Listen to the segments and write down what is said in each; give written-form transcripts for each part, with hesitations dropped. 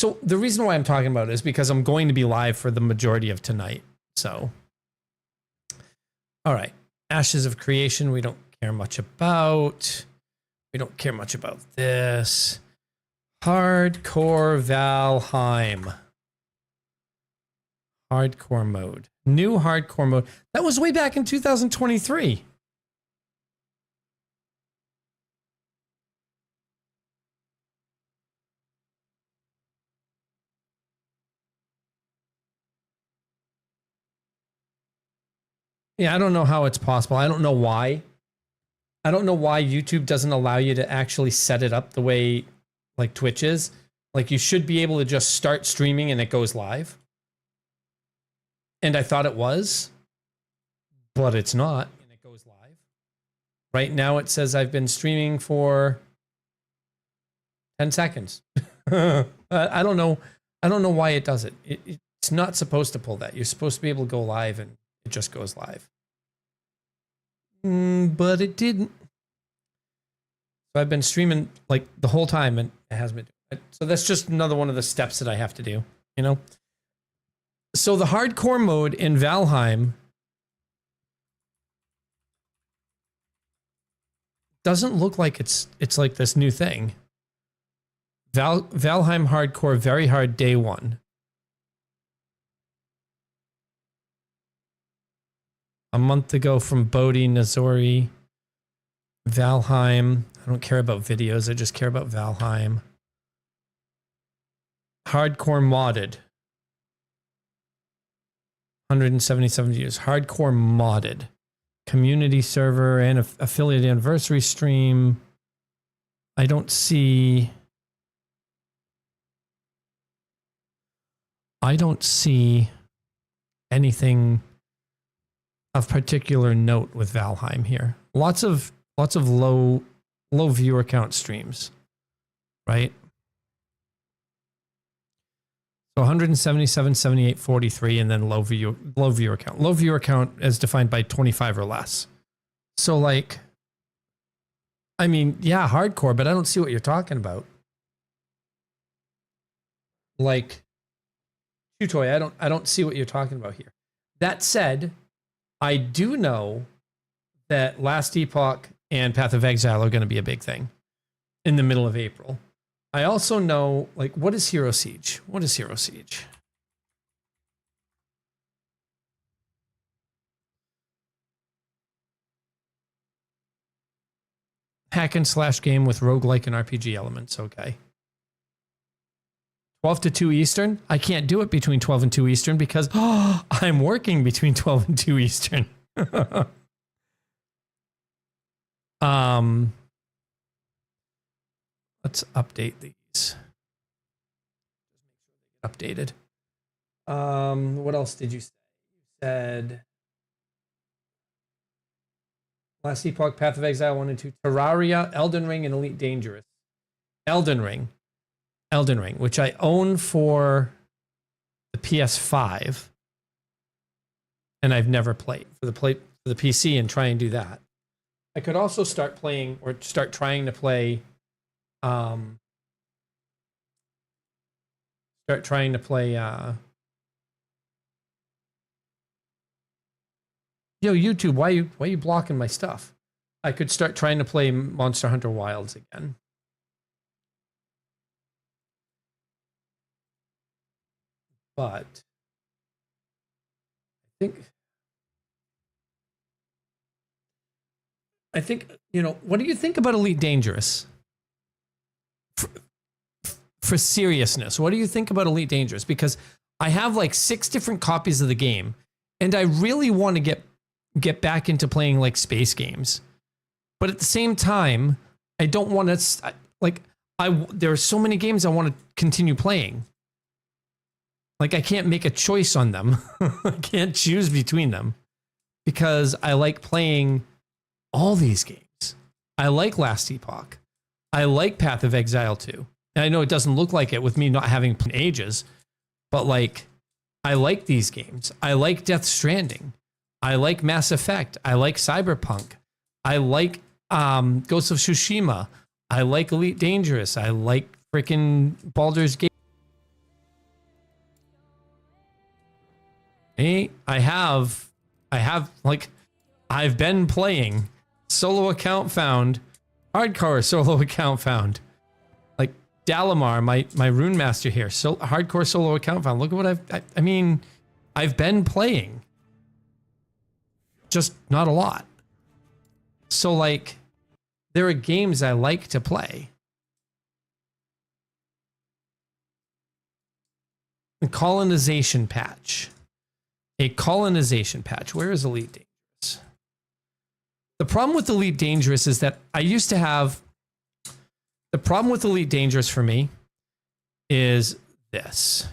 So the reason why I'm talking about it is because I'm going to be live for the majority of tonight. So, all right. Ashes of Creation, we don't care much about. We don't care much about this. Hardcore Valheim. Hardcore mode. New hardcore mode. That was way back in 2023. Yeah, I don't know how it's possible. I don't know why. I don't know why YouTube doesn't allow you to actually set it up the way like Twitch is. Like you should be able to just start streaming and it goes live. And I thought it was, but it's not. And it goes live. Right now it says I've been streaming for 10 seconds. I don't know. I don't know why it does it. It's not supposed to pull that. You're supposed to be able to go live and it just goes live. But it didn't. So I've been streaming like the whole time and it hasn't been doing it. So that's just another one of the steps that I have to do, you know? So the hardcore mode in Valheim doesn't look like it's like this new thing. Valheim hardcore, very hard, day 1. A month ago from Bodhi, Nazori, Valheim. I don't care about videos. I just care about Valheim. Hardcore modded. 177 views. Hardcore modded. Community server and affiliate anniversary stream. I don't see anything of particular note with Valheim here. Lots of low viewer count streams, right? So 177, 78, 43, and then low viewer count. Low viewer count is defined by 25 or less. So like, I mean, yeah, hardcore, but I don't see what you're talking about. Like, Tutoy, I don't see what you're talking about here. That said, I do know that Last Epoch and Path of Exile are going to be a big thing in the middle of April. I also know, like, what is Hero Siege? What is Hero Siege? Hack and slash game with roguelike and RPG elements. Okay. 12 to 2 Eastern. I can't do it between 12 and 2 Eastern because I'm working between 12 and 2 Eastern. Let's update these. Updated. What else did you say? You said Last Epoch, Path of Exile 1 and 2, Terraria, Elden Ring, and Elite Dangerous. Elden Ring, which I own for the PS5, and I've never played for the PC and try and do that. I could also start playing or start trying to play. Yo, YouTube, why are you blocking my stuff? I could start trying to play Monster Hunter Wilds again. But I think, you know, what do you think about Elite Dangerous? For seriousness, what do you think about Elite Dangerous? Because I have like 6 different copies of the game, and I really want to get back into playing like space games. But at the same time, I don't want to, like, there are so many games I want to continue playing. Like, I can't make a choice on them. I can't choose between them because I like playing all these games. I like Last Epoch. I like Path of Exile 2. And I know it doesn't look like it with me not having played ages, but like, I like these games. I like Death Stranding. I like Mass Effect. I like Cyberpunk. I like Ghost of Tsushima. I like Elite Dangerous. I like freaking Baldur's Gate. I have like, I've been playing. Solo account found. Hardcore solo account found. Like Dalamar, my rune master here. So hardcore solo account found. Look at what I mean, I've been playing. Just not a lot. So like, there are games I like to play. A colonization patch. A colonization patch. Where is Elite Dangerous? The problem with Elite Dangerous is that I used to have... The problem with Elite Dangerous for me is this.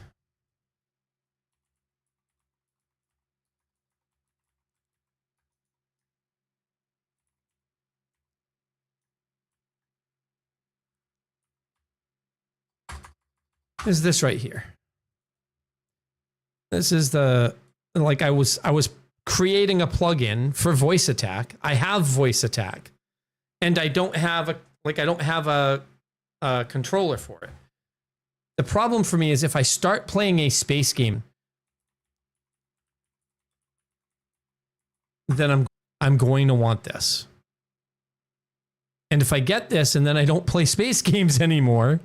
Is this right here. This is the, like I was creating a plugin for voice attack. I have voice attack and I don't have a controller for it. The problem for me is if I start playing a space game, then I'm going to want this. And if I get this and then I don't play space games anymore,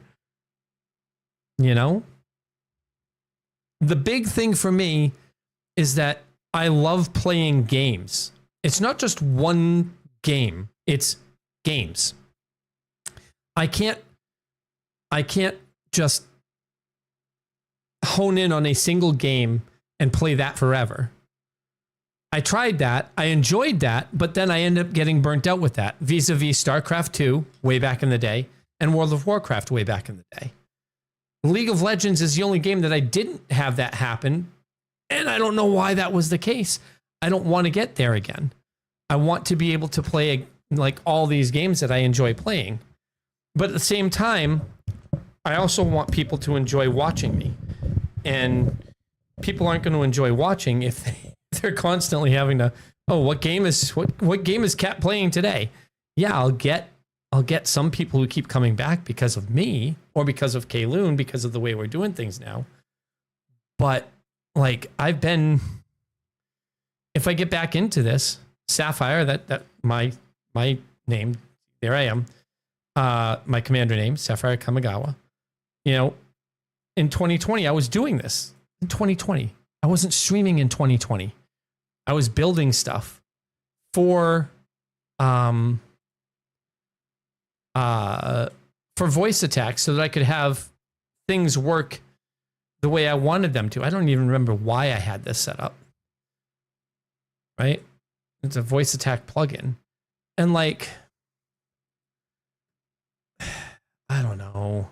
you know? The big thing for me is that I love playing games. It's not just one game, it's games. I can't just hone in on a single game and play that forever. I tried that, I enjoyed that, but then I ended up getting burnt out with that, vis-a-vis StarCraft 2 way back in the day and World of Warcraft way back in the day. League of Legends is the only game that I didn't have that happen, and I don't know why that was the case. I don't want to get there again. I want to be able to play like all these games that I enjoy playing. But at the same time, I also want people to enjoy watching me. And people aren't going to enjoy watching if they're constantly having to, oh, what game is Cat playing today? Yeah, I'll get some people who keep coming back because of me or because of Kayluun, because of the way we're doing things now. But like if I get back into this, Sapphire, that my name, there I am, my commander name, Sapphire Kamigawa. You know, in 2020, I was doing this. In 2020, I wasn't streaming in 2020. I was building stuff for voice attacks so that I could have things work the way I wanted them to. I don't even remember why I had this set up. Right? It's a voice attack plugin. And like, I don't know.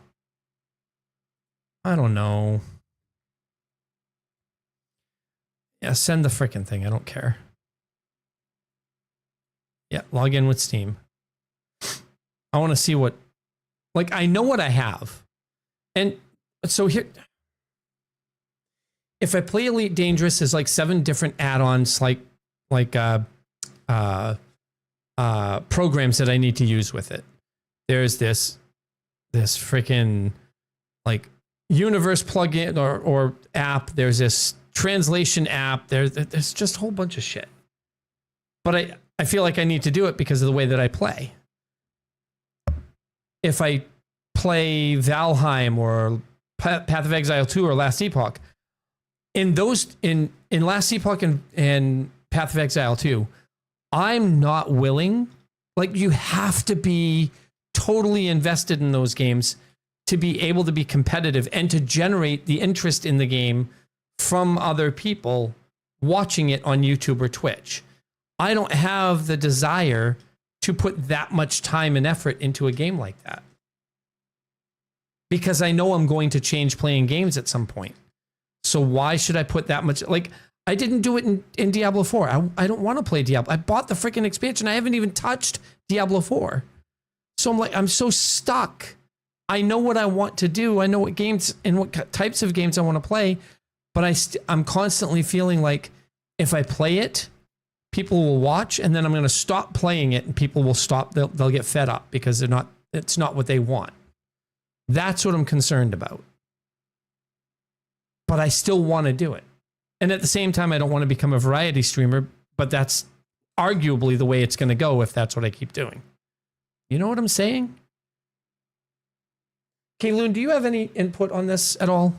Yeah, send the frickin' thing. I don't care. Yeah, log in with Steam. I want to see what, like, I know what I have. And so here, if I play Elite Dangerous, there's like 7 different add-ons, programs that I need to use with it. There's this freaking like universe plugin or app. There's this translation app. There's just a whole bunch of shit. But I feel like I need to do it because of the way that I play. If I play Valheim or Path of Exile 2 or Last Epoch, in Last Epoch and Path of Exile 2, I'm not willing. Like, you have to be totally invested in those games to be able to be competitive and to generate the interest in the game from other people watching it on YouTube or Twitch. I don't have the desire to put that much time and effort into a game like that, because I know I'm going to change playing games at some point. So why should I put that much? Like, I didn't do it in Diablo 4. I don't want to play Diablo. I bought the freaking expansion. I haven't even touched Diablo 4. So I'm so stuck. I know what I want to do. I know what games and what types of games I want to play, but I'm constantly feeling like if I play it, people will watch, and then I'm going to stop playing it, and people will stop. They'll get fed up because it's not what they want. That's what I'm concerned about. But I still want to do it. And at the same time, I don't want to become a variety streamer, but that's arguably the way it's going to go if that's what I keep doing. You know what I'm saying? Kayluun, do you have any input on this at all?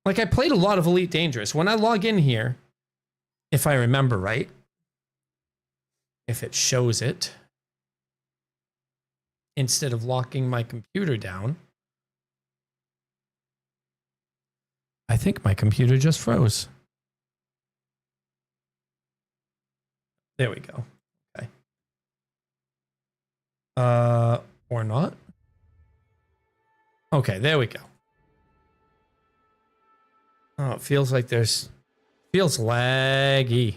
Like, I played a lot of Elite Dangerous. When I log in here, if I remember right, if it shows it, instead of locking my computer down, I think my computer just froze. There we go. Okay. Or not. Okay, there we go. Oh, it feels like feels laggy.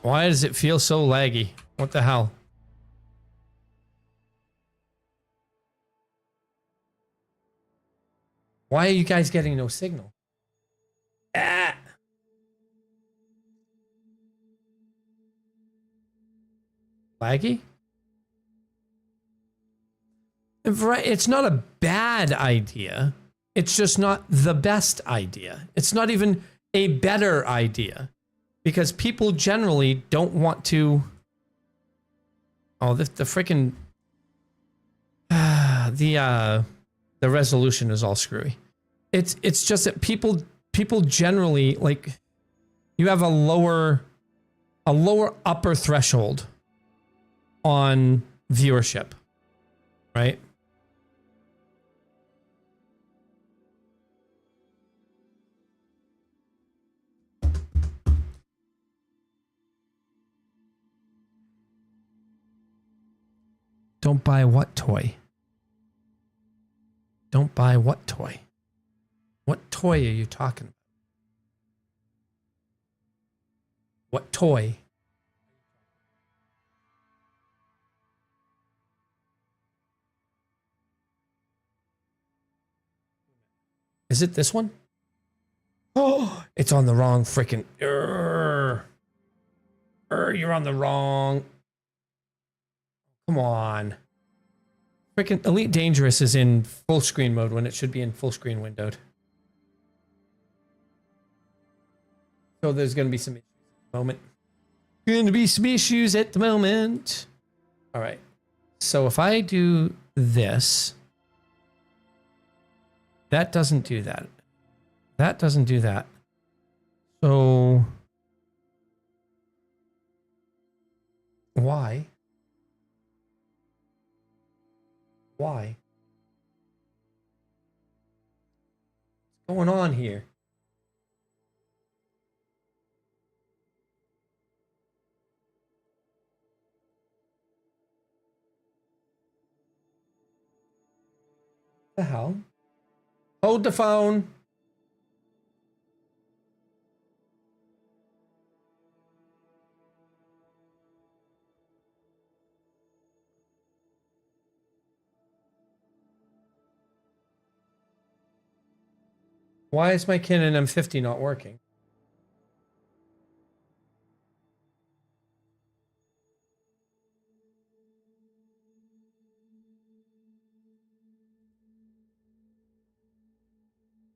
Why does it feel so laggy? What the hell? Why are you guys getting no signal? Ah. Laggy? It's not a bad idea. It's just not the best idea. It's not even a better idea. Because people generally don't want to... Oh, the freaking... the resolution is all screwy. It's just that people generally, like, you have a lower upper threshold on viewership, right? Don't buy what toy? Don't buy what toy? What toy are you talking about? What toy? Is it this one? Oh, it's on the wrong freaking... You're on the wrong... Come on. Freaking Elite Dangerous is in full screen mode when it should be in full screen windowed. So there's going to be some issues at the moment. Going to be some issues at the moment. All right. So if I do this, that doesn't do that. That doesn't do that. So why? Why? What's going on here? What the hell? Hold the phone. Why is my Canon M50 not working?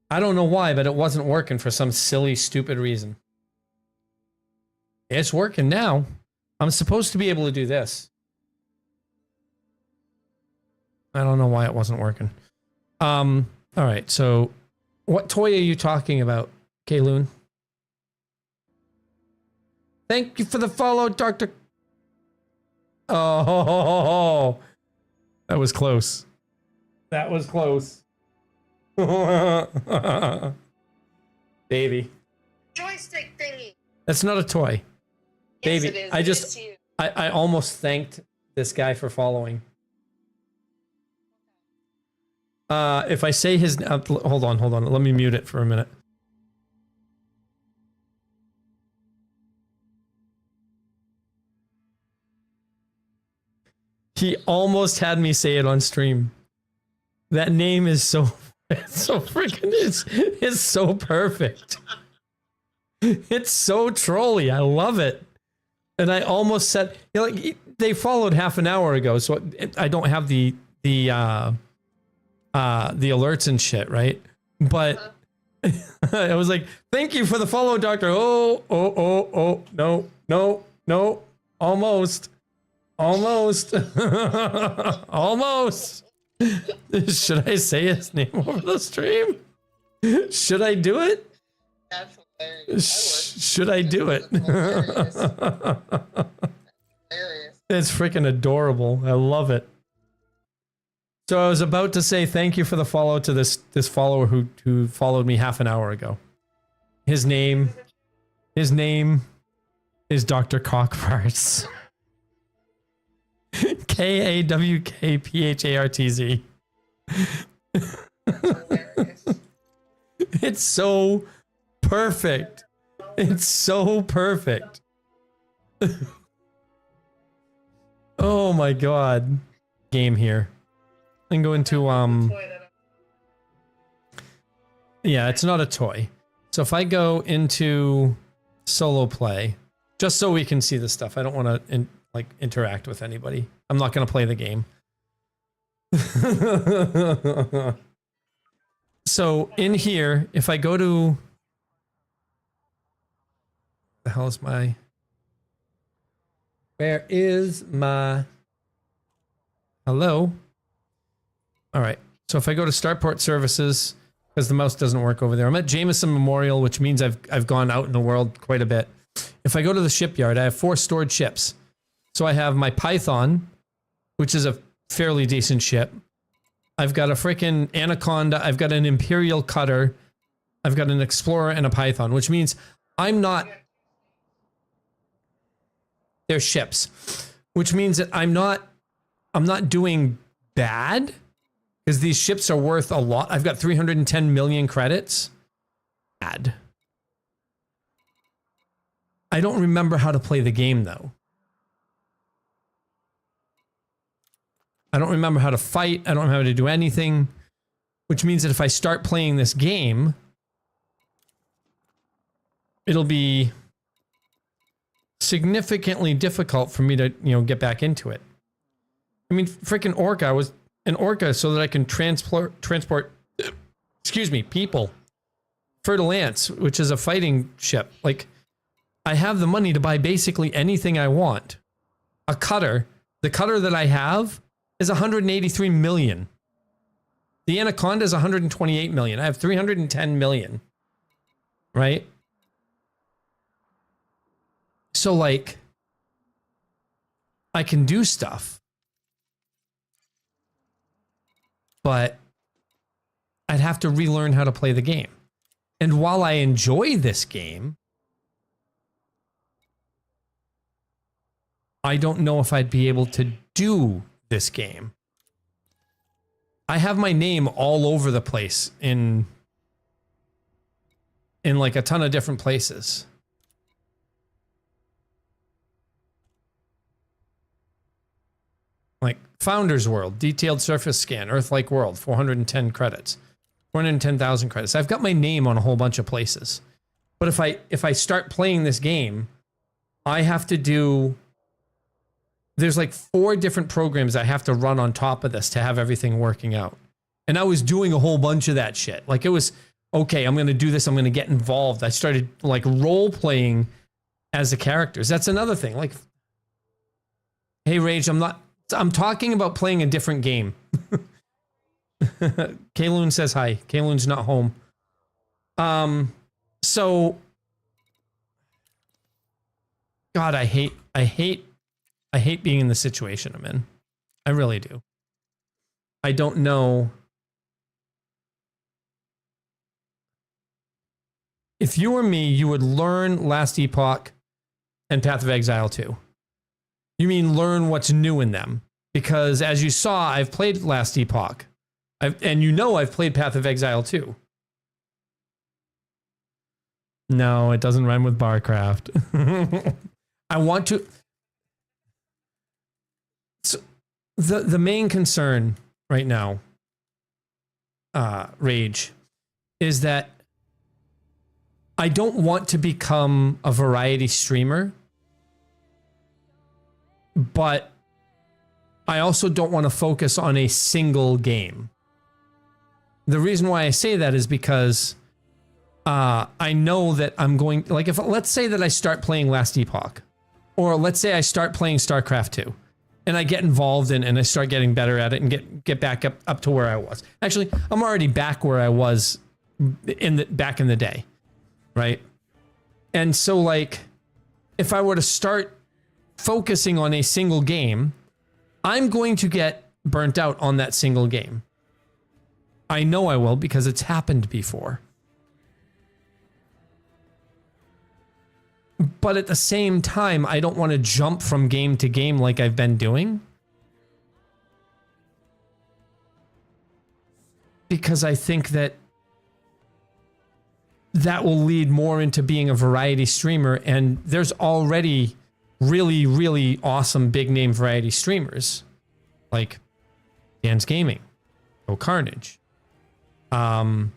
I don't know why, but it wasn't working for some silly, stupid reason. It's working now. I'm supposed to be able to do this. I don't know why it wasn't working. All right, so what toy are you talking about, Kayluun? Thank you for the follow, Dr. Oh, that was close. That was close. Baby. Joystick thingy. That's not a toy. Yes, Baby, it is. I almost thanked this guy for following. If I say his... hold on. Let me mute it for a minute. He almost had me say it on stream. That name is so... It's so freaking... It's so perfect. It's so trolly. I love it. And I almost said... You know, like, they followed half an hour ago, so I don't have the the alerts and shit, right? But I was like, thank you for the follow, Doctor. Oh, no, almost. Almost. Should I say his name over the stream? Should I do it? That's hilarious. Should I do it? Hilarious. It's freaking adorable. I love it. So I was about to say thank you for the follow to this follower who followed me half an hour ago. His name is Dr. Cockparts. KAWKPHARTZ. It's so perfect. It's so perfect. Oh my god. Game here. And go into yeah, it's not a toy. So if I go into solo play, just so we can see the stuff. I don't want to interact with anybody. I'm not going to play the game. So in here, if I go to the hell is my where is my hello? All right. So if I go to Starport Services, because the mouse doesn't work over there, I'm at Jameson Memorial, which means I've gone out in the world quite a bit. If I go to the shipyard, I have 4 stored ships. So I have my Python, which is a fairly decent ship. I've got a freaking Anaconda. I've got an Imperial Cutter. I've got an Explorer and a Python, which means I'm not... They're ships. Which means that I'm not doing bad, because these ships are worth a lot. I've got 310 million credits. Bad. I don't remember how to play the game, though. I don't remember how to fight. I don't know how to do anything. Which means that if I start playing this game, it'll be significantly difficult for me to, get back into it. I mean, freaking Orca. I was an Orca so that I can transport, excuse me, people. Fertile Ants, which is a fighting ship. Like, I have the money to buy basically anything I want. A cutter. The cutter that I have is 183 million. The Anaconda is 128 million. I have 310 million. Right? So, like, I can do stuff. But I'd have to relearn how to play the game. And while I enjoy this game, I don't know if I'd be able to do this game. I have my name all over the place in like a ton of different places. Like Founder's World, Detailed Surface Scan, Earth-like World, 410 credits. 410,000 credits. I've got my name on a whole bunch of places. But if I start playing this game, I have to do... There's like 4 different programs I have to run on top of this to have everything working out. And I was doing a whole bunch of that shit. Like, it was, okay, I'm going to do this. I'm going to get involved. I started like role playing as the characters. That's another thing. Like, hey, Rage, I'm talking about playing a different game. Kayluun says hi. Kayluun's not home. So, God, I hate being in the situation I'm in. I really do. I don't know. If you were me, you would learn Last Epoch and Path of Exile 2. You mean learn what's new in them. Because as you saw, I've played Last Epoch. I've played Path of Exile 2. No, it doesn't rhyme with Barcraft. I want to... So the main concern right now, Rage, is that I don't want to become a variety streamer, but I also don't want to focus on a single game. the reason why I say that is because I know that I'm going, like, if let's say that I start playing Last Epoch, or let's say I start playing StarCraft 2, and I get involved and I start getting better at it and get back up to where I was. Actually, I'm already back where I was back in the day, right? And so, like, if I were to start focusing on a single game, I'm going to get burnt out on that single game. I know I will, because it's happened before. But at the same time, I don't want to jump from game to game like I've been doing. Because I think that will lead more into being a variety streamer. And there's already really, really awesome big name variety streamers. Like Dan's Gaming, Carnage. The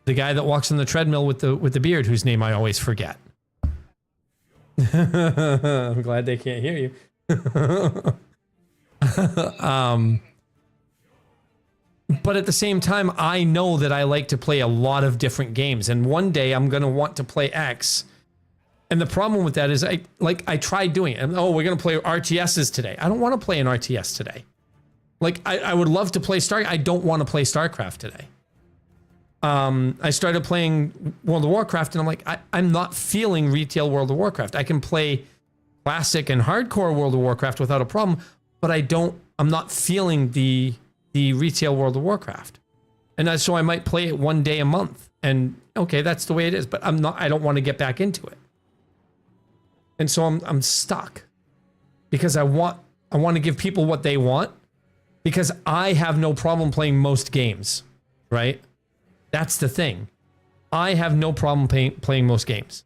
guy that walks on the treadmill with the beard, whose name I always forget. I'm glad they can't hear you. But at the same time, I know that I like to play a lot of different games, and one day I'm going to want to play X. And the problem with that is I tried doing it. Oh, we're going to play RTSs today. I don't want to play an RTS today. Like, I would love to play I don't want to play StarCraft today. I started playing World of Warcraft, and I'm like, I'm not feeling retail World of Warcraft. I can play classic and hardcore World of Warcraft without a problem, but I'm not feeling the retail World of Warcraft. And so I might play it one day a month, and okay, that's the way it is, but I don't want to get back into it. And so I'm stuck, because I want to give people what they want, because I have no problem playing most games, right? That's the thing. I have no problem playing most games.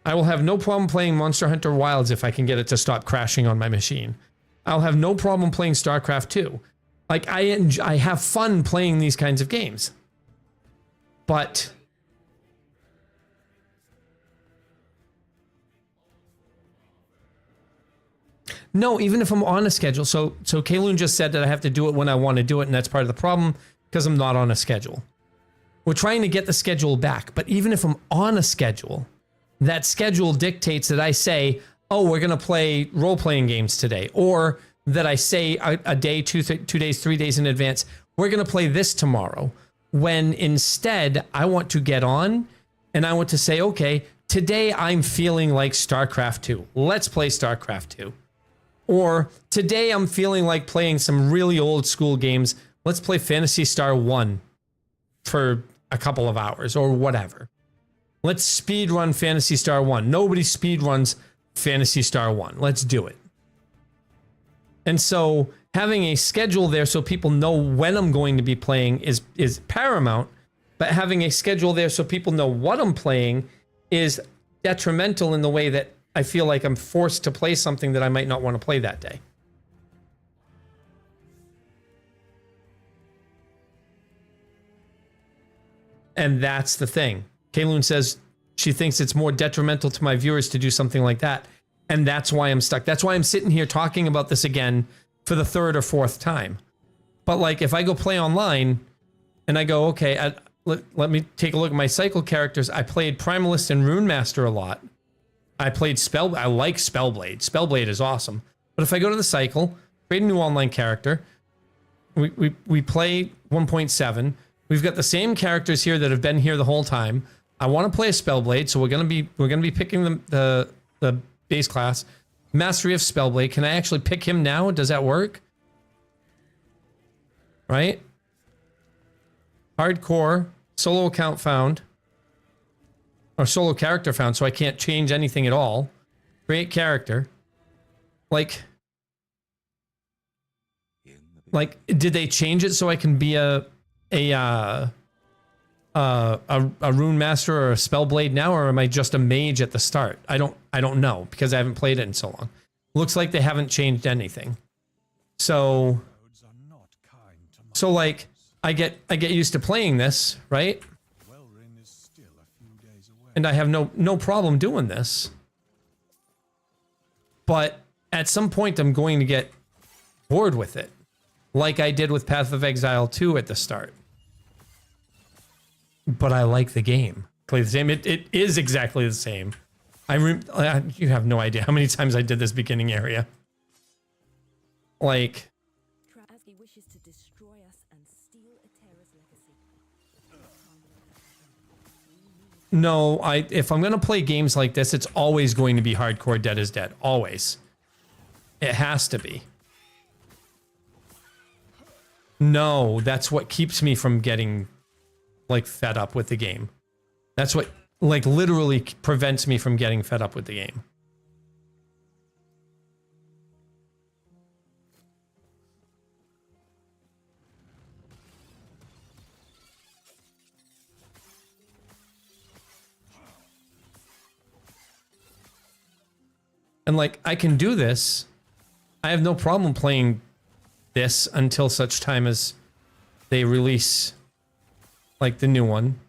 I will have no problem playing Monster Hunter Wilds if I can get it to stop crashing on my machine. I'll have no problem playing StarCraft 2. Like, I have fun playing these kinds of games. But no, even if I'm on a schedule. So Kayluun just said that I have to do it when I want to do it, and that's part of the problem, because I'm not on a schedule. We're trying to get the schedule back, but even if I'm on a schedule, that schedule dictates that I say, oh, we're going to play role-playing games today, or that I say a day, 2 days, 3 days in advance, we're going to play this tomorrow, when instead I want to get on and I want to say, okay, today I'm feeling like StarCraft 2. Let's play StarCraft 2. Or today I'm feeling like playing some really old school games. Let's play Phantasy Star 1 for a couple of hours or whatever. Let's speed run Phantasy Star 1. Nobody speed runs Phantasy Star 1. Let's do it. And so having a schedule there so people know when I'm going to be playing is paramount, but having a schedule there so people know what I'm playing is detrimental in the way that I feel like I'm forced to play something that I might not want to play that day. And that's the thing. Kayluun says she thinks it's more detrimental to my viewers to do something like that. And that's why I'm stuck. That's why I'm sitting here talking about this again for the third or fourth time. But like, if I go play online and I go, okay, let me take a look at my cycle characters. I played Primalist and Rune Master a lot. I played I like Spellblade. Spellblade is awesome. But if I go to the cycle, create a new online character, we play 1.7. We've got the same characters here that have been here the whole time. I want to play a Spellblade, so we're gonna be picking the base class. Mastery of Spellblade. Can I actually pick him now? Does that work? Right? Hardcore, solo account found. Or solo character found, so I can't change anything at all. Create character. Like, did they change it so I can be a Rune Master or a Spellblade now, or am I just a mage at the start? I don't know, because I haven't played it in so long. Looks like they haven't changed anything. So like, I get used to playing this, right? And I have no problem doing this. But at some point I'm going to get bored with it. Like I did with Path of Exile 2 at the start. but I like the game. Play the same. It is exactly the same. You have no idea how many times I did this beginning area. Like, He wishes to destroy us and steal Atera's legacy. no, if I'm gonna play games like this, it's always going to be hardcore Dead is Dead. Always. It has to be. No, that's what keeps me from getting like fed up with the game. That's what like literally prevents me from getting fed up with the game. And like, I can do this. I have no problem playing this until such time as they release like the new one.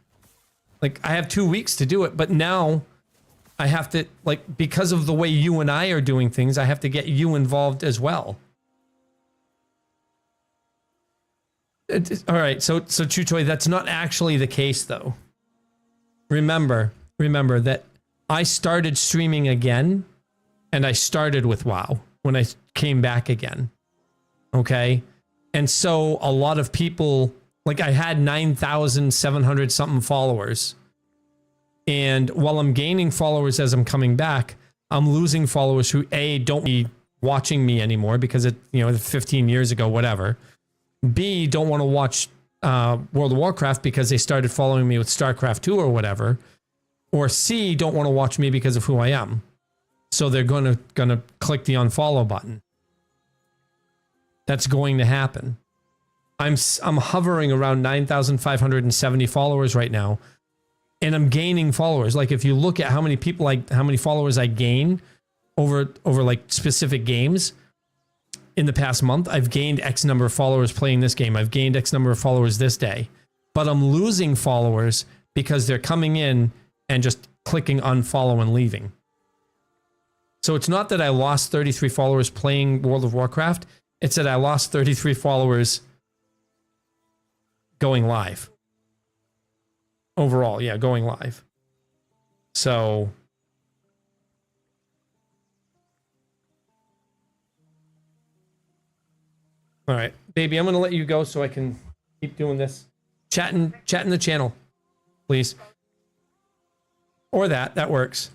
Like, I have 2 weeks to do it, but now I have to, like, because of the way you and I are doing things, I have to get you involved as well. All right, so Chuchoy, that's not actually the case though. Remember that I started streaming again, and I started with WoW when I came back again. Okay? And so a lot of people, like I had 9,700 something followers. And while I'm gaining followers as I'm coming back, I'm losing followers who don't be watching me anymore because it, 15 years ago, whatever. B, don't want to watch World of Warcraft because they started following me with StarCraft 2 or whatever. Or C, don't want to watch me because of who I am. So they're gonna click the unfollow button. That's going to happen. I'm hovering around 9,570 followers right now, and I'm gaining followers. Like if you look at how many followers I gain over like specific games in the past month, I've gained X number of followers playing this game. I've gained X number of followers this day, but I'm losing followers because they're coming in and just clicking unfollow and leaving. So it's not that I lost 33 followers playing World of Warcraft. It's that I lost 33 followers going live. Overall, yeah, going live. So all right, baby, I'm going to let you go so I can keep doing this. Chat in the channel, please. Or that works.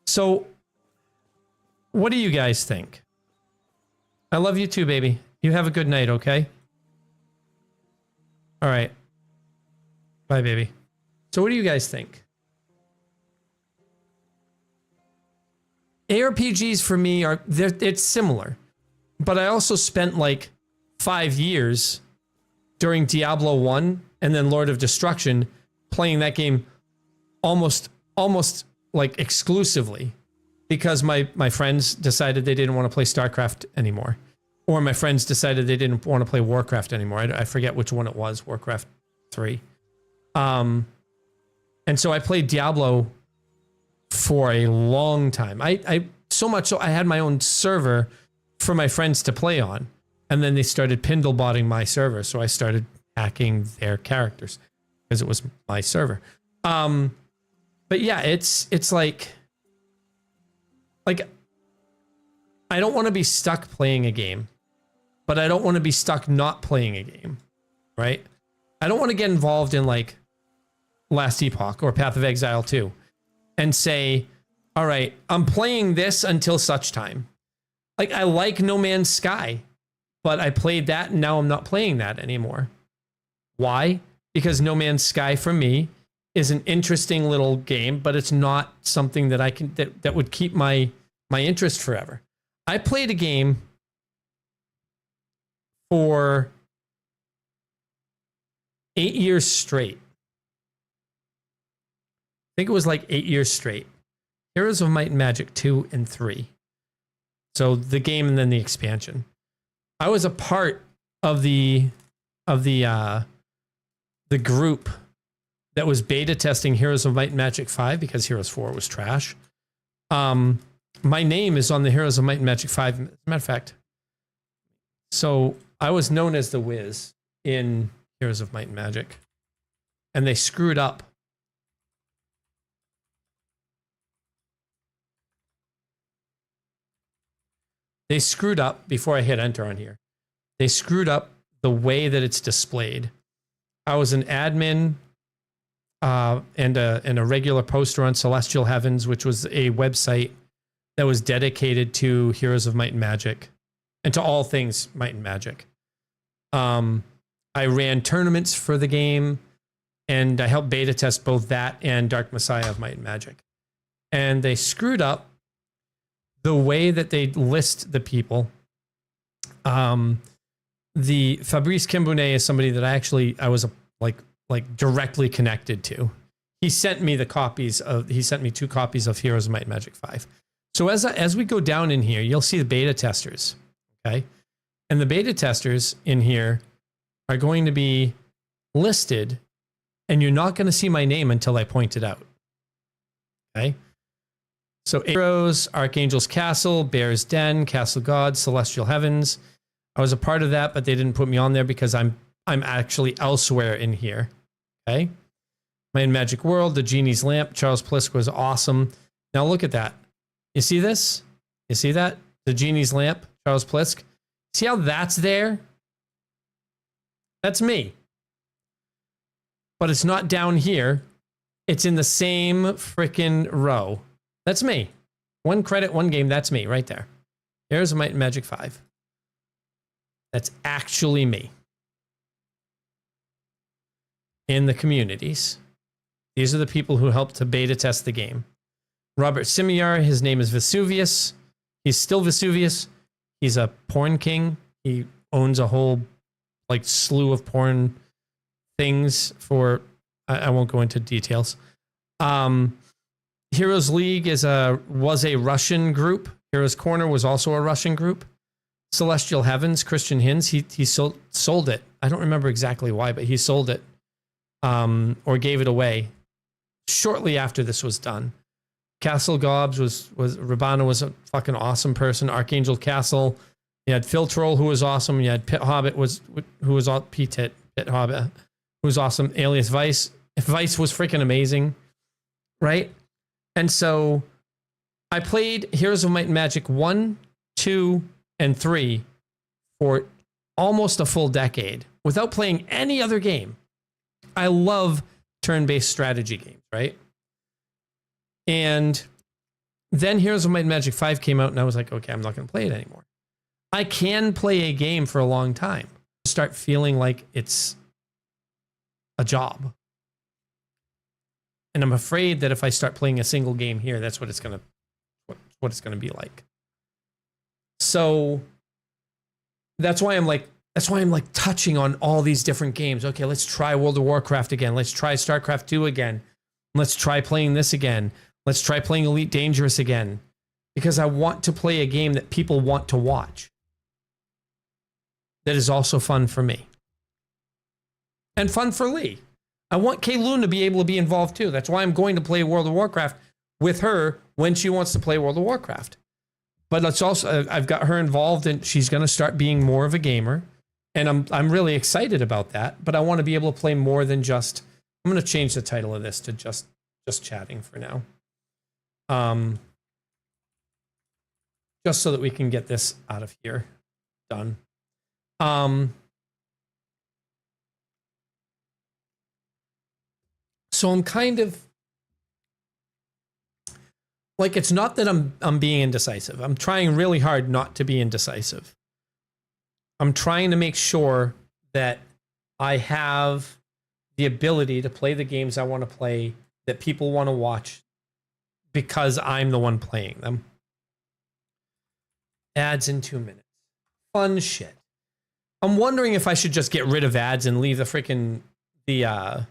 So what do you guys think? I love you too, baby. You have a good night, okay? All right. Bye, baby. So what do you guys think? ARPGs for me it's similar. But I also spent like 5 years during Diablo 1 and then Lord of Destruction playing that game almost like exclusively. Because my friends decided they didn't want to play StarCraft anymore. Or my friends decided they didn't want to play Warcraft anymore. I forget which one it was, Warcraft 3. And so I played Diablo for a long time. So much so I had my own server for my friends to play on. And then they started Pindlebotting my server. So I started hacking their characters because it was my server. But yeah, it's like I don't want to be stuck playing a game, but I don't want to be stuck not playing a game, right? I don't want to get involved in like Last Epoch or Path of Exile 2 and say, all right, I'm playing this until such time. Like I like No Man's Sky, but I played that and now I'm not playing that anymore. Why? Because No Man's Sky for me is an interesting little game, but it's not something that that would keep my interest forever. I played a game for 8 years straight. I think it was like 8 years straight. Heroes of Might and Magic 2 and 3. So the game and then the expansion. I was a part of the group that was beta testing Heroes of Might and Magic 5 because Heroes 4 was trash. My name is on the Heroes of Might and Magic 5, as a matter of fact. So I was known as the Wiz in Heroes of Might and Magic. and they screwed up. They screwed up before I hit enter on here. They screwed up the way that it's displayed. I was an admin and a regular poster on Celestial Heavens, which was a website that was dedicated to Heroes of Might and Magic and to all things Might and Magic. I ran tournaments for the game, and I helped beta test both that and Dark Messiah of Might and Magic. And they screwed up the way that they list the people. The Fabrice Kimbounet is somebody that I was like directly connected to. He sent me 2 copies of Heroes of Might and Magic 5. So as we go down in here, you'll see the beta testers, okay? And the beta testers in here are going to be listed, and you're not going to see my name until I point it out, okay? So Heroes, Archangel's Castle, Bear's Den, Castle God, Celestial Heavens. I was a part of that, but they didn't put me on there because I'm actually elsewhere in here, okay? Might and Magic World, The Genie's Lamp, Charles Plisk was awesome. Now look at that. You see this? You see that? The Genie's Lamp, Charles Plisk. See how that's there? That's me. But it's not down here. It's in the same freaking row. That's me. 1 credit, 1 game. That's me right there. There's Might and Magic 5. That's actually me. In the communities. These are the people who helped to beta test the game. Robert Simiar, his name is Vesuvius. He's still Vesuvius. He's a porn king. He owns a whole like slew of porn things for, I won't go into details. Heroes League was a Russian group. Heroes Corner was also a Russian group. Celestial Heavens, Christian Hinz, he sold it. I don't remember exactly why, but he sold it or gave it away shortly after this was done. Castle Gobs was Rabana was a fucking awesome person. Archangel Castle. You had Phil Troll, who was awesome. You had Pit Hobbit who was all Pit Hobbit, who was awesome. Alias Vice. Vice was freaking amazing, right? And so I played Heroes of Might and Magic 1, 2, and 3 for almost a full decade without playing any other game. I love turn-based strategy games, right? And then Heroes of Might and Magic 5 came out, and I was like, okay, I'm not going to play it anymore. I can play a game for a long time. Start feeling like it's a job. And I'm afraid that if I start playing a single game here, that's what it's going to be like. So that's why I'm like touching on all these different games. Okay, let's try World of Warcraft again. Let's try StarCraft 2 again. Let's try playing this again. Let's try playing Elite Dangerous again. Because I want to play a game that people want to watch. That is also fun for me. And fun for Lee. I want Kayluun to be able to be involved too. That's why I'm going to play World of Warcraft with her when she wants to play World of Warcraft. But let's also, I've got her involved and she's going to start being more of a gamer. And I'm really excited about that. But I want to be able to play more than just, I'm going to change the title of this to just chatting for now. Just so that we can get this out of here. Done. So I'm kind of like, it's not that I'm being indecisive. I'm trying really hard not to be indecisive. I'm trying to make sure that I have the ability to play the games I want to play, that people want to watch, because I'm the one playing them. Ads in 2 minutes. Fun shit. I'm wondering if I should just get rid of ads and leave the freaking the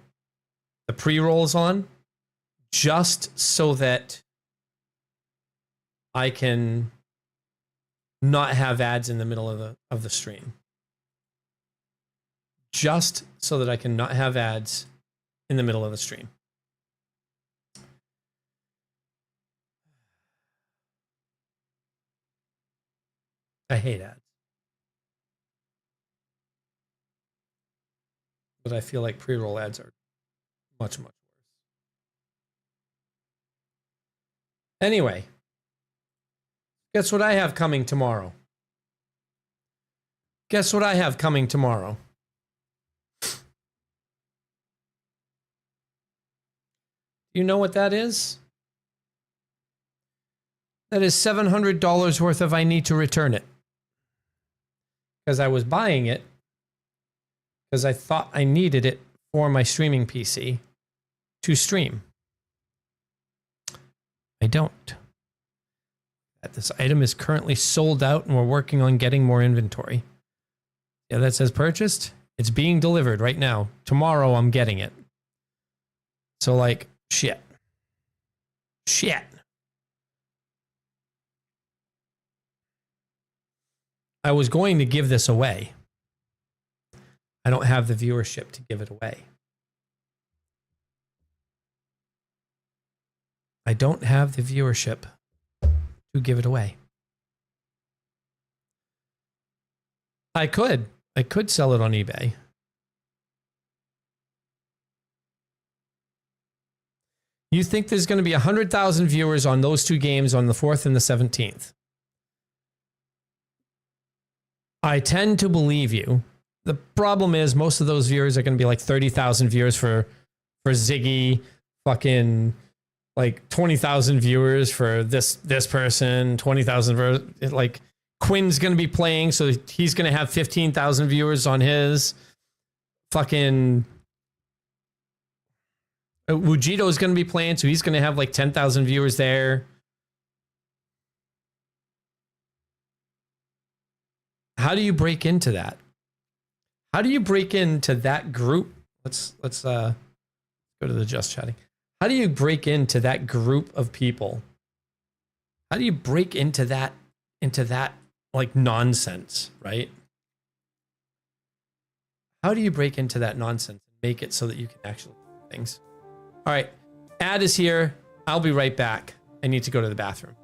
pre-rolls on, just so that I can not have ads in the middle of the stream. Just so that I can not have ads in the middle of the stream. I hate ads. But I feel like pre-roll ads are Much, much worse. Anyway, guess what I have coming tomorrow? Guess what I have coming tomorrow? You know what that is? That is $700 worth of I need to return it. Because I was buying it because I thought I needed it for my streaming PC to stream. I don't. This item is currently sold out and we're working on getting more inventory. Yeah, that says purchased. It's being delivered right now. Tomorrow I'm getting it. So like, shit. Shit. I was going to give this away. I don't have the viewership to give it away. I don't have the viewership to give it away. I could sell it on eBay. You think there's going to be 100,000 viewers on those two games on the 4th and the 17th? I tend to believe you. The problem is most of those viewers are going to be like 30,000 viewers for Ziggy, fucking like 20,000 viewers for this person, 20,000 like Quinn's going to be playing, so he's going to have 15,000 viewers on his. Fucking Wujito's going to be playing, so he's going to have like 10,000 viewers there. How do you break into that? How do you break into that group? Let's go to the just chatting. How do you break into that group of people? How do you break into that like nonsense, right? How do you break into that nonsense and make it so that you can actually do things? All right, ad is here. I'll be right back. I need to go to the bathroom.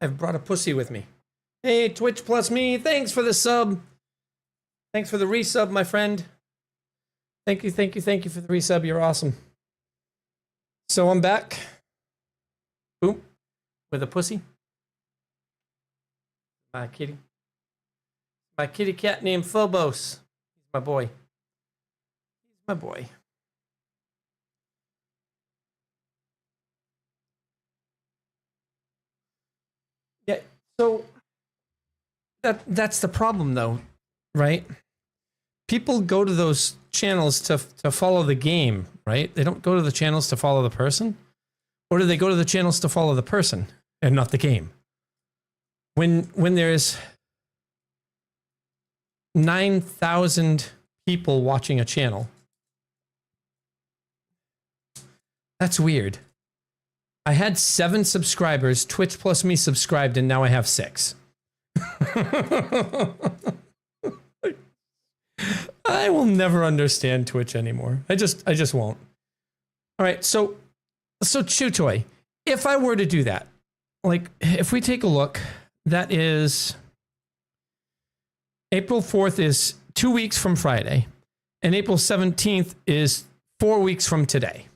I've brought a pussy with me. Hey, Twitch plus me. Thanks for the sub. Thanks for the resub, my friend. Thank you for the resub. You're awesome. So I'm back. Boom. With a pussy. My kitty. My kitty cat named Phobos. He's my boy. My boy. Yeah, so that's the problem though, right? People go to those channels to follow the game, right? They don't go to the channels to follow the person. Or do they go to the channels to follow the person and not the game? When there's 9,000 people watching a channel, that's weird. I had 7 subscribers, Twitch plus me subscribed, and now I have 6. I will never understand Twitch anymore. I just won't. All right, so Chew Toy, if I were to do that, like if we take a look, that is April 4th is 2 weeks from Friday, and April 17th is 4 weeks from today.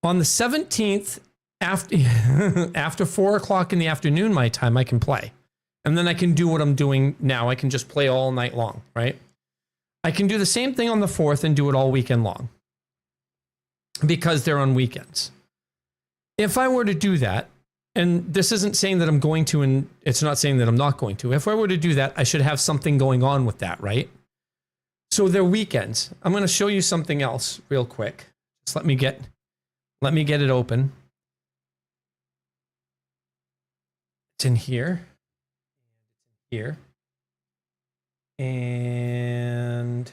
On the 17th, after 4 o'clock in the afternoon, my time, I can play. And then I can do what I'm doing now. I can just play all night long, right? I can do the same thing on the 4th and do it all weekend long because they're on weekends. If I were to do that, and this isn't saying that I'm going to, and it's not saying that I'm not going to. If I were to do that, I should have something going on with that, right? So they're weekends. I'm going to show you something else real quick. Just let me get it open. It's in here. Here. And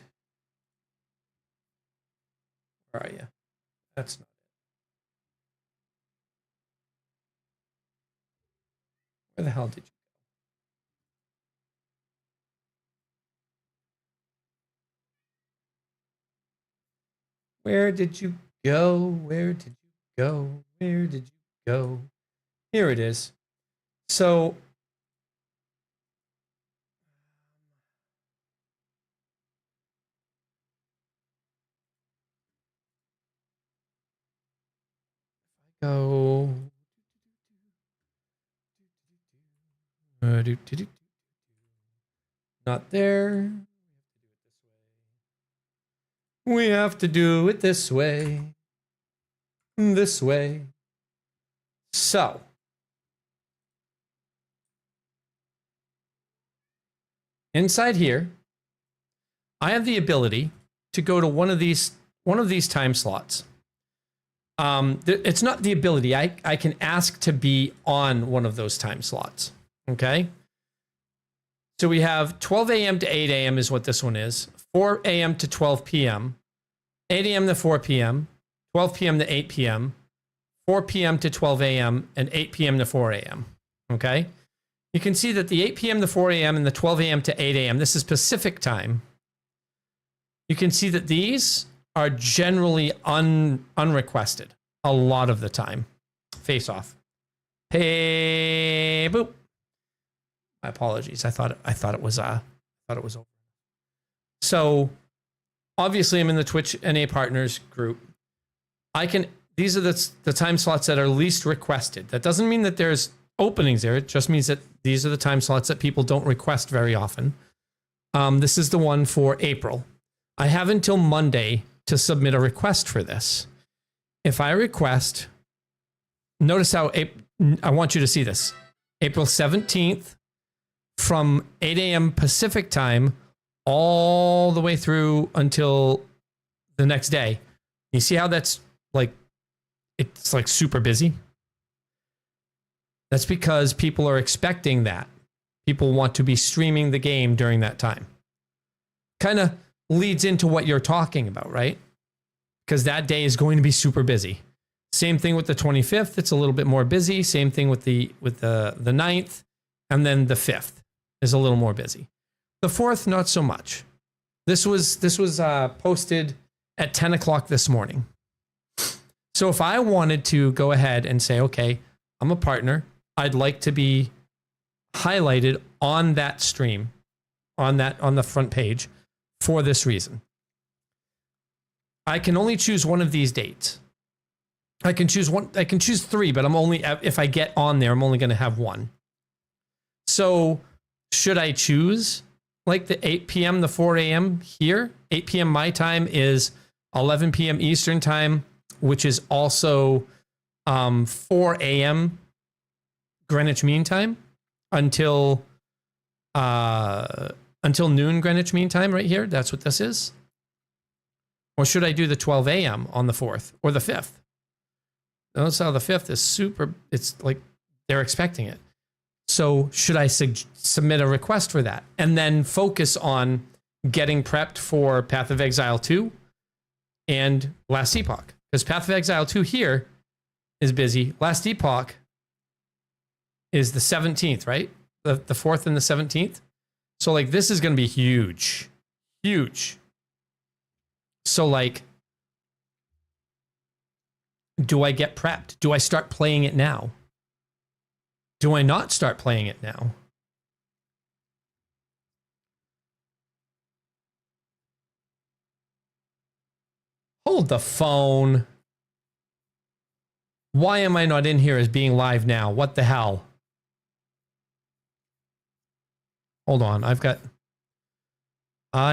where are you? That's not it. Where the hell did you go? Where did you go? Where did you go? Where did you go? Here it is. So go. Not there. We have to do it this way. This way. So. Inside here, I have the ability to go to one of these time slots. It's not the ability. I can ask to be on one of those time slots. Okay. So we have 12 a.m. to 8 a.m. is what this one is. 4 a.m. to 12 p.m. 8 a.m. to 4 p.m. 12 p.m. to 8 p.m. 4 p.m. to 12 a.m. and 8 p.m. to 4 a.m. Okay. You can see that the 8 p.m. to 4 a.m. and the 12 a.m. to 8 a.m. this is Pacific time. You can see that these are generally unrequested a lot of the time. Face off. Hey, boop. My apologies. I thought it was over. So obviously I'm in the Twitch NA partners group. These are the time slots that are least requested. That doesn't mean that there's openings there. It just means that these are the time slots that people don't request very often. This is the one for April. I have until Monday to submit a request for this. If I request, notice how I want you to see this. April 17th from 8 a.m. Pacific time all the way through until the next day. You see how that's like, it's like super busy? That's because people are expecting that. People want to be streaming the game during that time. Kind of leads into what you're talking about, right? Because that day is going to be super busy. Same thing with the 25th. It's a little bit more busy. Same thing with the 9th. And then the 5th is a little more busy. The 4th, not so much. This was posted at 10 o'clock this morning. So if I wanted to go ahead and say, okay, I'm a partner. I'd like to be highlighted on that stream, on the front page for this reason. I can only choose one of these dates. I can choose 3, but if I get on there, I'm only going to have one. So should I choose like the 8 p.m., the 4 a.m. here. 8 p.m. my time is 11 p.m. Eastern time, which is also 4 a.m. Greenwich Mean Time until noon Greenwich Mean Time right here. That's what this is. Or should I do the 12 a.m. on the 4th or the 5th? Notice how the 5th is super, it's like they're expecting it. So should I submit a request for that and then focus on getting prepped for Path of Exile 2 and Last Epoch? Because Path of Exile 2 here is busy. Last Epoch is the 17th, right? The 4th and the 17th. So like this is going to be huge. Huge. So like, do I get prepped? Do I start playing it now? Do I not start playing it now? Hold the phone. Why am I not in here as being live now? What the hell? Hold on. I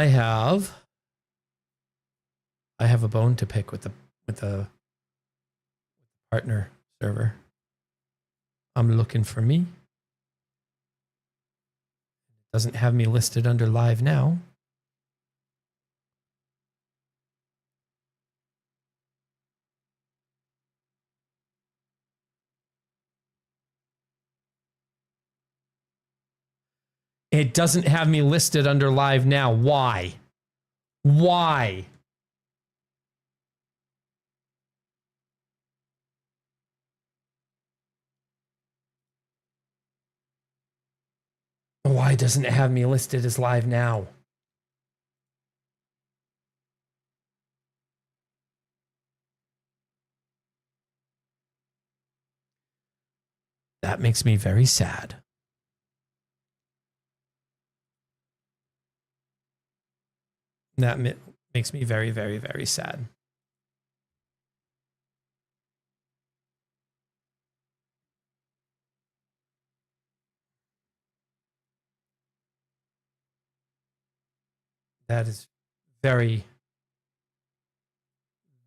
have a bone to pick with the partner server. I'm looking for me. Doesn't have me listed under live now. It doesn't have me listed under live now. Why? Why? Why doesn't it have me listed as live now? That makes me very sad. That makes me very, very, very sad. That is very,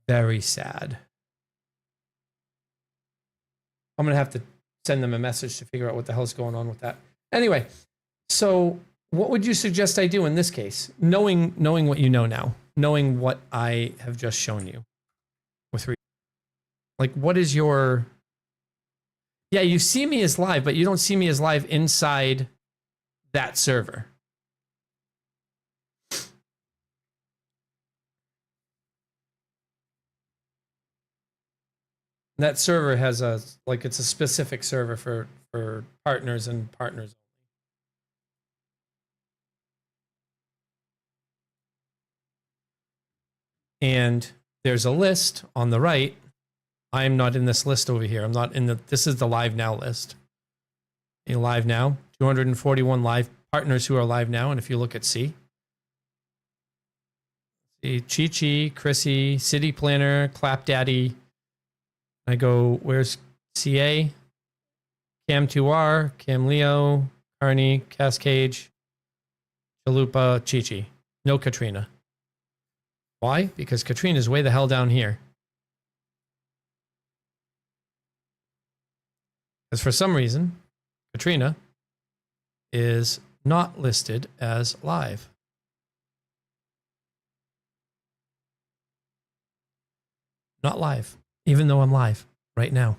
very sad. I'm going to have to send them a message to figure out what the hell's going on with that. Anyway, so what would you suggest I do in this case? Knowing what you know now, knowing what I have just shown you with like, what is your, yeah, you see me as live, but you don't see me as live inside that server. That server has it's a specific server for partners and partners. And there's a list on the right. I'm not in this list over here. I'm not in this is the live now list. In live now, 241 live partners who are live now. And if you look at see Chi, Chrissy, City Planner, Clap Daddy. I go, where's CA? Cam2R, Cam Leo, Carney, Cascade, Chalupa, Chi. No Catreina. Why? Because Catreina is way the hell down here. Because for some reason, Catreina is not listed as live. Not live. Even though I'm live right now.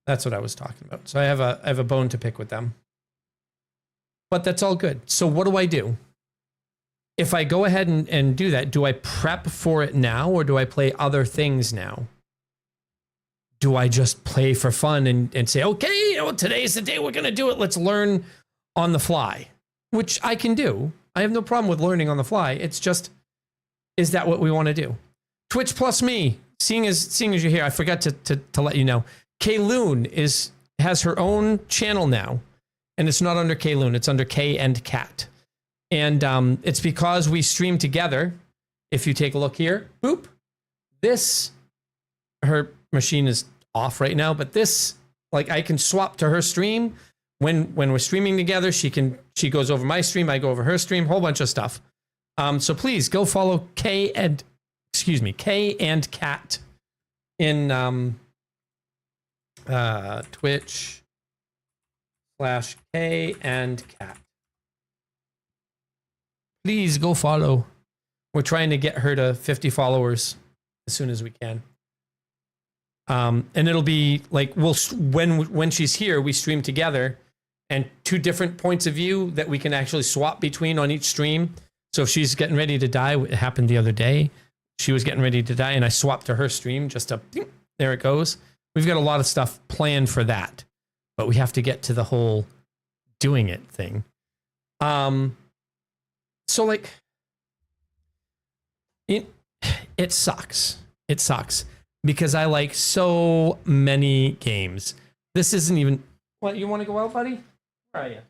That's what I was talking about. So I have a bone to pick with them. But that's all good. So what do I do? If I go ahead and do that, do I prep for it now or do I play other things now? Do I just play for fun and say, okay, today's the day we're going to do it. Let's learn on the fly, which I can do. I have no problem with learning on the fly. It's just, is that what we want to do? Twitch plus me. Seeing as you're here, I forgot to let you know. Kayluun has her own channel now, and it's not under Kayluun. It's under K and Cat, and it's because we stream together. If you take a look here, boop. Her machine is off right now, but this, like, I can swap to her stream when we're streaming together, she goes over my stream, I go over her stream, whole bunch of stuff. So please go follow Kay and Cat in Twitch/Kay and Cat. Please go follow. We're trying to get her to 50 followers as soon as we can. And it'll be like when she's here, we stream together, and 2 different points of view that we can actually swap between on each stream. So if she's getting ready to die, it happened the other day. She was getting ready to die, and I swapped to her stream just to there it goes. We've got a lot of stuff planned for that, but we have to get to the whole doing it thing. So like it sucks. It sucks because I like so many games. This isn't even what you want to go out, buddy? Where are you?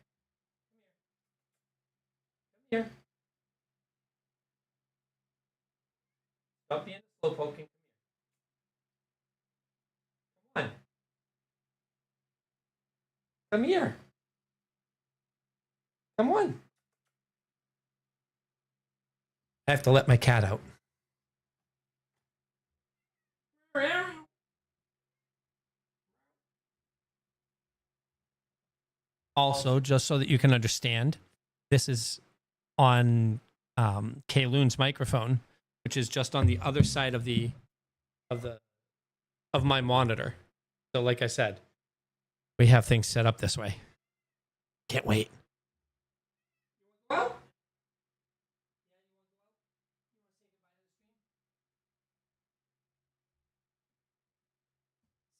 Here. Stop being slow poking. Come on. Come here. Come on. I have to let my cat out. Also, just so that you can understand, this is on Kayluun's microphone, which is just on the other side of my monitor. So like I said, we have things set up this way. Can't wait. Well,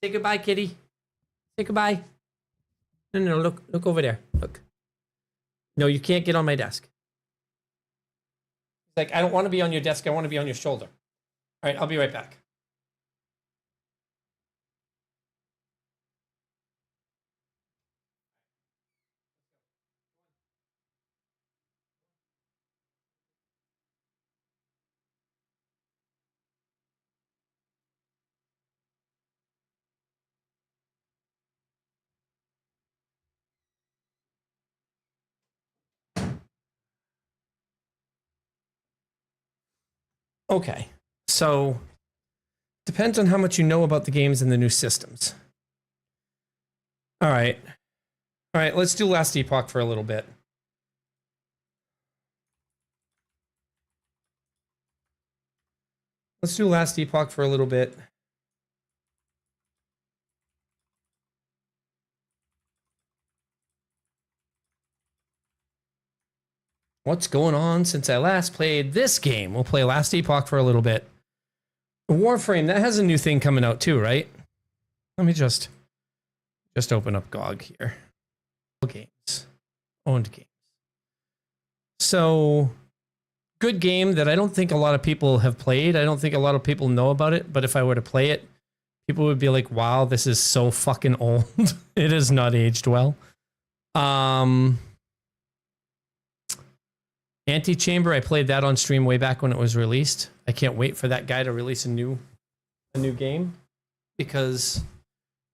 say goodbye, kitty. Say goodbye. No, look over there. Look. No, you can't get on my desk. It's like, I don't want to be on your desk. I want to be on your shoulder. All right, I'll be right back. Okay, so depends on how much you know about the games and the new systems. All right, let's do Last Epoch for a little bit. Let's do Last Epoch for a little bit. What's going on since I last played this game? We'll play Last Epoch for a little bit. Warframe, that has a new thing coming out too, right? Let me just open up GOG here. Games. Owned games. So, good game that I don't think a lot of people have played. I don't think a lot of people know about it, but if I were to play it, people would be like, wow, this is so fucking old. It has not aged well. Antichamber, I played that on stream way back when it was released. I can't wait for that guy to release a new game, because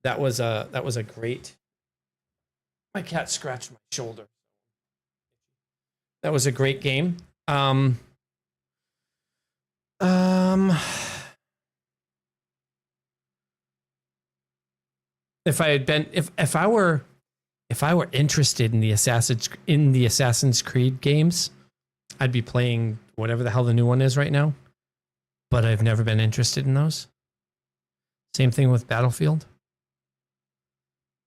that was a great. My cat scratched my shoulder. That was a great game. If I were interested in the Assassin's Creed games, I'd be playing whatever the hell the new one is right now. But I've never been interested in those. Same thing with Battlefield.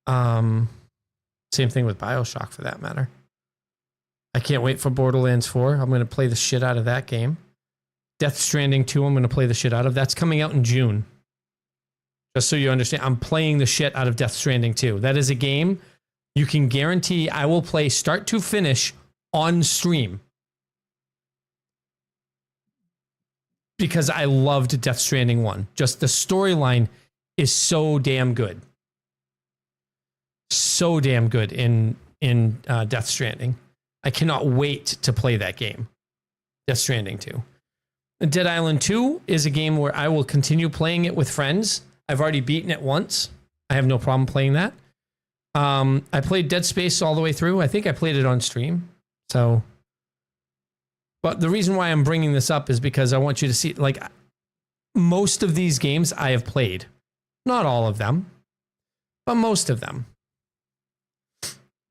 Same thing with BioShock, for that matter. I can't wait for Borderlands 4. I'm going to play the shit out of that game. Death Stranding 2, I'm going to play the shit out of. That's coming out in June. Just so you understand, I'm playing the shit out of Death Stranding 2. That is a game you can guarantee I will play start to finish on stream. Because I loved Death Stranding 1. Just the storyline is so damn good. So damn good in Death Stranding. I cannot wait to play that game. Death Stranding 2. Dead Island 2 is a game where I will continue playing it with friends. I've already beaten it once. I have no problem playing that. I played Dead Space all the way through. I think I played it on stream. So, but the reason why I'm bringing this up is because I want you to see, like, most of these games I have played. Not all of them, but most of them.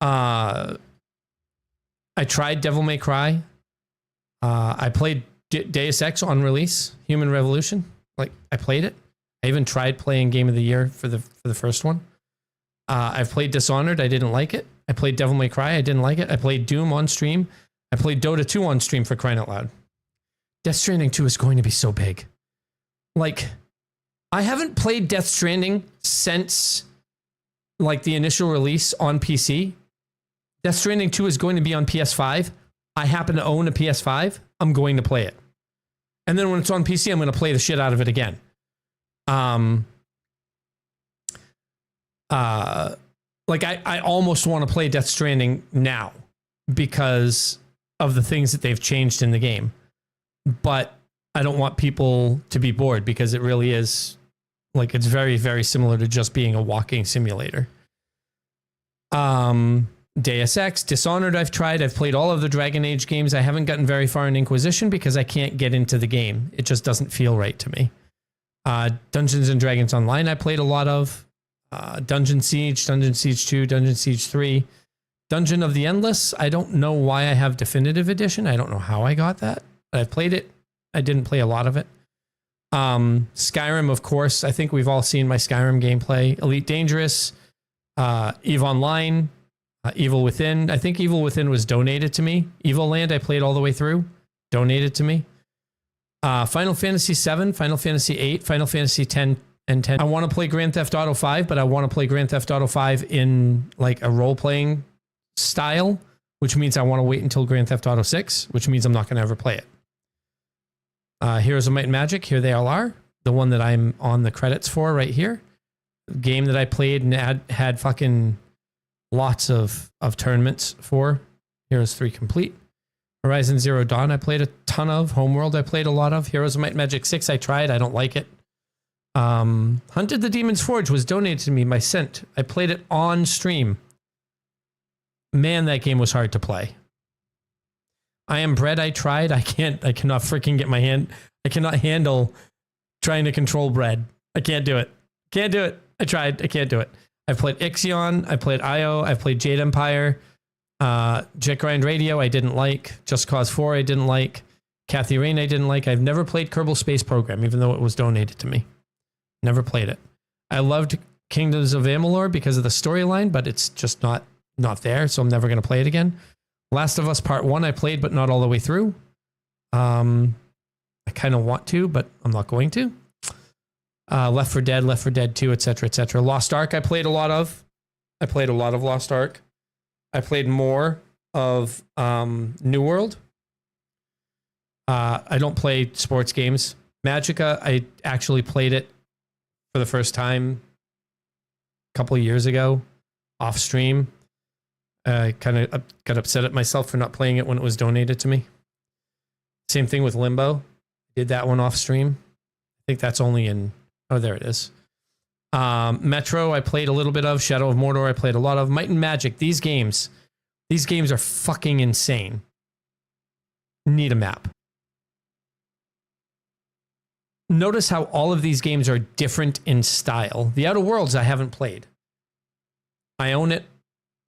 I tried Devil May Cry. I played Deus Ex on release, Human Revolution. Like, I played it. I even tried playing Game of the Year for the first one. I've played Dishonored. I didn't like it. I played Devil May Cry. I didn't like it. I played Doom on stream. I played Dota 2 on stream, for crying out loud. Death Stranding 2 is going to be so big. Like, I haven't played Death Stranding since, like, the initial release on PC. Death Stranding 2 is going to be on PS5. I happen to own a PS5. I'm going to play it. And then when it's on PC, I'm going to play the shit out of it again. Like, I almost want to play Death Stranding now because of the things that they've changed in the game. But I don't want people to be bored because it really is, like, it's very, very similar to just being a walking simulator. Deus Ex, Dishonored I've tried. I've played all of the Dragon Age games. I haven't gotten very far in Inquisition because I can't get into the game. It just doesn't feel right to me. Dungeons and Dragons Online I played a lot of. Dungeon Siege 2, Dungeon Siege 3. Dungeon of the Endless, I don't know why I have Definitive Edition. I don't know how I got that. I've played it. I didn't play a lot of it. Skyrim, of course. I think we've all seen my Skyrim gameplay. Elite Dangerous, EVE Online, Evil Within. I think Evil Within was donated to me. Evil Land, I played all the way through. Donated to me. Final Fantasy 7, Final Fantasy 8, Final Fantasy 10 and 10. I want to play Grand Theft Auto 5, but I want to play Grand Theft Auto 5 in, like, a role-playing style, which means I want to wait until Grand Theft Auto 6, which means I'm not going to ever play it. Heroes of Might and Magic, here they all are. The one that I'm on the credits for right here. Game that I played and had fucking lots of tournaments for. Heroes 3 Complete. Horizon Zero Dawn I played a ton of. Homeworld I played a lot of. Heroes of Might and Magic 6 I tried. I don't like it. Hunted the Demon's Forge was donated to me by Cent. I played it on stream. Man, that game was hard to play. I Am Bread I tried. I cannot freaking get my hand. I cannot handle trying to control bread. I can't do it. Can't do it. I tried. I can't do it. I've played Ixion. I played IO. I've played Jade Empire. Jet Grind Radio I didn't like. Just Cause 4 I didn't like. Kathy Rain I didn't like. I've never played Kerbal Space Program, even though it was donated to me. Never played it. I loved Kingdoms of Amalur because of the storyline, but it's just not there, so I'm never going to play it again. Last of Us Part 1 I played, but not all the way through. I kind of want to, but I'm not going to. Left 4 Dead 2, etc., etc. Lost Ark I played a lot of. I played a lot of Lost Ark. I played more of New World. I don't play sports games. Magicka, I actually played it for the first time a couple of years ago off stream. I kind of got upset at myself for not playing it when it was donated to me. Same thing with Limbo. Did that one off stream. I think that's only in... Oh, there it is. Metro, I played a little bit of. Shadow of Mordor, I played a lot of. Might and Magic, these games are fucking insane. Need a map. Notice how all of these games are different in style. The Outer Worlds I haven't played. I own it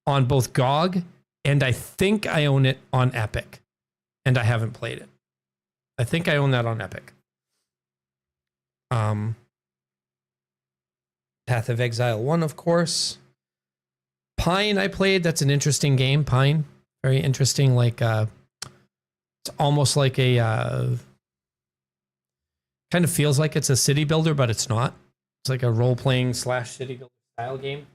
on both GOG, and I think I own it on Epic. And I haven't played it. I think I own that on Epic. Path of Exile 1, of course. Pine I played. That's an interesting game, Pine. Very interesting, like, it's almost like a... kind of feels like it's a city builder, but it's not. It's like a role-playing / city builder style game.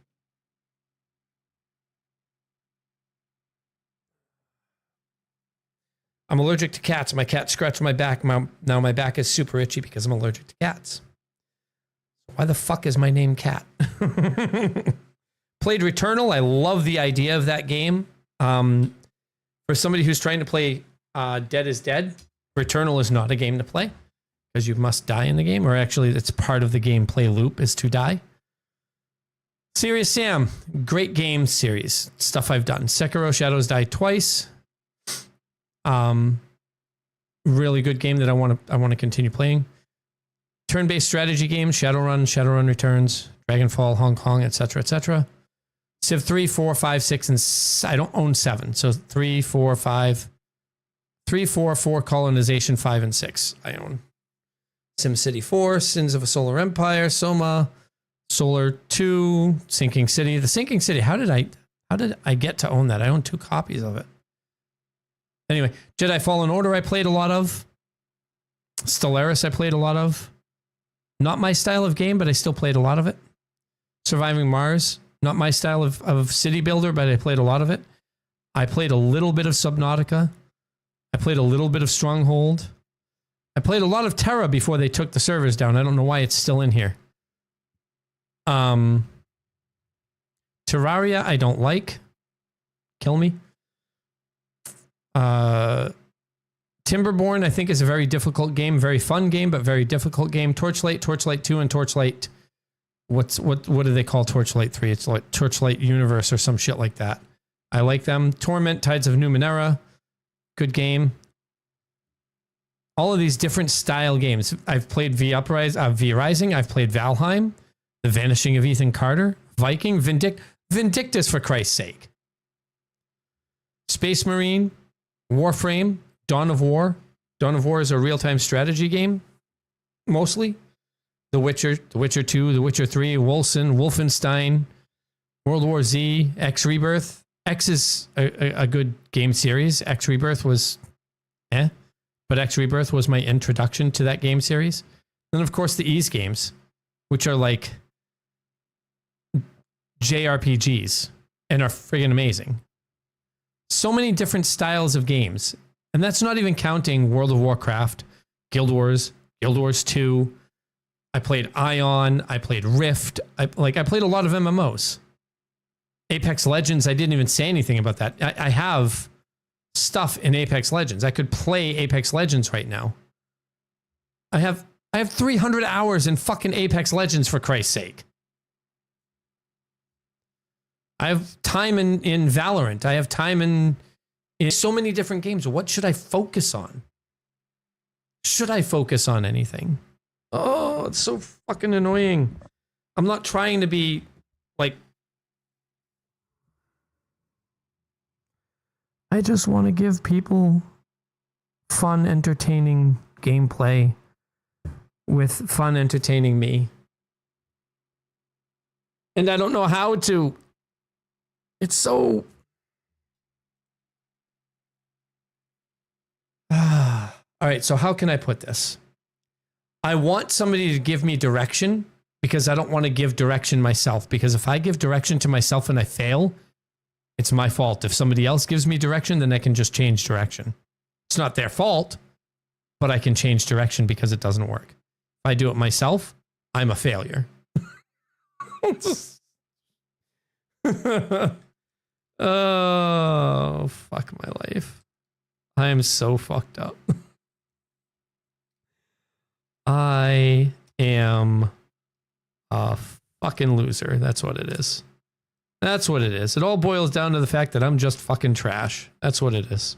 I'm allergic to cats. My cat scratched my back. Now my back is super itchy because I'm allergic to cats. Why the fuck is my name Cat? Played Returnal. I love the idea of that game. For somebody who's trying to play Dead is Dead, Returnal is not a game to play because you must die in the game, or actually it's part of the gameplay loop is to die. Serious Sam, great game series. Stuff I've done. Sekiro Shadows Die Twice. Really good game that I want to continue playing. Turn-based strategy games, Shadowrun Returns, Dragonfall, Hong Kong, etc., etc. Civ 3, 4, 5, 6, and I don't own 7. So 3, 4, 5. 3, 4, 4, Colonization, 5, and 6. I own. SimCity 4, Sins of a Solar Empire, Soma, Solar 2, Sinking City. The Sinking City, how did I get to own that? I own 2 copies of it. Anyway, Jedi Fallen Order I played a lot of. Stellaris I played a lot of. Not my style of game, but I still played a lot of it. Surviving Mars, not my style of city builder, but I played a lot of it. I played a little bit of Subnautica. I played a little bit of Stronghold. I played a lot of Terra before they took the servers down. I don't know why it's still in here. Terraria I don't like. Kill me. Timberborn I think is a very difficult game, very fun game, but very difficult game. Torchlight 2, and Torchlight. What do they call Torchlight 3? It's like Torchlight Universe or some shit like that. I like them. Torment, Tides of Numenera. Good game. All of these different style games. I've played V Rising. I've played Valheim. The Vanishing of Ethan Carter. Viking. Vindictus, for Christ's sake. Space Marine. Warframe. Dawn of War. Dawn of War is a real-time strategy game. Mostly. The Witcher 2, The Witcher 3, Wolfenstein, World War Z, X Rebirth. X is a good game series. X Rebirth was but X Rebirth was my introduction to that game series. Then, of course, the Ys games, which are like JRPGs and are friggin' amazing. So many different styles of games. And that's not even counting World of Warcraft, Guild Wars 2. I played Ion. I played Rift. I played a lot of MMOs. Apex Legends, I didn't even say anything about that. I have stuff in Apex Legends. I could play Apex Legends right now. I have 300 hours in fucking Apex Legends, for Christ's sake. I have time in Valorant. I have time in so many different games. What should I focus on? Should I focus on anything? Oh, it's so fucking annoying. I'm not trying to be like... I just want to give people fun, entertaining gameplay with fun, entertaining me. And I don't know how to. It's so... All right, so how can I put this? I want somebody to give me direction because I don't want to give direction myself. Because if I give direction to myself and I fail, it's my fault. If somebody else gives me direction, then I can just change direction. It's not their fault, but I can change direction because it doesn't work. If I do it myself, I'm a failure. Oh, fuck my life. I am so fucked up. I am a fucking loser. That's what it is. That's what it is. It all boils down to the fact that I'm just fucking trash. That's what it is.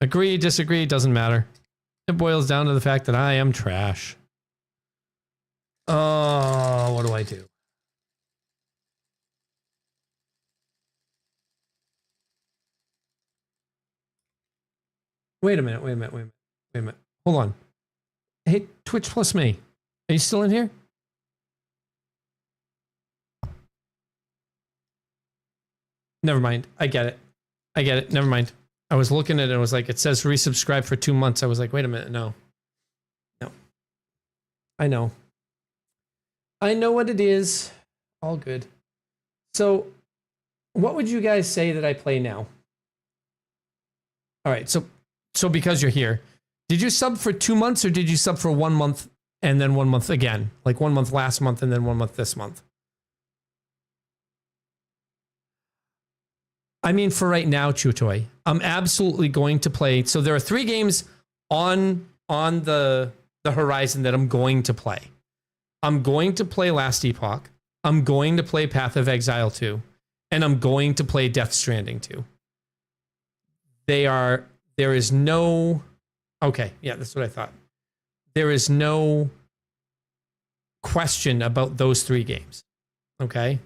Agree, disagree, doesn't matter. It boils down to the fact that I am trash. Oh, what do I do? Wait a minute. Hold on. Hey, Twitch plus me. Are you still in here? Never mind. I get it. Never mind. I was looking at it and it was like, it says resubscribe for 2 months. I was like, wait a minute. No. I know what it is. All good. So what would you guys say that I play now? All right. So because you're here, did you sub for 2 months or did you sub for 1 month and then 1 month again? Like 1 month last month and then 1 month this month? I mean, for right now, Chutoy, I'm absolutely going to play. So there are 3 games on the horizon that I'm going to play. I'm going to play Last Epoch. I'm going to play Path of Exile 2. And I'm going to play Death Stranding 2. There is no, okay, yeah, that's what I thought. There is no question about those 3 games. Okay?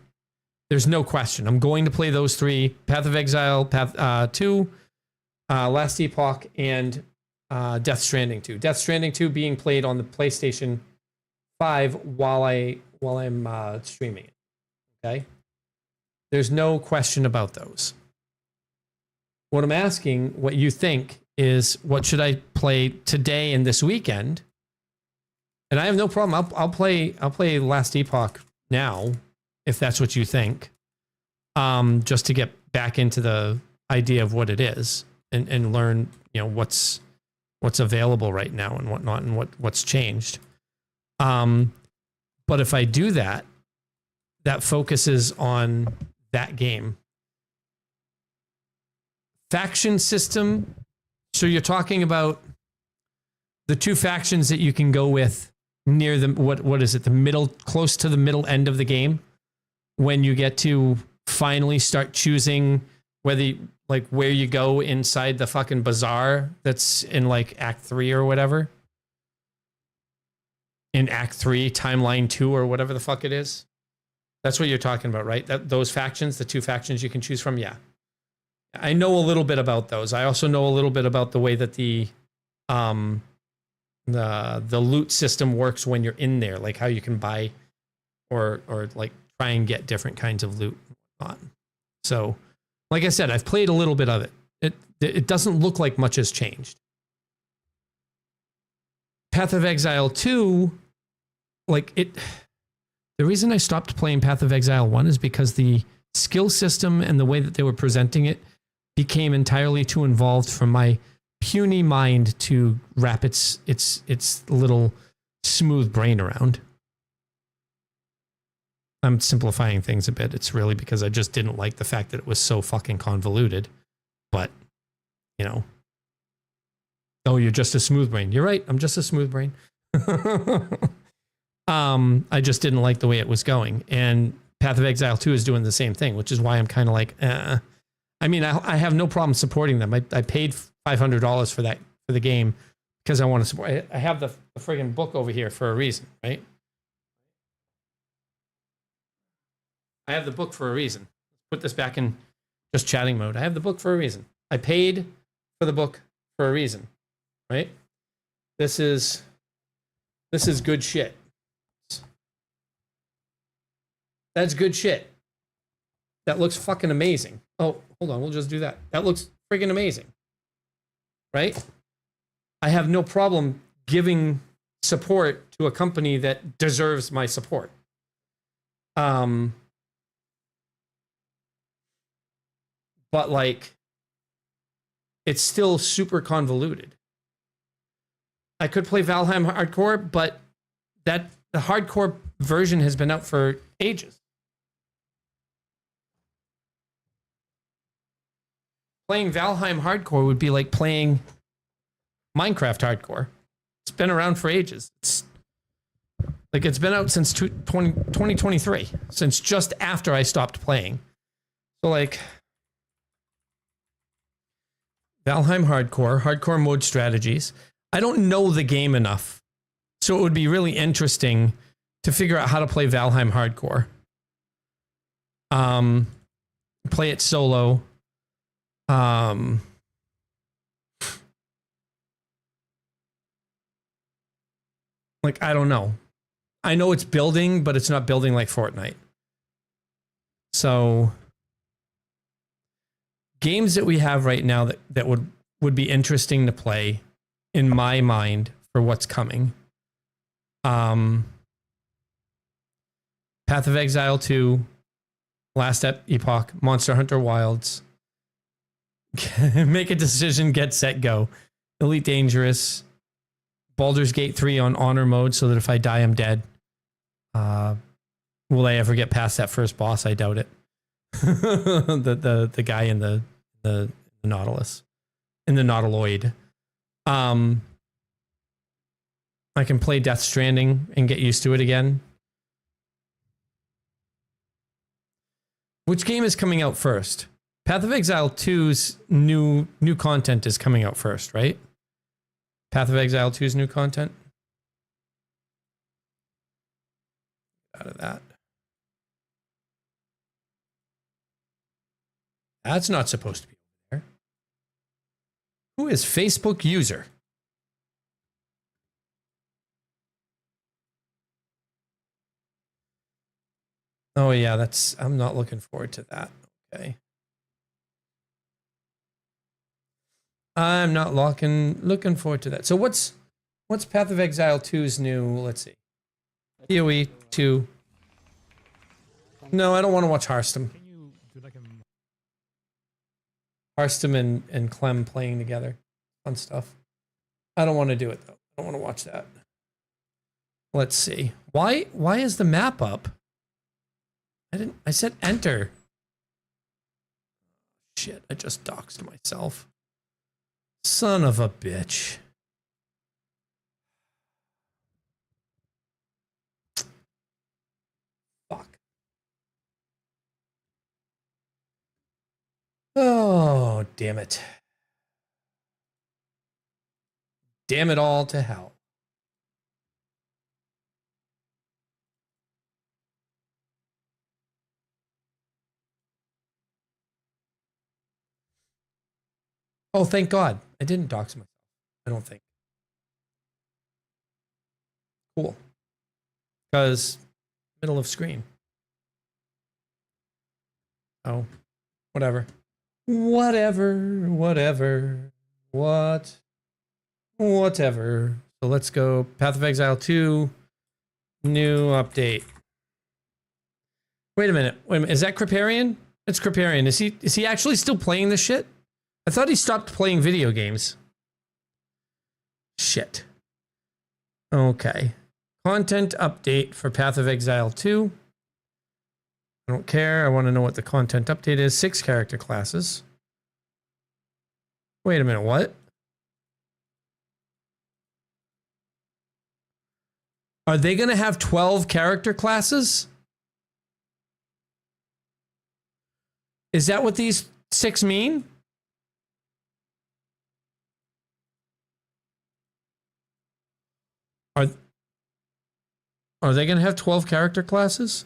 There's no question. I'm going to play those 3, Path of Exile, 2, Last Epoch, and Death Stranding 2. Death Stranding 2 being played on the PlayStation 5 while I'm streaming it. Okay? There's no question about those. What I'm asking, what you think, is what should I play today and this weekend? And I have no problem. I'll play Last Epoch now, if that's what you think. Just to get back into the idea of what it is and learn, what's available right now and whatnot and what's changed. But if I do that, that focuses on that game. Faction system. So you're talking about the 2 factions that you can go with near the, what is it? The middle, close to the middle end of the game, when you get to finally start choosing whether where you go inside the fucking bazaar that's in Act 3 or whatever. In Act 3, Timeline 2 or whatever the fuck it is. That's what you're talking about, right? Those factions, the 2 factions you can choose from? Yeah. I know a little bit about those. I also know a little bit about the way that the loot system works when you're in there, like how you can buy or try and get different kinds of loot. So, like I said, I've played a little bit of it. It doesn't look like much has changed. Path of Exile 2, the reason I stopped playing Path of Exile 1 is because the skill system and the way that they were presenting it became entirely too involved for my puny mind to wrap its little smooth brain around. I'm simplifying things a bit. It's really because I just didn't like the fact that it was so fucking convoluted. But, oh, you're just a smooth brain. You're right. I'm just a smooth brain. I just didn't like the way it was going. And Path of Exile 2 is doing the same thing, which is why I'm kind of like, I mean, I have no problem supporting them. I paid $500 for the game because I want to support. I have the friggin' book over here for a reason, right? I have the book for a reason. Put this back in just chatting mode. I have the book for a reason. I paid for the book for a reason, right? This is good shit. That's good shit. That looks fucking amazing. Oh, hold on. We'll just do that. That looks friggin' amazing. Right? I have no problem giving support to a company that deserves my support. But it's still super convoluted. I could play Valheim Hardcore, but the hardcore version has been out for ages. Playing Valheim Hardcore would be like playing Minecraft Hardcore. It's been around for ages. It's been out since 2023, since just after I stopped playing. So Valheim Hardcore mode strategies. I don't know the game enough, so it would be really interesting to figure out how to play Valheim Hardcore. Play it solo. I don't know. I know it's building, but it's not building like Fortnite. So games that we have right now that would be interesting to play in my mind for what's coming. Path of Exile 2, Last Epoch, Monster Hunter Wilds. Make a decision, get set, go. Elite Dangerous, Baldur's Gate 3 on honor mode so that if I die, I'm dead. Will I ever get past that first boss? I doubt it. the guy in the Nautilus, in the Nautiloid. I can play Death Stranding and get used to it again. Which game is coming out first? Path of Exile 2's new content is coming out first, right? Path of Exile 2's new content. Out of that. That's not supposed to be there. Who is Facebook user? Oh yeah, that's, I'm not looking forward to that. Okay. I'm not looking forward to that. So what's Path of Exile 2's new, let's see. PoE 2. No, I don't want to watch Hearthstone. Can you do like a Hearthstone and Clem playing together. Fun stuff. I don't want to do it though. I don't want to watch that. Let's see. Why is the map up? I said enter. Shit, I just doxed myself. Son of a bitch. Fuck. Oh, damn it. Damn it all to hell. Oh, thank God. I didn't dox myself. I don't think. Cool. Because middle of screen. Oh, whatever. Whatever. Whatever. So let's go Path of Exile 2. New update. Wait a minute. Is that Kriparian? It's Kriparian. Is he actually still playing this shit? I thought he stopped playing video games. Shit. Okay. Content update for Path of Exile 2. I don't care. I want to know what the content update is. 6 character classes. Wait a minute. What? Are they going to have 12 character classes? Is that what these 6 mean? Are they going to have 12 character classes?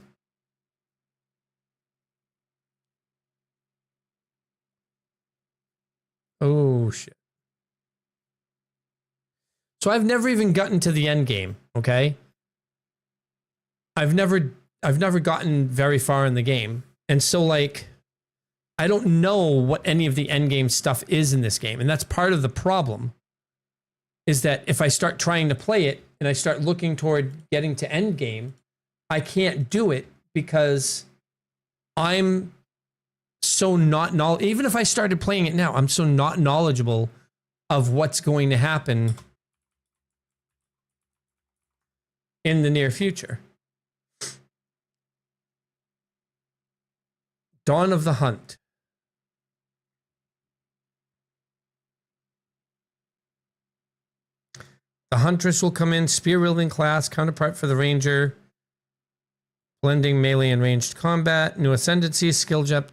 Oh, shit. So I've never even gotten to the end game, okay? I've never gotten very far in the game. And so, like, I don't know what any of the end game stuff is in this game. And that's part of the problem. Is that if I start trying to play it and I start looking toward getting to end game, I can't do it because I'm so not knowledgeable. Even if I started playing it now, I'm so not knowledgeable of what's going to happen in the near future. Dawn of the Hunt. The Huntress will come in, spear wielding class, counterpart for the Ranger, blending melee and ranged combat, new ascendancy, skill jump.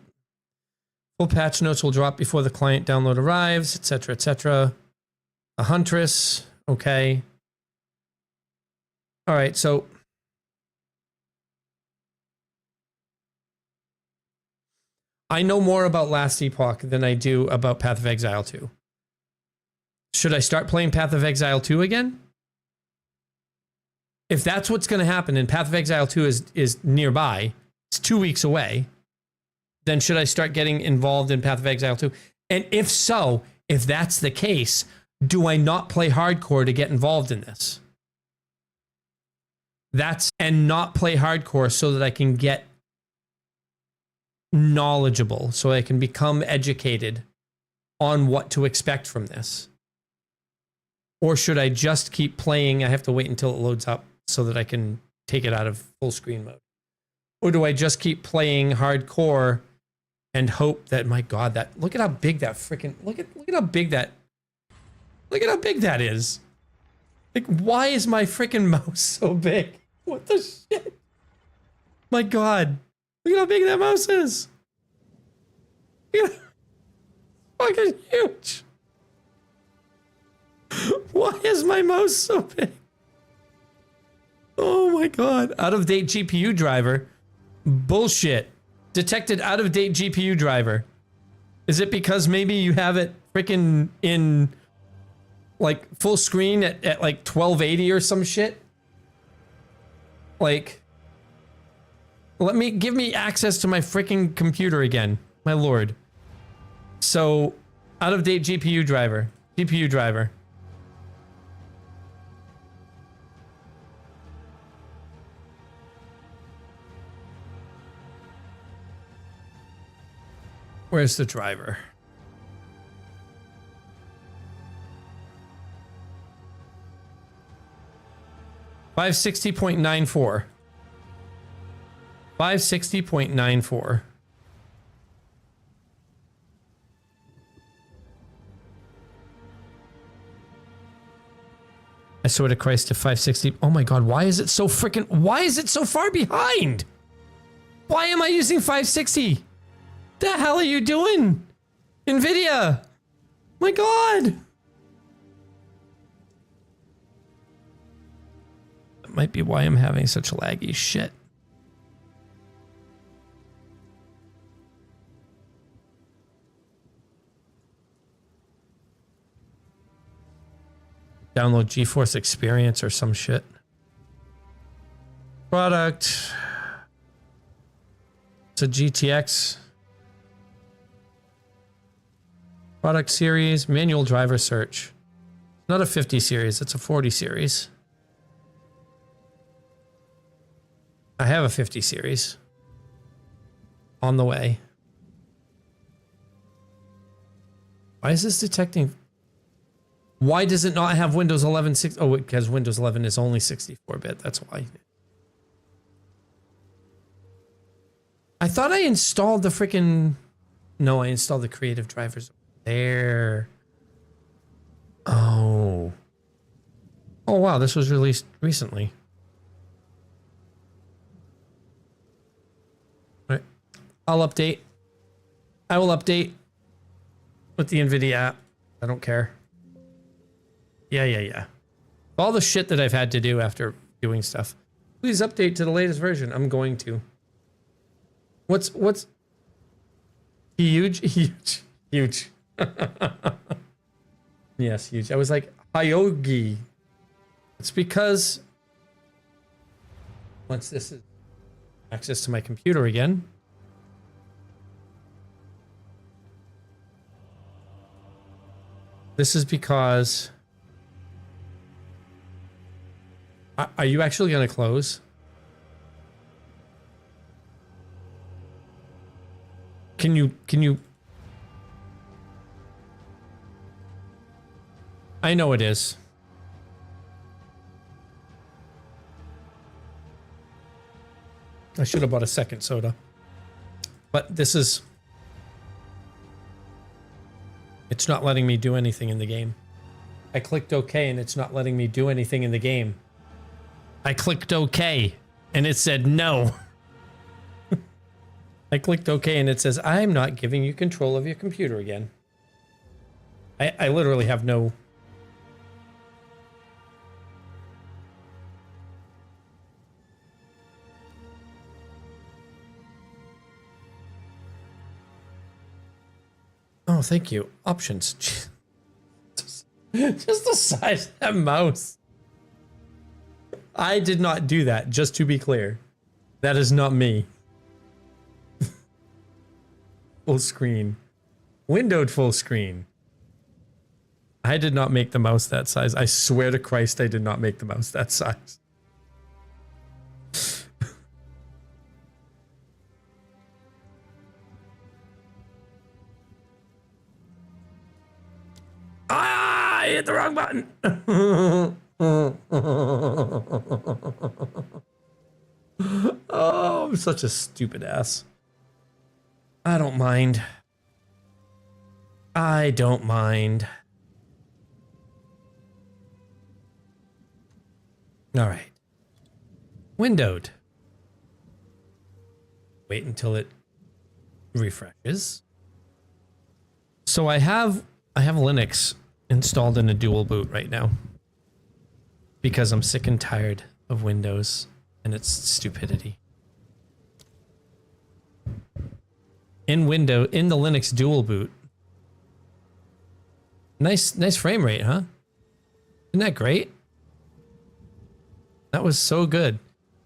Full patch notes will drop before the client download arrives, etc., etc. The Huntress, okay. All right, so I know more about Last Epoch than I do about Path of Exile 2. Should I start playing Path of Exile 2 again? If that's what's going to happen and Path of Exile 2 is nearby, it's 2 weeks away, then should I start getting involved in Path of Exile 2? And if so, if that's the case, do I not play hardcore to get involved in this? And not play hardcore so that I can get knowledgeable, so I can become educated on what to expect from this. Or should I just keep playing? I have to wait until it loads up so that I can take it out of full screen mode. Or do I just keep playing hardcore and hope that, my God, that, look at how big that freaking, look at how big that is. Like, why is my freaking mouse so big? What the shit? My God. Look at how big that mouse is. Look at fucking huge. Why is my mouse so big? Oh my God. Out of date GPU driver. Bullshit. Detected out of date GPU driver. Is it because maybe you have it freaking in like full screen at like 1280 or some shit? Like, give me access to my freaking computer again. My lord. So, out of date GPU driver. GPU driver. Where's the driver? $560.94. 560.94. I swear to Christ, to 560. Oh my God, why is it so freaking... Why is it so far behind? Why am I using 560? The hell are you doing? NVIDIA! My God! That might be why I'm having such laggy shit. Download GeForce Experience or some shit. Product. It's a GTX. Product series, manual driver search. Not a 50 series, it's a 40 series. I have a 50 series. On the way. Why is this detecting... Why does it not have Windows 11 6? Oh, because Windows 11 is only 64-bit. That's why. I thought I installed the freaking... No, I installed the creative drivers there. Oh. Oh, wow. This was released recently. All right. I'll update. I will update with the NVIDIA app. I don't care. Yeah. All the shit that I've had to do after doing stuff. Please update to the latest version. I'm going to. What's huge? Huge. Yes, huge. I was like, Hyogi. It's because once this is access to my computer again. This is because... Are you actually going to close? Can you... I know it is. I should have bought a second soda. But this is... It's not letting me do anything in the game. I clicked OK and it's not letting me do anything in the game. I clicked OK and it said no. I clicked OK and it says, I'm not giving you control of your computer again. I literally have no... Oh, thank you. Options. Just the size of that mouse. I did not do that, just to be clear. That is not me. Full screen. Windowed full screen. I did not make the mouse that size. I swear to Christ, I did not make the mouse that size. Ah, I hit the wrong button. Oh, I'm such a stupid ass. I don't mind. I don't mind. All right. Windowed. Wait until it refreshes. So I have Linux installed in a dual boot right now because I'm sick and tired of Windows and its stupidity. In the Linux dual boot. Nice frame rate, huh? Isn't that great? That was so good.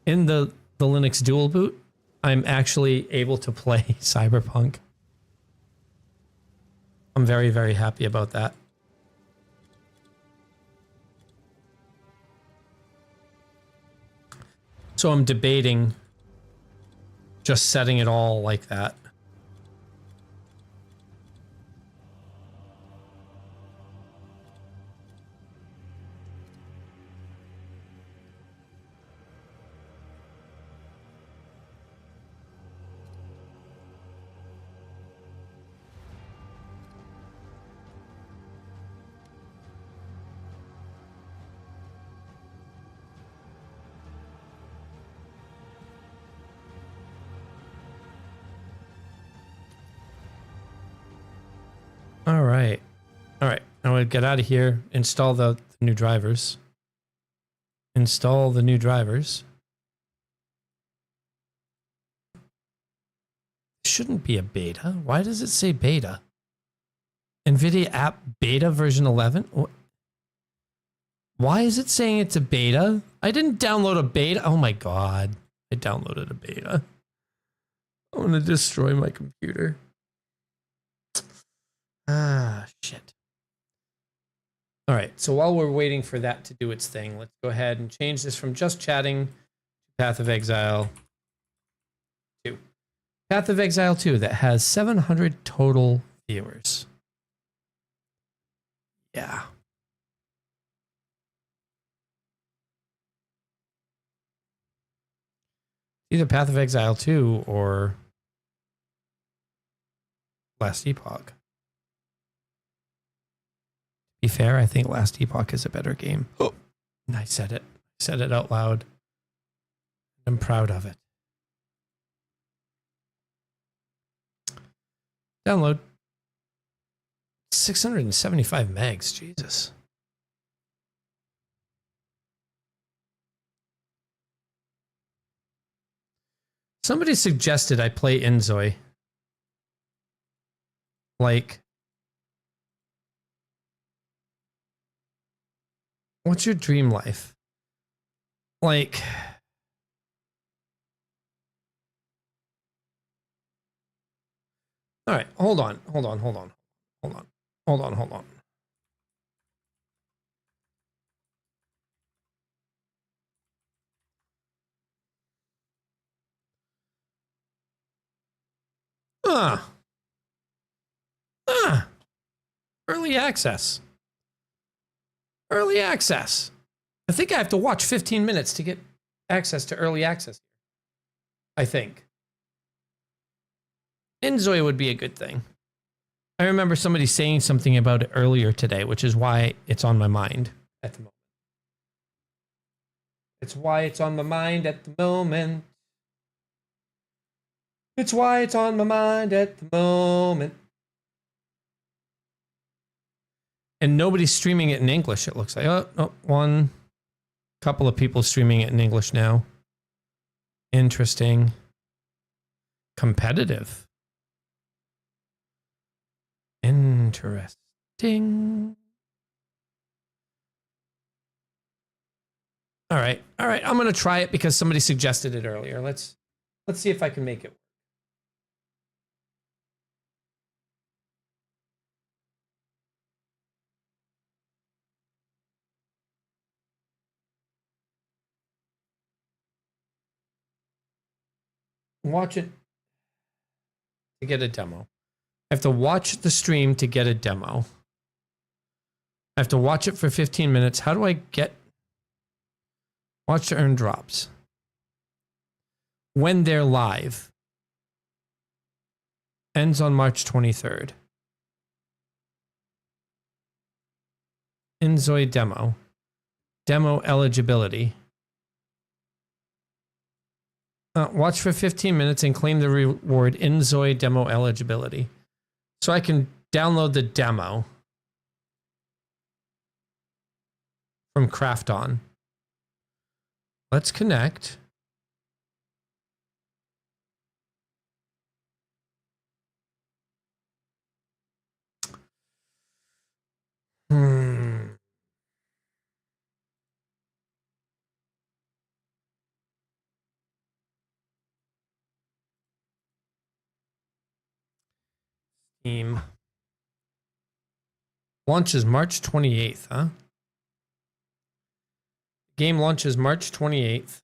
In the Linux dual boot, I'm actually able to play Cyberpunk. I'm very, very happy about that. So I'm debating just setting it all like that. All right. All right. I'm going to get out of here, install the new drivers. Install the new drivers. Shouldn't be a beta. Why does it say beta? NVIDIA app beta version 11? Why is it saying it's a beta? I didn't download a beta. Oh my God. I downloaded a beta. I want to destroy my computer. Ah, shit. All right, so while we're waiting for that to do its thing, let's go ahead and change this from just chatting to Path of Exile 2. Path of Exile 2 that has 700 total viewers. Yeah. Either Path of Exile 2 or Last Epoch. To be fair, I think Last Epoch is a better game. Oh, and I said it. I said it out loud. I'm proud of it. Download. 675 megs. Jesus. Somebody suggested I play Inzoi. Like, what's your dream life? Like, all right, hold on. Early access. Early access. I think I have to watch 15 minutes to get access to early access. I think. Inzoi would be a good thing. I remember somebody saying something about it earlier today, which is why it's on my mind at the moment. It's why it's on my mind at the moment. It's why it's on my mind at the moment. And nobody's streaming it in English, it looks like. Oh, one couple of people streaming it in English now. Interesting. Competitive. Interesting. All right. I'm going to try it because somebody suggested it earlier. Let's see if I can make it work. Watch it to get a demo. I have to watch the stream to get a demo. I have to watch it for 15 minutes. How do I get watch to earn drops? When they're live. Ends on March 23rd. Inzoi demo. Demo eligibility. Watch for 15 minutes and claim the reward in Zoe demo eligibility. So I can download the demo from Craft On. Let's connect. Steam. Launches March 28th, huh? Game launches March 28th.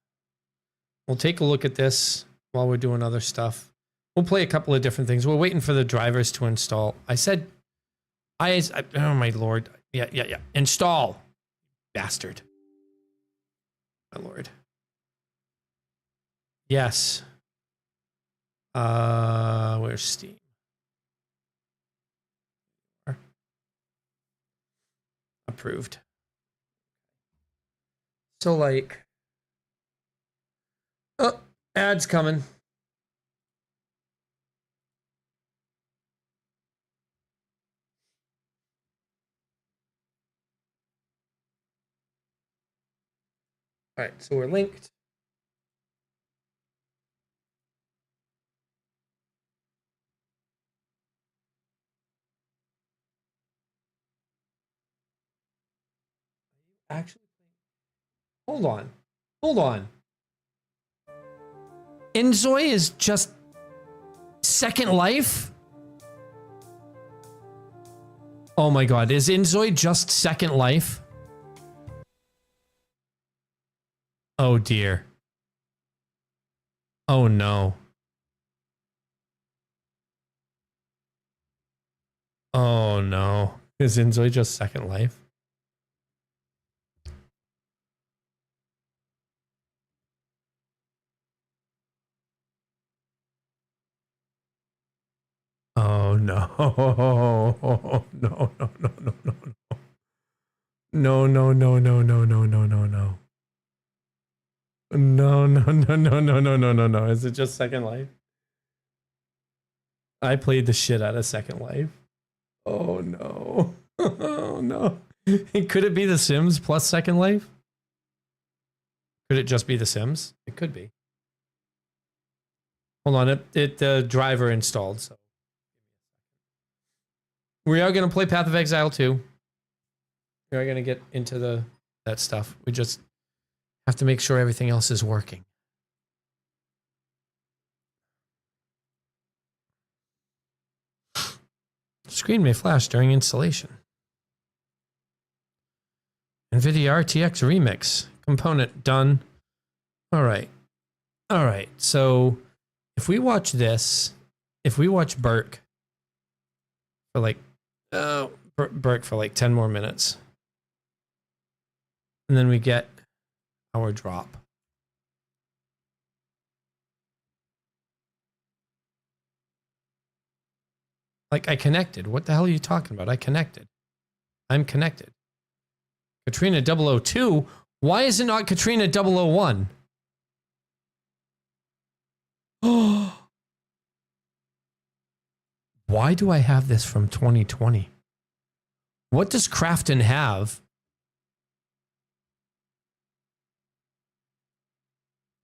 We'll take a look at this while we're doing other stuff. We'll play a couple of different things. We're waiting for the drivers to install. I said, oh my lord. Yeah. Install. Bastard. My lord. Yes. Where's Steam? Approved. So like, oh, ads coming. All right, so we're linked. Actually, hold on. Enzoy is just Second Life? Oh my god, is Enzoy just Second Life? Oh dear. Oh no. Oh no. Is Enzoy just Second Life? Oh no. No. No. No. Is it just Second Life? I played the shit out of Second Life. Oh no. Oh no. Could it be The Sims plus Second Life? Could it just be The Sims? It could be. Hold on, the driver installed. So we are going to play Path of Exile 2. We are going to get into that stuff. We just have to make sure everything else is working. Screen may flash during installation. NVIDIA RTX Remix. Component done. All right. So if we watch this, if we watch Burke for like, Burke for like 10 more minutes, and then we get our drop. Like I connected. What the hell are you talking about? I connected. I'm connected. Catreina 002? Why is it not Catreina 001? Oh. Why do I have this from 2020? What does Crafton have?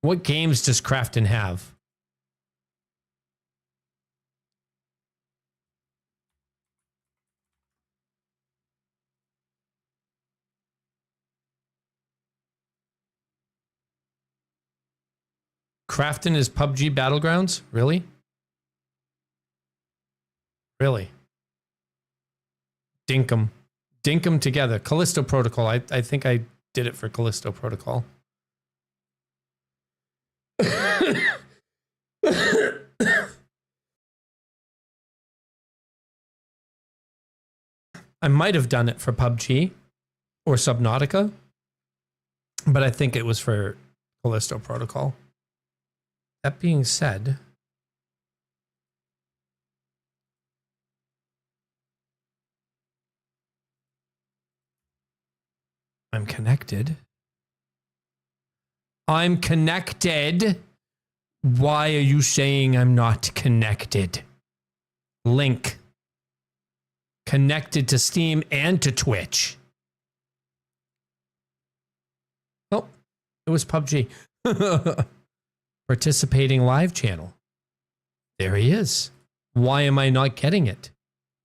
What games does Crafton have? Crafton is PUBG Battlegrounds? Really? Really? Dink 'em. Dink 'em together. Callisto Protocol. I think I did it for Callisto Protocol. I might have done it for PUBG or Subnautica, but I think it was for Callisto Protocol. That being said, I'm connected. I'm connected. Why are you saying I'm not connected? Link. Connected to Steam and to Twitch. Oh, it was PUBG. Participating live channel. There he is. Why am I not getting it?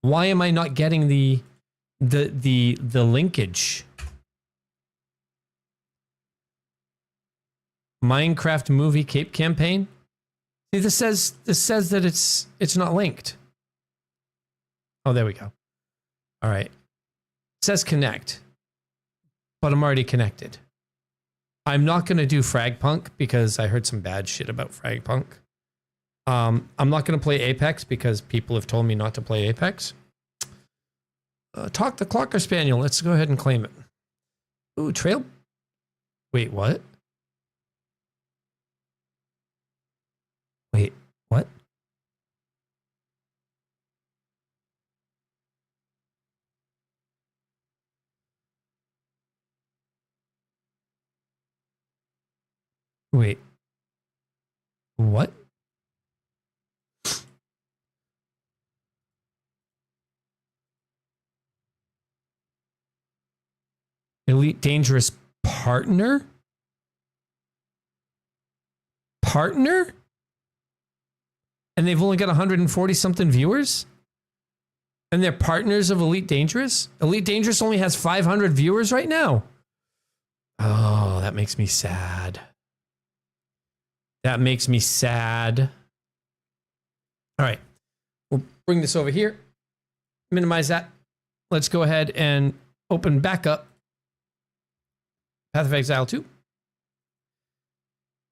Why am I not getting the linkage? Minecraft movie Cape campaign. See, this says that it's not linked. Oh, there we go. All right. It says connect, but I'm already connected. I'm not going to do Fragpunk because I heard some bad shit about Fragpunk. I'm not going to play Apex because people have told me not to play Apex. Talk the Clocker Spaniel. Let's go ahead and claim it. Ooh, trail. Wait, what? Wait, what? Wait. What? Elite Dangerous partner? Partner? And they've only got 140 something viewers? And they're partners of Elite Dangerous? Elite Dangerous only has 500 viewers right now. Oh, that makes me sad. That makes me sad. All right. We'll bring this over here. Minimize that. Let's go ahead and open back up Path of Exile 2.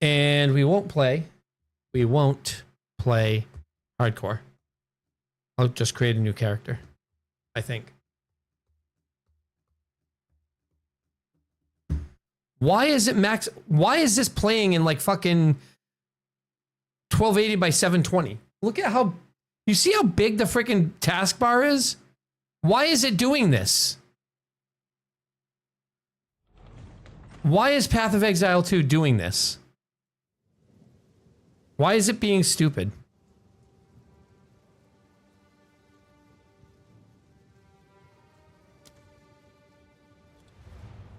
And we won't play hardcore. I'll just create a new character, I think. Why is it max? Why is this playing in like fucking 1280 by 720? Look at how, you see how big the freaking taskbar is? Why is it doing this? Why is Path of Exile 2 doing this? Why is it being stupid?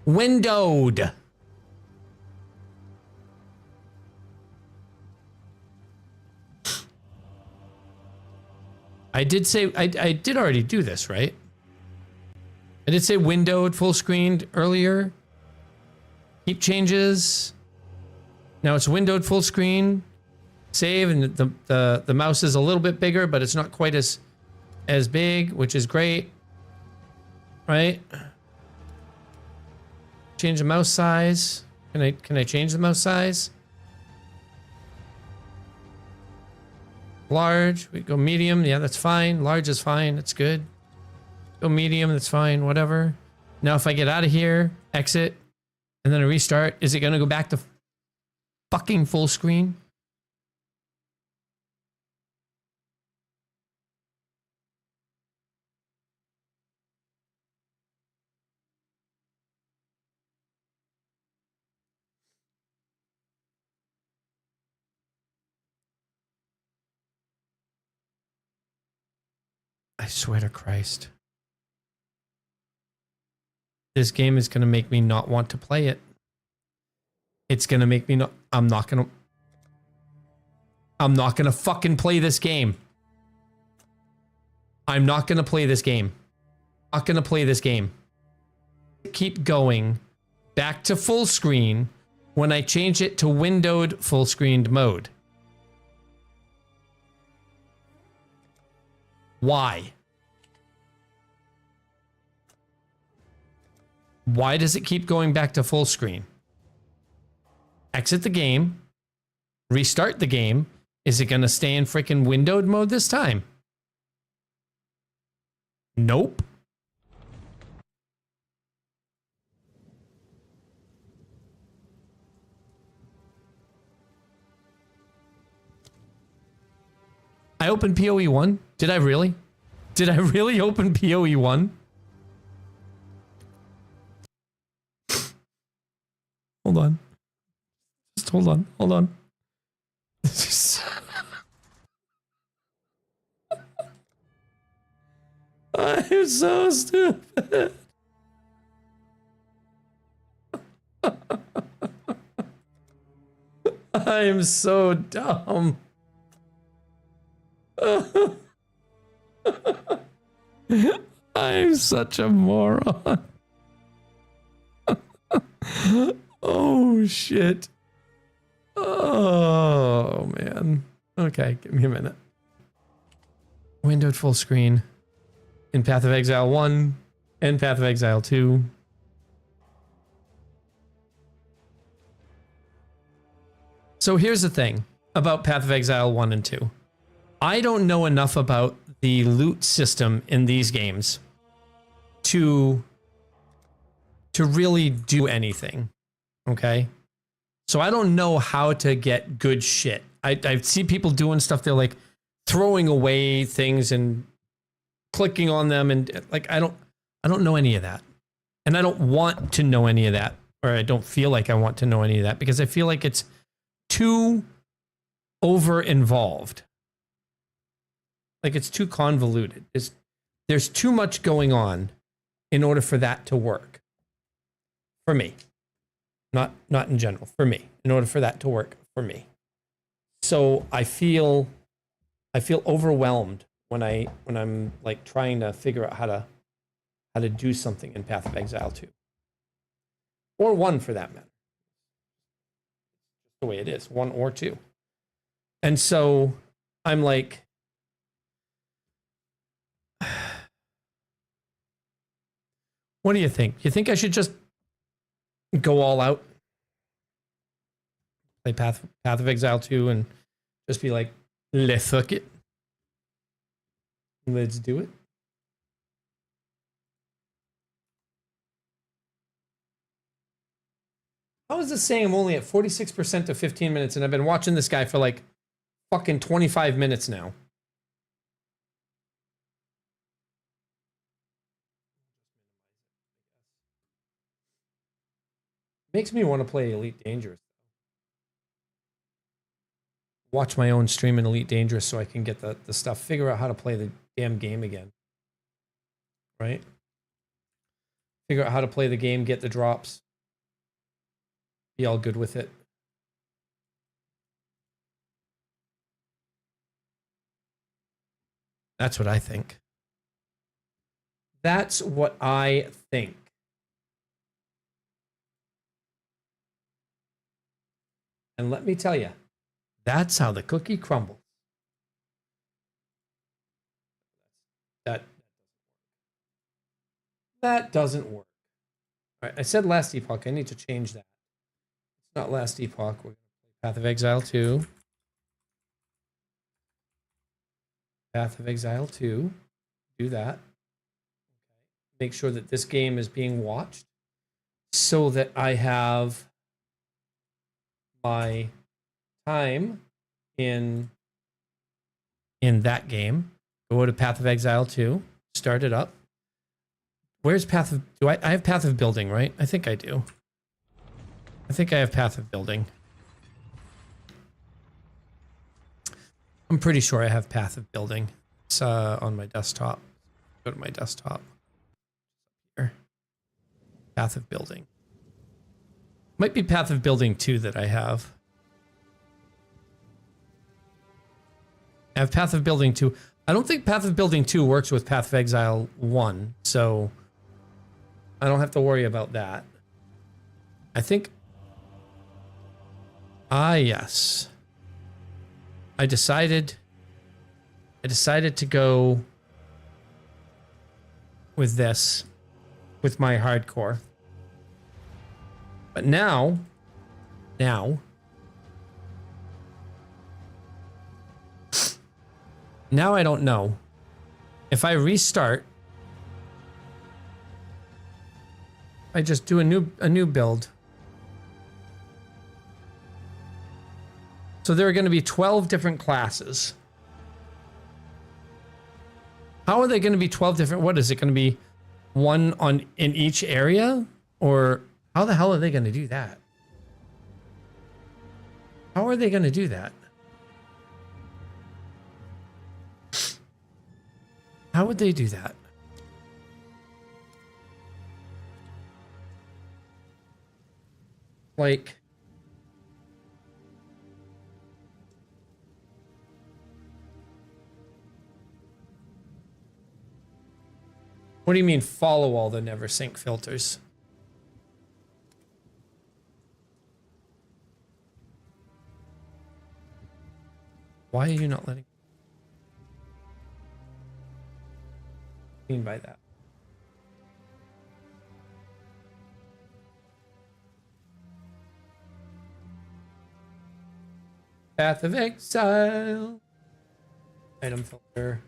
Windowed. I did say, I did already do this, right? I did say windowed full screened earlier. Keep changes. Now it's windowed full screen. Save, and the mouse is a little bit bigger, but it's not quite as big, which is great. Right? Change the mouse size. Can I change the mouse size? Large. We go medium. Yeah, that's fine. Large is fine. That's good. Go medium. That's fine. Whatever. Now if I get out of here, exit, and then I restart, is it going to go back to fucking full screen? I swear to Christ. This game is going to make me not want to play it. It's going to make me not... I'm not going to fucking play this game. I'm not going to play this game. Not going to play this game. Keep going back to full screen when I change it to windowed full screened mode. Why? Why does it keep going back to full screen? Exit the game. Restart the game. Is it going to stay in freaking windowed mode this time? Nope. I opened PoE 1. Did I really? Did I really open PoE 1? Hold on. Just hold on. Hold on. I'm so stupid. I'm so dumb. I'm such a moron. Oh, shit. Oh, man. Okay, give me a minute. Windowed full screen in Path of Exile 1 and Path of Exile 2. So here's the thing about Path of Exile 1 and 2. I don't know enough about the loot system in these games to really do anything. Okay? So I don't know how to get good shit. I see people doing stuff, they're like throwing away things and clicking on them, and like I don't know any of that. And I don't want to know any of that, or I don't feel like I want to know any of that, because I feel like it's too over involved. Like it's too convoluted. There's too much going on in order for that to work. For me. Not in general, for me. In order for that to work for me. So I feel overwhelmed when I'm like trying to figure out how to do something in Path of Exile 2. Or 1 for that matter. The way it is, 1 or 2. And so I'm like, what do you think? You think I should just go all out? Play Path of Exile 2 and just be like, le fuck it. Let's do it. How is this saying I'm only at 46% to 15 minutes, and I've been watching this guy for like fucking 25 minutes now? Makes me want to play Elite Dangerous. Watch my own stream in Elite Dangerous so I can get the stuff. Figure out how to play the damn game again. Right? Figure out how to play the game, get the drops. Be all good with it. That's what I think. That's what I think. And let me tell you, that's how the cookie crumbles. That doesn't work. All right, I said last epoch. I need to change that. It's not last epoch. We're going to play Path of Exile 2. Path of Exile 2. Do that. Okay. Make sure that this game is being watched so that I have my time in that game. Go to Path of Exile 2. Start it up. Where's Path of... I have Path of Building, right? I think I do. I think I have Path of Building. I'm pretty sure I have Path of Building. It's on my desktop. Go to my desktop. Here. Path of Building. Might be Path of Building 2 that I have. I have Path of Building 2. I don't think Path of Building 2 works with Path of Exile 1, so I don't have to worry about that. I think... yes. I decided to go with this, with my hardcore. But now I don't know. If I restart, I just do a new build. So there are going to be 12 different classes. How are they going to be 12 different? What is it going to be? One in each area? Or how the hell are they going to do that? How are they going to do that? How would they do that? Like, what do you mean follow all the never sync filters? Why are you not letting what do you mean by that? Path of Exile. Item filter.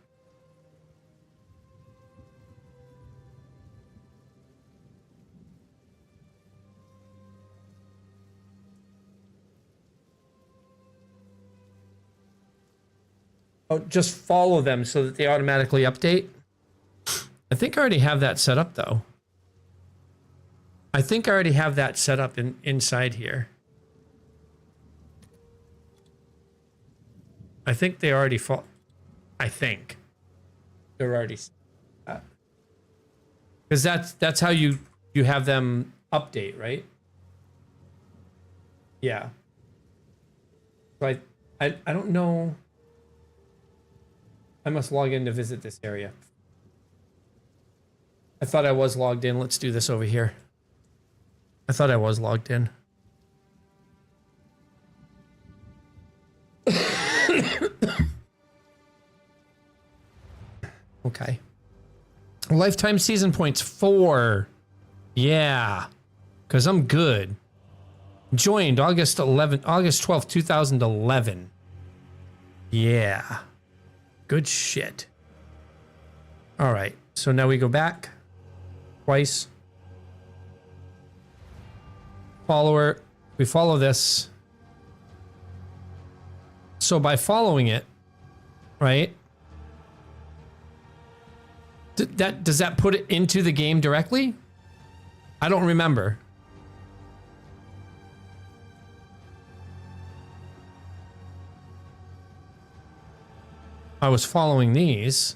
Oh, just follow them so that they automatically update. I think I already have that set up though. I think I already have that set up inside here. I think they already fall. I think they're already because that's how you have them update, right? Yeah. Right. I don't know. I must log in to visit this area. I thought I was logged in. Let's do this over here. I thought I was logged in. Okay. Lifetime season points 4. Yeah. Because I'm good. Joined August 12th, 2011. Yeah. Good shit. All right. So now we go back twice. Follower. We follow this. So by following it, right? Does that put it into the game directly? I don't remember. I was following these.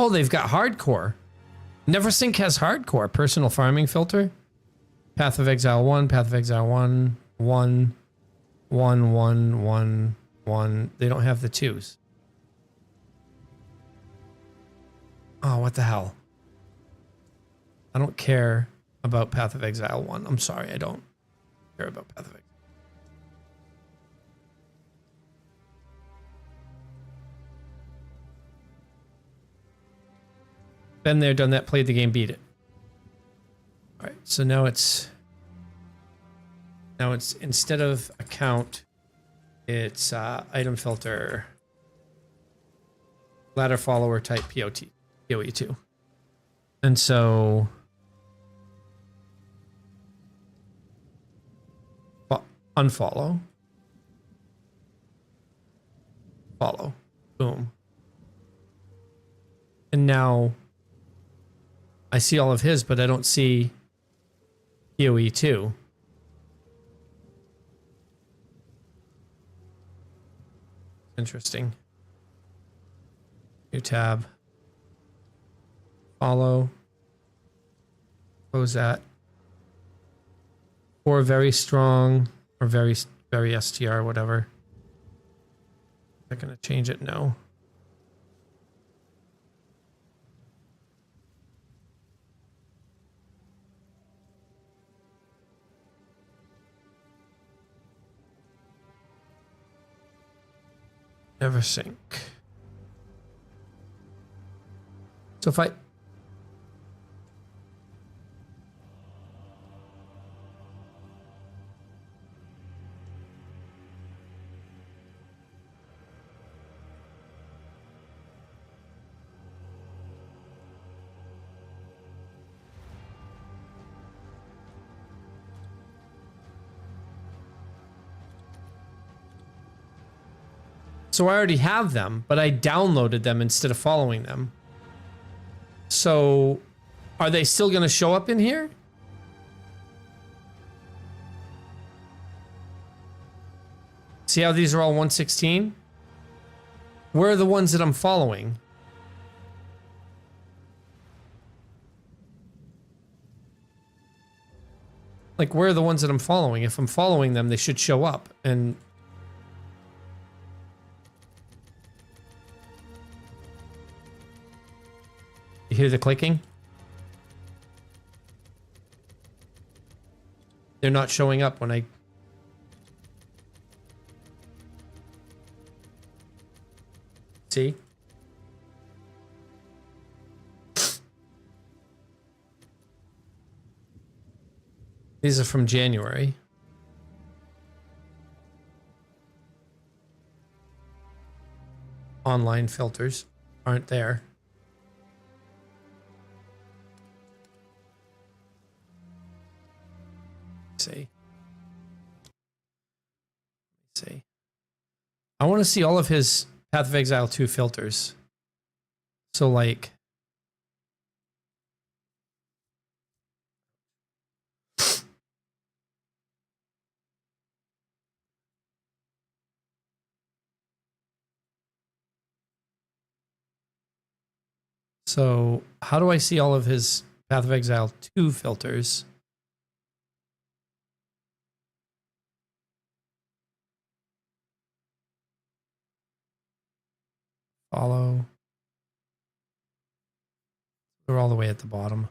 Oh, they've got hardcore. Neversink has hardcore. Personal farming filter. Path of Exile 1, Path of Exile 1, 1, 1, 1, 1, 1. They don't have the 2s. Oh, what the hell? I don't care about Path of Exile 1. I'm sorry, I don't care about Path of Exile. Been there, done that, played the game, beat it. All right, so now it's instead of account, it's item filter, ladder follower type POE2. And so unfollow, follow, boom. And now I see all of his, but I don't see POE2. Interesting. New tab. Follow. Close that. Or very strong, or very STR, whatever. Am I going to change it? No. Never sync. So if I So I already have them, but I downloaded them instead of following them. So are they still going to show up in here? See how these are all 116? Where are the ones that I'm following? Like, where are the ones that I'm following? If I'm following them, they should show up. And you hear the clicking? They're not showing up when I... See? These are from January. Online filters aren't there. See. See. I want to see all of his Path of Exile 2 filters. So like so how do I see all of his Path of Exile 2 filters? Follow. They're all the way at the bottom.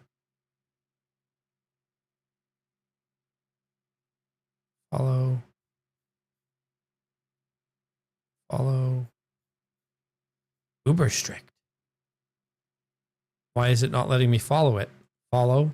Follow. Follow. Uber strict. Why is it not letting me follow it? Follow.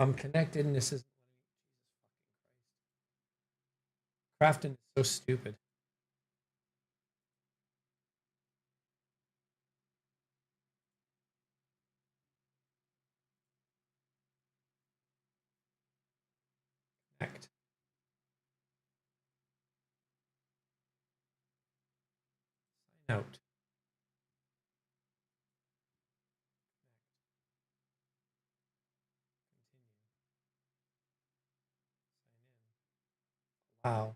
I'm connected and this is crafting is so stupid. Connect. Sign out. Wow.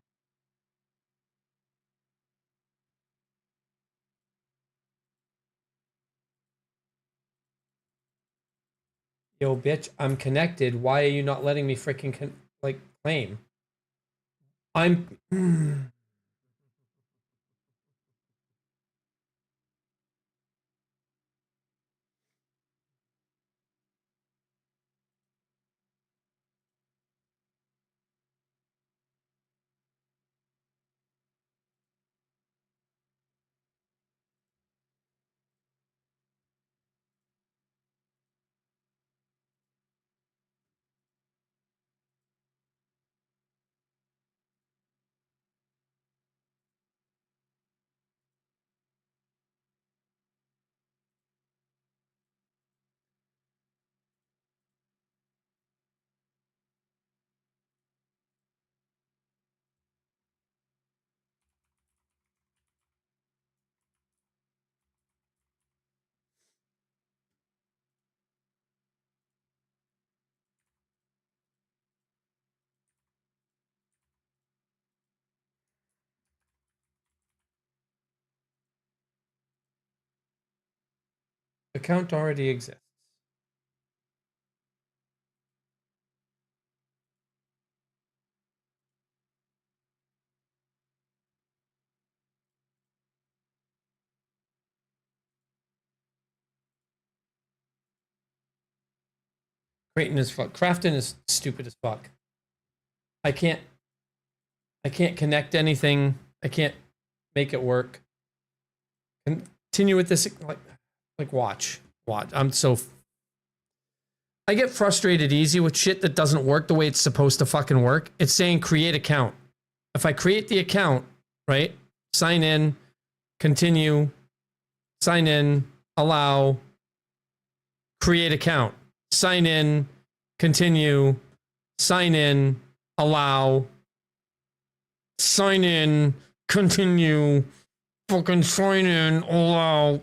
Yo, bitch, I'm connected. Why are you not letting me freaking like claim? I'm Account already exists. Creighton is fuck. Crafton is stupid as fuck. I can't connect anything. I can't make it work. Continue with this like watch. I'm so I get frustrated easy with shit that doesn't work the way it's supposed to fucking work. It's saying create account. If I create the account, right? Sign in, continue, sign in, allow, create account, sign in, continue, sign in, allow, sign in, continue, fucking sign in, allow.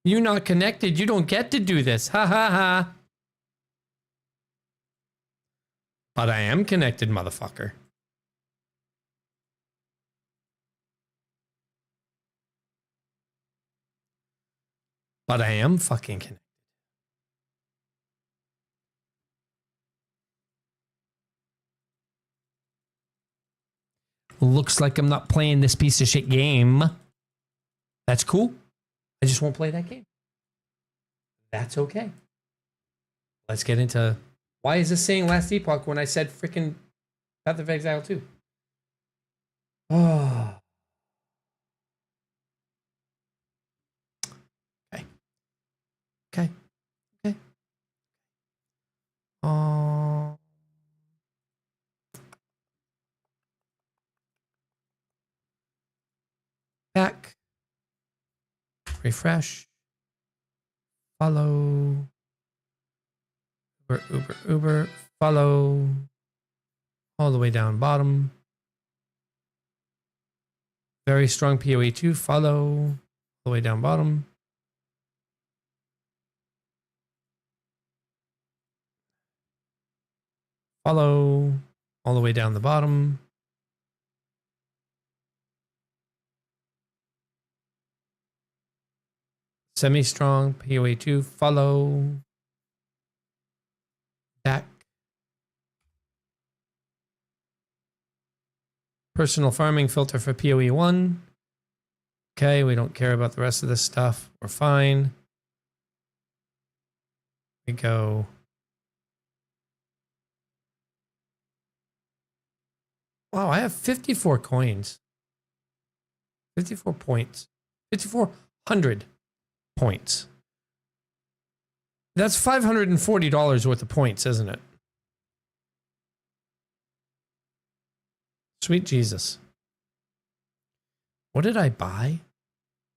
You not connected, you don't get to do this. Ha ha ha. But I am connected, motherfucker. But I am fucking connected. Looks like I'm not playing this piece of shit game. That's cool. I just won't play that game. That's okay. Let's get into... Why is this saying Last Epoch when I said freaking Path of Exile 2? Oh. Okay. Okay. Okay. Back. Refresh. Follow. Uber. Follow. All the way down bottom. Very strong PoE 2. Follow. All the way down bottom. Follow. All the way down the bottom. Semi-strong PoE 2. Follow. Back. Personal farming filter for PoE 1. Okay, we don't care about the rest of this stuff. We're fine. We go. Wow, I have 54 coins. 54 points. 5,400 points. That's $540 worth of points, isn't it? Sweet Jesus. What did I buy?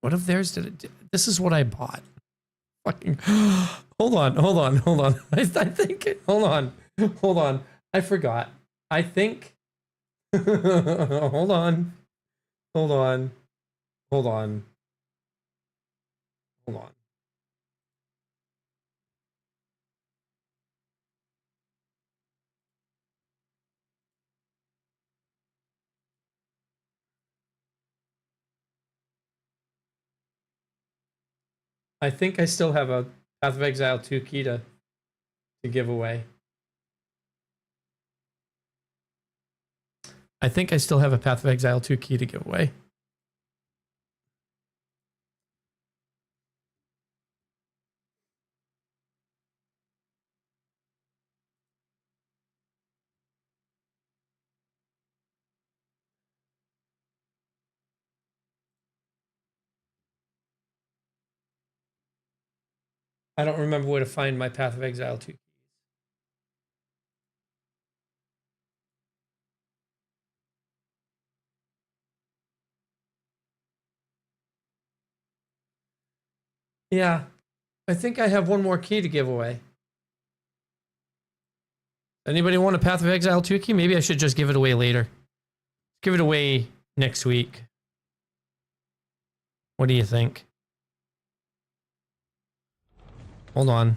What of theirs did it do? This is what I bought. Fucking. Hold on. I think. Hold on. I forgot. I think. Hold on. Hold on. I think I still have a Path of Exile 2 key to give away. I think I still have a Path of Exile 2 key to give away. I don't remember where to find my Path of Exile 2. Yeah, I think I have one more key to give away. Anybody want a Path of Exile 2 key? Maybe I should just give it away later. Give it away next week. What do you think? Hold on.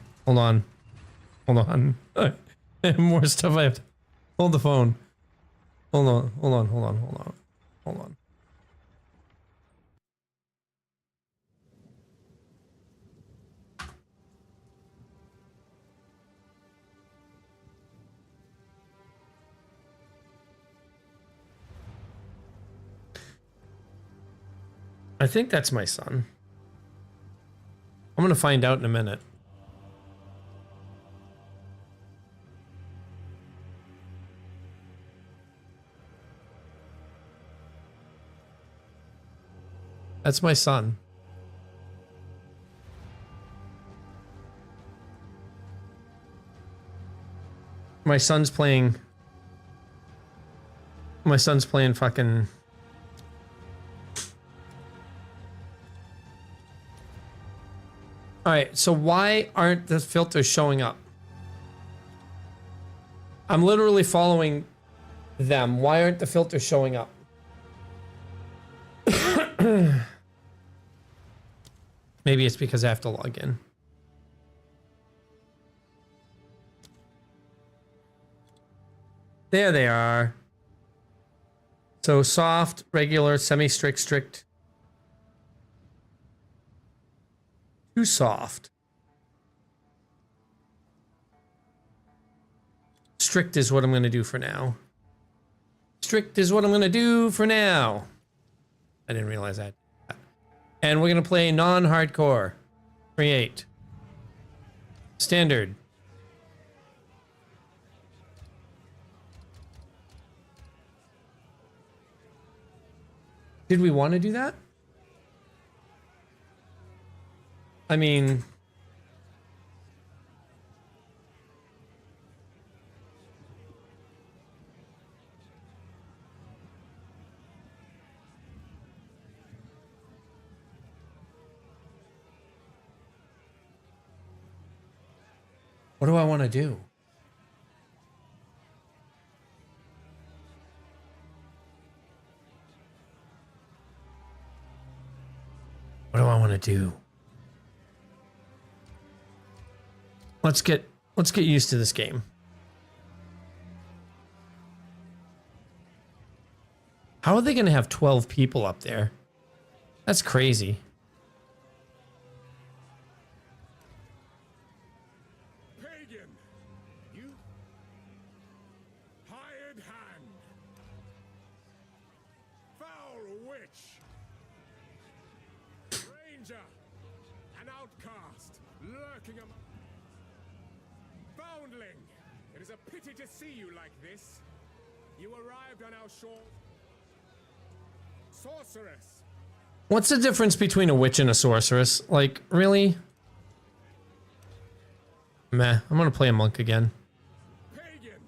More stuff I have to... Hold the phone. Hold on. I think that's my son. I'm gonna find out in a minute. That's my son. My son's playing fucking... Alright, so why aren't the filters showing up? I'm literally following them. Why aren't the filters showing up? Maybe it's because I have to log in. There they are. So soft, regular, semi-strict, strict. Too soft. Strict is what I'm going to do for now. I didn't realize that. And we're going to play non-hardcore. Create. Standard. Did we want to do that? I mean... What do I want to do? What do I want to do? Let's get used to this game. How are they going to have 12 people up there? That's crazy. Pagan, you hired hand, foul witch, stranger, an outcast, lurking among foundling. It is a pity to see you like this. You arrived on our shore. Sorceress. What's the difference between a witch and a sorceress? Like, really? Meh, I'm gonna play a monk again. Pagan,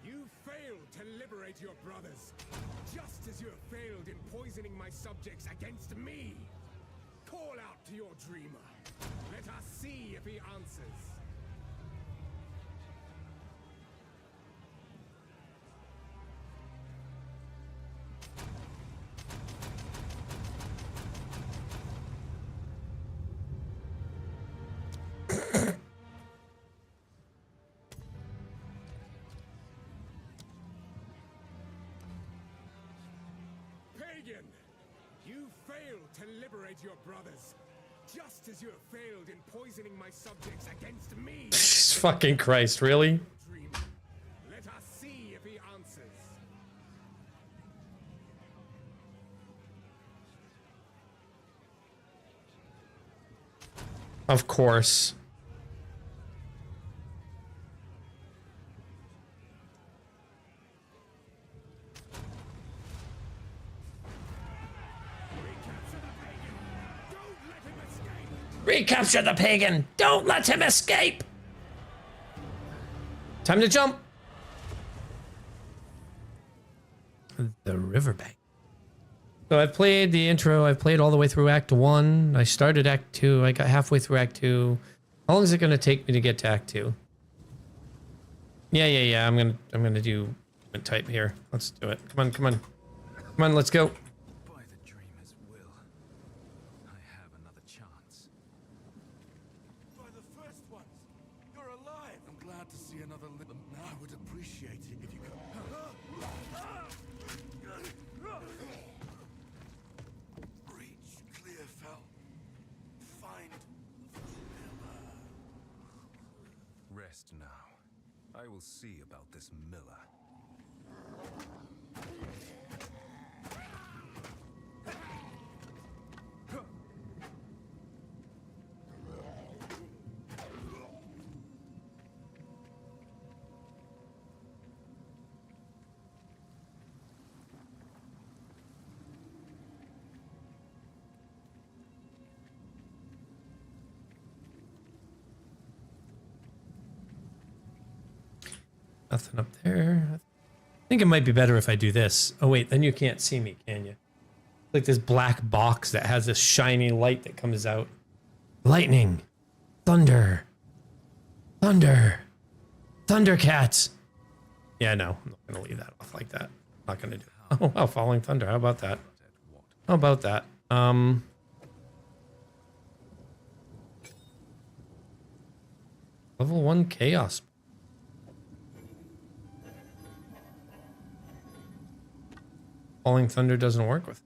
you failed to liberate your brothers, just as you have failed in poisoning my subjects against me. Call out to your dreamer. Let us see failed to liberate your brothers, just as you have failed in poisoning my subjects against me. Jesus fucking Christ, really? Dream. Let us see if he answers. Of course. Recapture the pagan! Don't let him escape! Time to jump! The riverbank. So I've played the intro, I've played all the way through Act 1. I started Act 2, I got halfway through Act 2. How long is it gonna take me to get to Act 2? Yeah. I'm gonna do type here. Let's do it. Come on, let's go. By the dreamer's will, I have another chance. By the first ones, you're alive. I'm glad to see another living. I would appreciate it if you could. Reach Clearfell. Find the miller. Rest now. I will see about this miller. Nothing up there. I think it might be better if I do this. Oh wait, then you can't see me, can you? Like this black box that has this shiny light that comes out. Lightning. Thunder. Thunder. Thundercats. Yeah, no, I'm not gonna leave that off like that. I'm not gonna do it. Oh wow, falling thunder. How about that? How about that? Level 1 chaos. Falling thunder doesn't work with.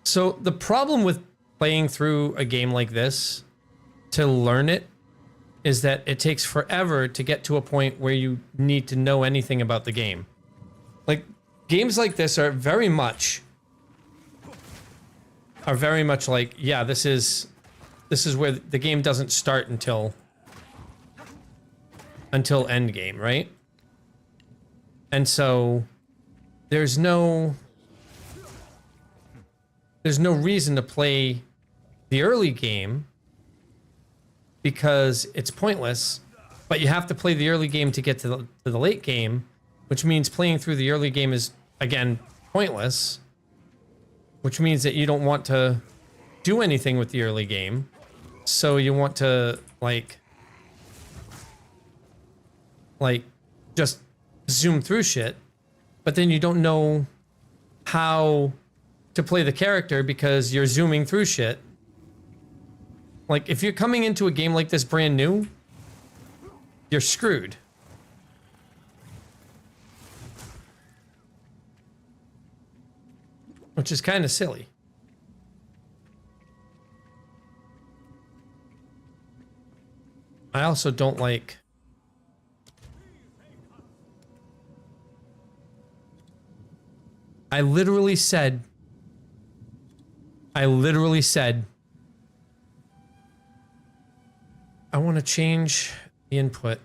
So the problem with playing through a game like this to learn it is that it takes forever to get to a point where you need to know anything about the game. Like games like this are very much like, yeah, this is where the game doesn't start until end game, right? And so there's no reason to play the early game because it's pointless, but you have to play the early game to get to the late game, which means playing through the early game is again pointless, which means that you don't want to do anything with the early game. So you want to like just zoom through shit, but then you don't know how to play the character because you're zooming through shit. Like if you're coming into a game like this brand new, you're screwed. Which is kind of silly. I also don't like... I literally said I want to change the input.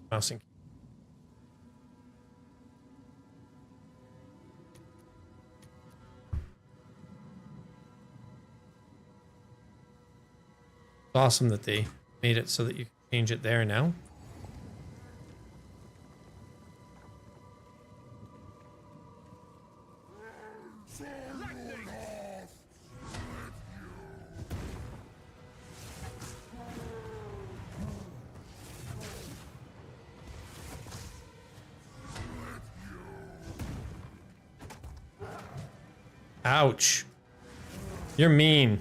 Mouse and It's awesome that they made it so that you can change it there now. Ouch. You're mean.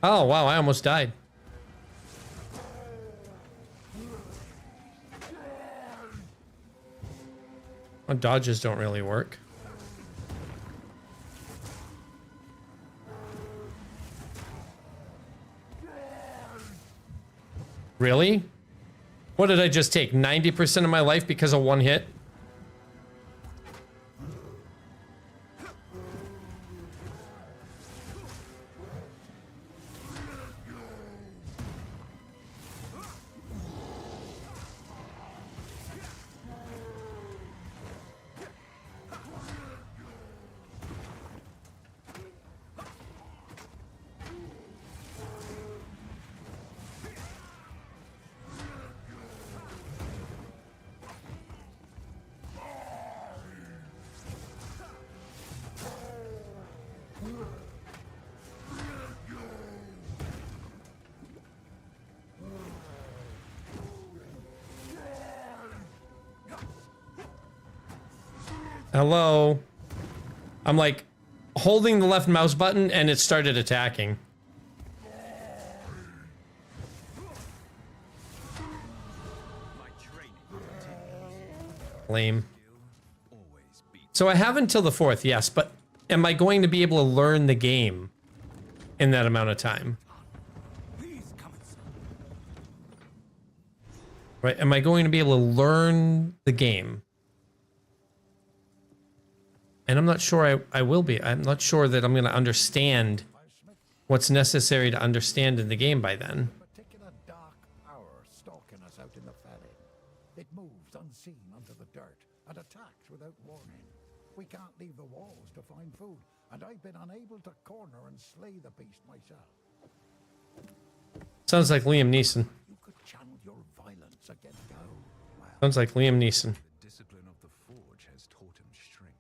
Oh, wow, I almost died. Oh, dodges don't really work. Really? What did I just take? 90% of my life because of one hit? Hello? I'm like holding the left mouse button and it started attacking. Lame. So I have until the 4th, yes, but am I going to be able to learn the game in that amount of time? Right, am I going to be able to learn the game? And I'm not sure I will be. I'm not sure that I'm going to understand what's necessary to understand in the game by then. Particular dark power stalking us out in the valley. It moves unseen under the dirt and attacks without warning. We can't leave the walls to find food, and I've been unable to corner and slay the beast myself. Sounds like Liam Neeson. You could channel your violence against Go. Well, Sounds like Liam Neeson. The discipline of the forge has taught him strength.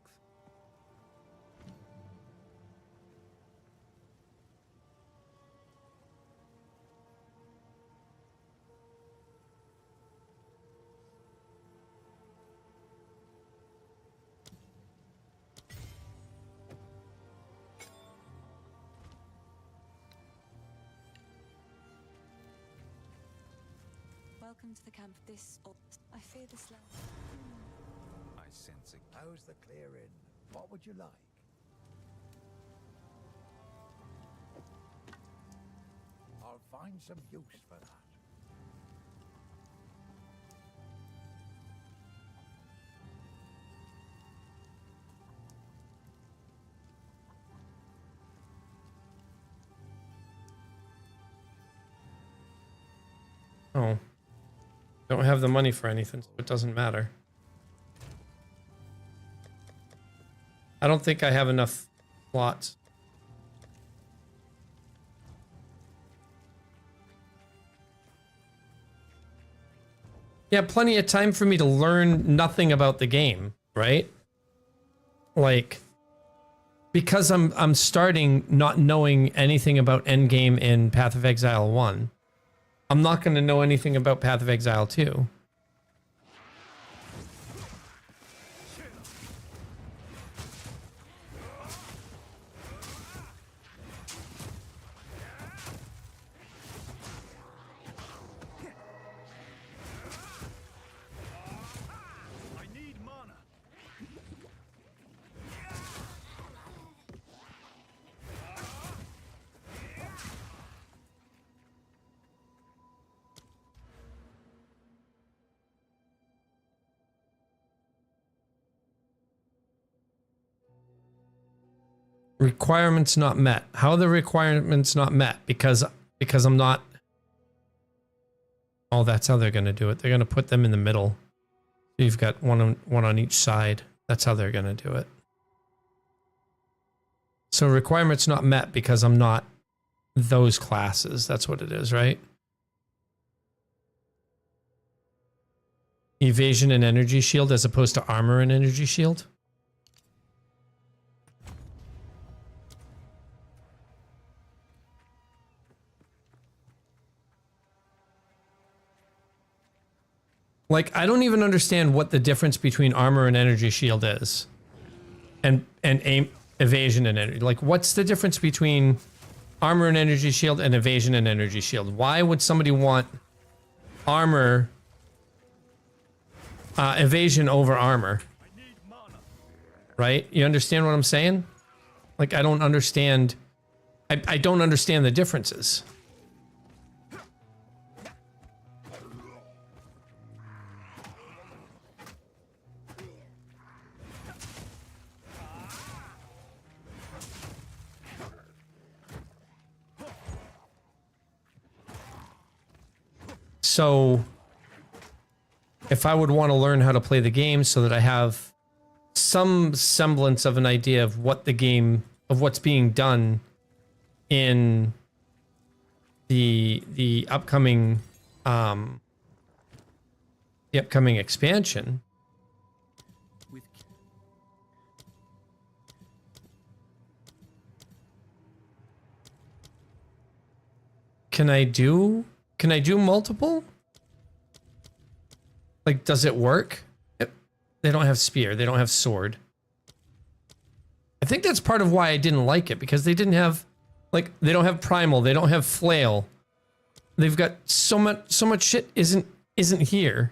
Welcome to the camp. I fear this land. I sense a how's the clearing? What would you like? I'll find some use for that. Oh. Don't have the money for anything, so it doesn't matter. I don't think I have enough slots. Yeah, plenty of time for me to learn nothing about the game, right? Like, because I'm starting not knowing anything about endgame in Path of Exile 1. I'm not going to know anything about Path of Exile 2. I need mana. Requirements not met. How are the requirements not met? Because I'm not. Oh, that's how they're going to do it. They're going to put them in the middle. So you've got one on each side. That's how they're going to do it. So requirements not met because I'm not those classes. That's what it is, right? Evasion and energy shield as opposed to armor and energy shield. Like, I don't even understand what the difference between armor and energy shield is. And aim, evasion and energy. Like, what's the difference between armor and energy shield, and evasion and energy shield. Why would somebody want armor, evasion over armor? Right? You understand what I'm saying? Like, I don't understand. I don't understand the differences. So, if I would want to learn how to play the game so that I have some semblance of an idea of what the game, of what's being done in the upcoming expansion, can I do multiple? Like, does it work? They don't have spear. They don't have sword. I think that's part of why I didn't like it, because they didn't have, like, they don't have primal. They don't have flail. They've got so much shit isn't here.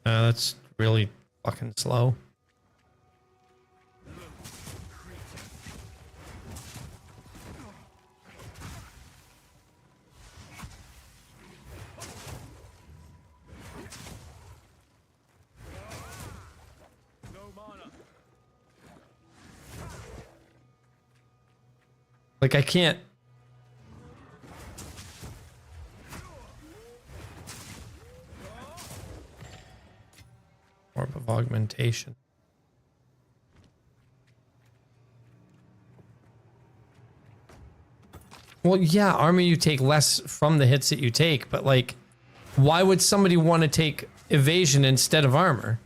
That's really fucking slow. Like, I can't. Orb of augmentation. Well, yeah, armor you take less from the hits that you take, but like, why would somebody want to take evasion instead of armor?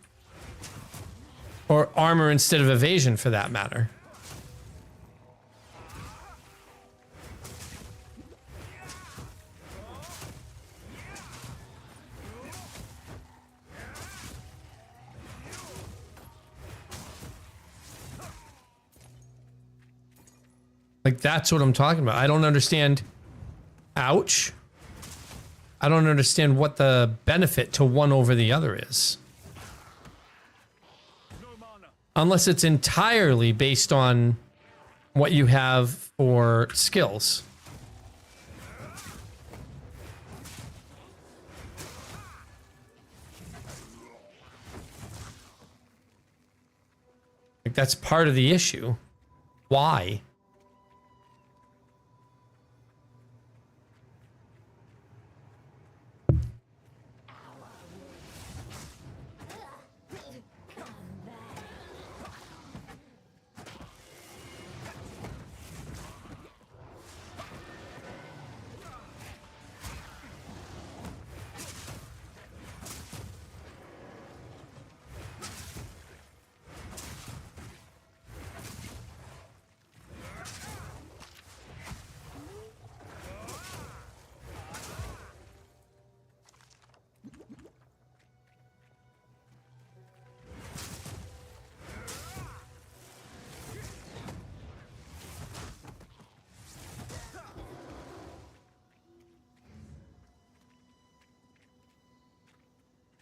Or armor instead of evasion, for that matter? Like, that's what I'm talking about. I don't understand. Ouch. I don't understand what the benefit to one over the other is. Unless it's entirely based on what you have for skills. Like, that's part of the issue. Why?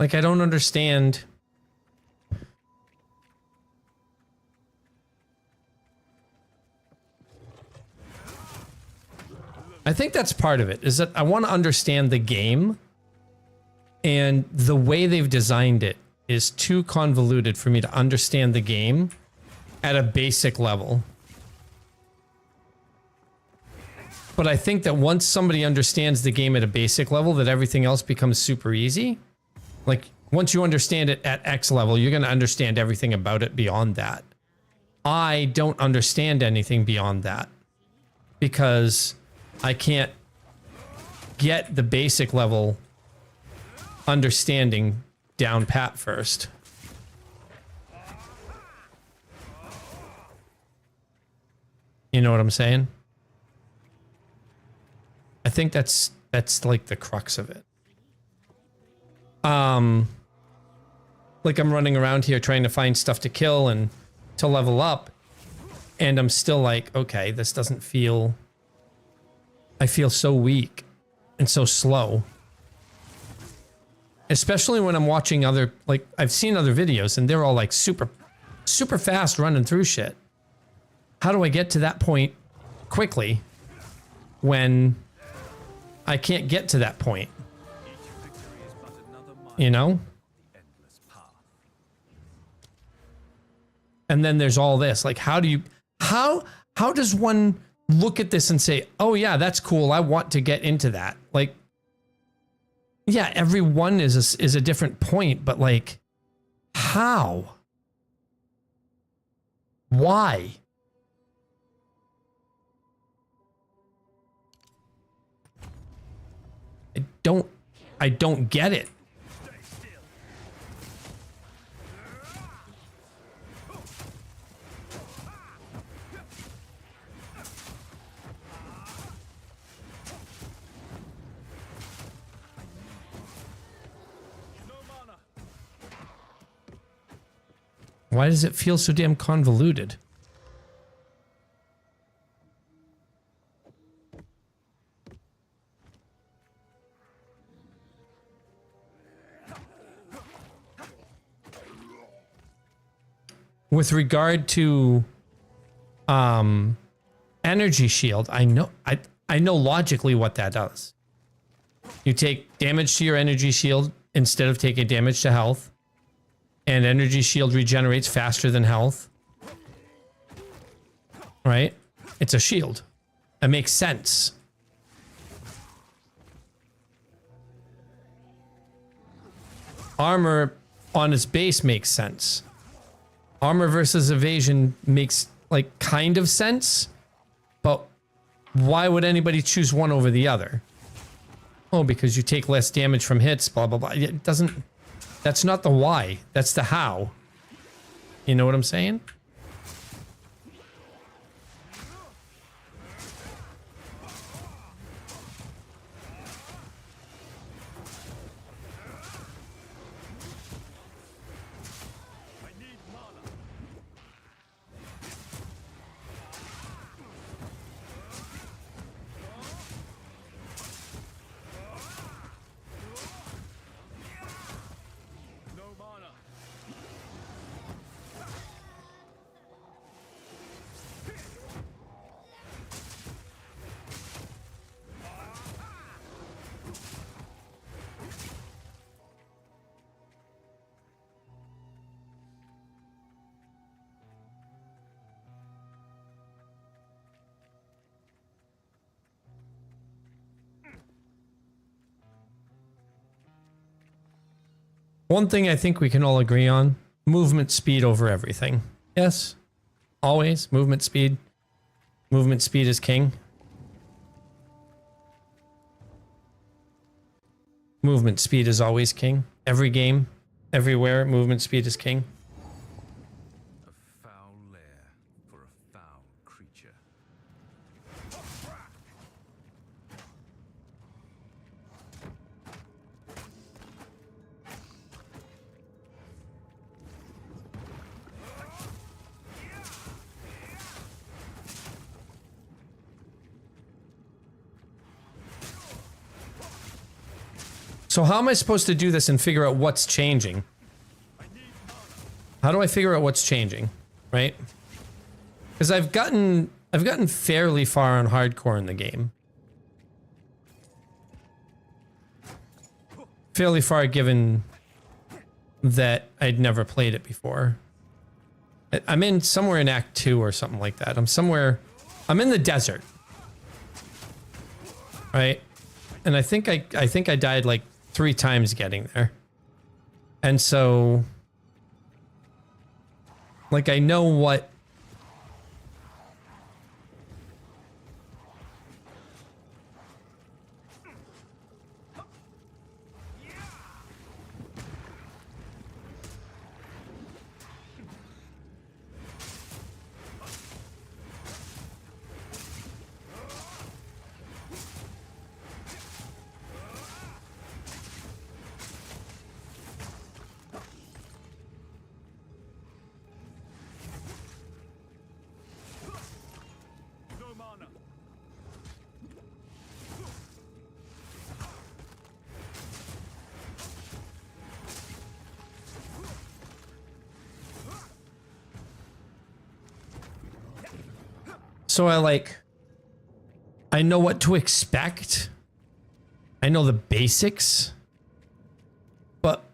Like, I don't understand. I think that's part of it, is that I want to understand the game, and the way they've designed it is too convoluted for me to understand the game at a basic level. But I think that once somebody understands the game at a basic level, that everything else becomes super easy. Like, once you understand it at X level, you're going to understand everything about it beyond that. I don't understand anything beyond that because I can't get the basic level understanding down pat first. You know what I'm saying? I think that's like the crux of it. Like I'm running around here trying to find stuff to kill and to level up, and I'm still like, okay, this doesn't feel... I feel so weak and so slow. Especially when I'm watching other, like, I've seen other videos and they're all like super fast running through shit. How do I get to that point quickly when I can't get to that point? You know? And then there's all this, like, how does one look at this and say, oh yeah, that's cool, I want to get into that? Like, yeah, every one is a different point, but like, how? Why? I don't get it. Why does it feel so damn convoluted? With regard to energy shield, I know logically what that does. You take damage to your energy shield instead of taking damage to health. And energy shield regenerates faster than health. Right? It's a shield. That makes sense. Armor on its base makes sense. Armor versus evasion makes, like, kind of sense. But why would anybody choose one over the other? Oh, because you take less damage from hits, blah, blah, blah. It doesn't... That's not the why. That's the how. You know what I'm saying? One thing I think we can all agree on, movement speed over everything. Yes, always, movement speed. Movement speed is king. Movement speed is always king. Every game, everywhere, movement speed is king. A foul lair for a foul creature. So how am I supposed to do this and figure out what's changing? How do I figure out what's changing, right? Because I've gotten fairly far on hardcore in the game. Fairly far given that I'd never played it before. I'm in somewhere in Act 2 or something like that. I'm in the desert. right? And I think I died like 3 times getting there. And so like I know what No mana. so I know what to expect. I know the basics. But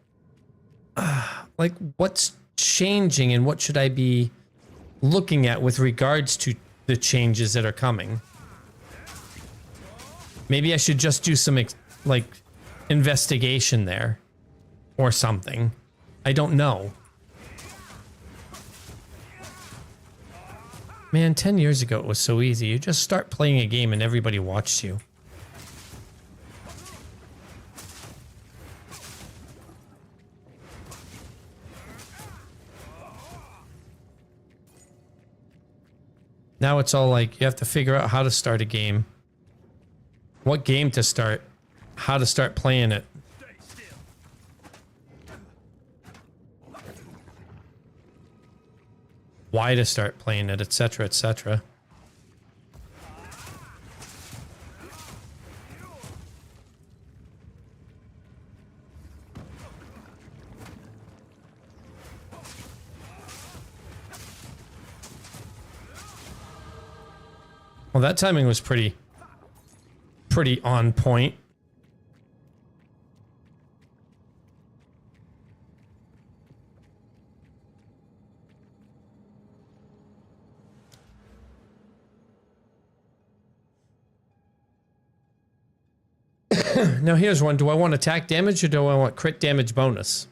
like what's changing and what should I be looking at with regards to the changes that are coming? Maybe I should just do some like investigation there or something. I don't know. Man, 10 years ago it was so easy. You just start playing a game and everybody watched you. Now it's all like you have to figure out how to start a game. What game to start. How to start playing it. Why to start playing it, etc., etc. Well, that timing was pretty on point. Now here's one. Do I want attack damage or do I want crit damage bonus?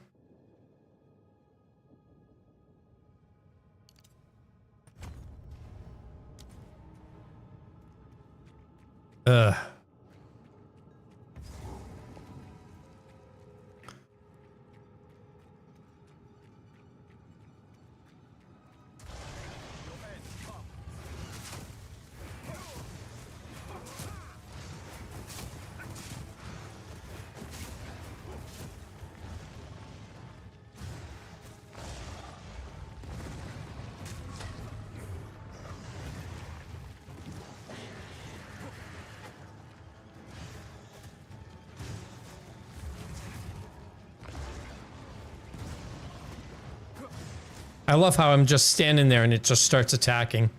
Ugh. I love how I'm just standing there and it just starts attacking.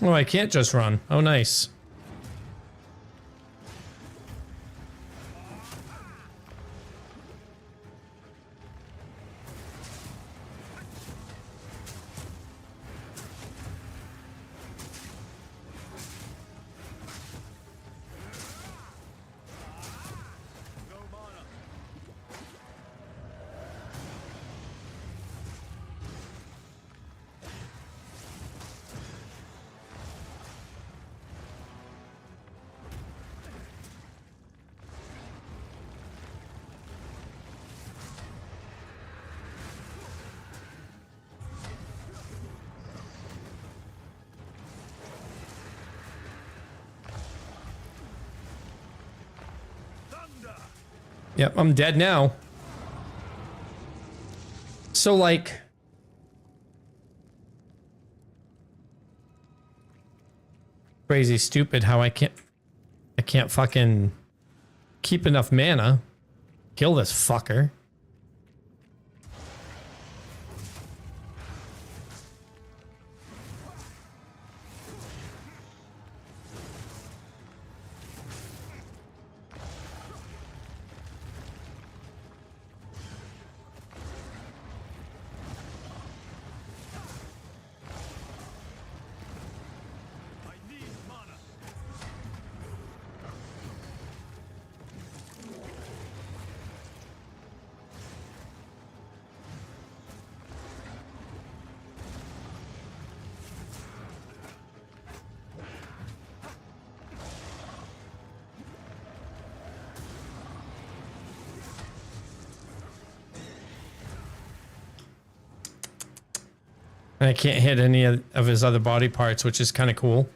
Oh, I can't just run. Oh, nice. Yep, I'm dead now. So, like... Crazy stupid how I can't fucking keep enough mana. Kill this fucker. And I can't hit any of his other body parts, which is kind of cool.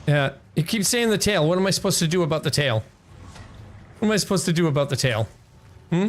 Yeah, you keep saying the tail. What am I supposed to do about the tail? What am I supposed to do about the tail? Hmm?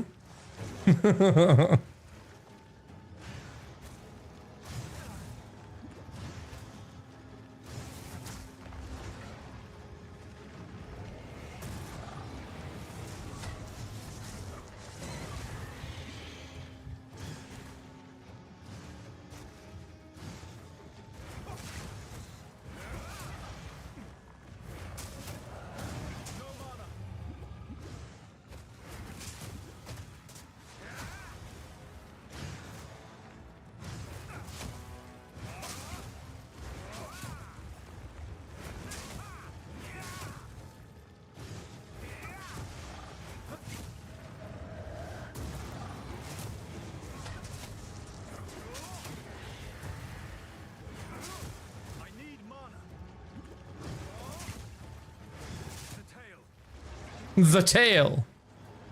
The tail.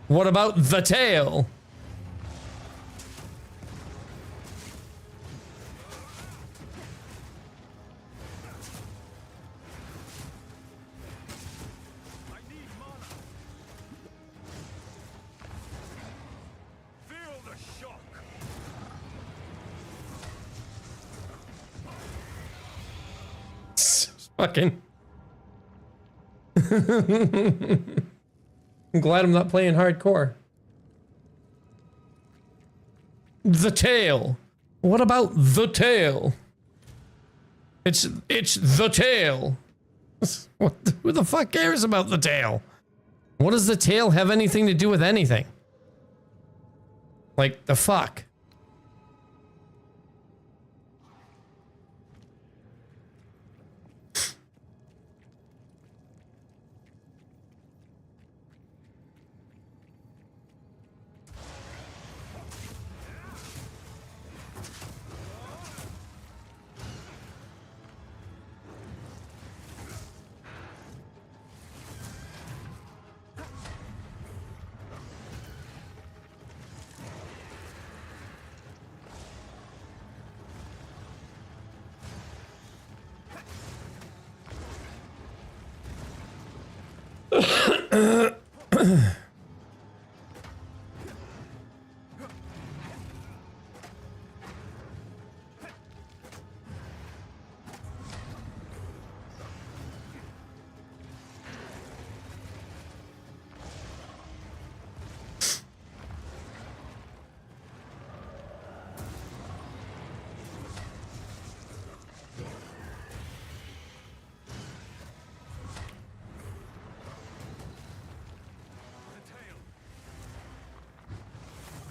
What about the tail? Fucking. I'm glad I'm not playing hardcore. The tail. What about the tail? It's the tail. Who the fuck cares about the tail? What does the tail have anything to do with anything? Like, the fuck?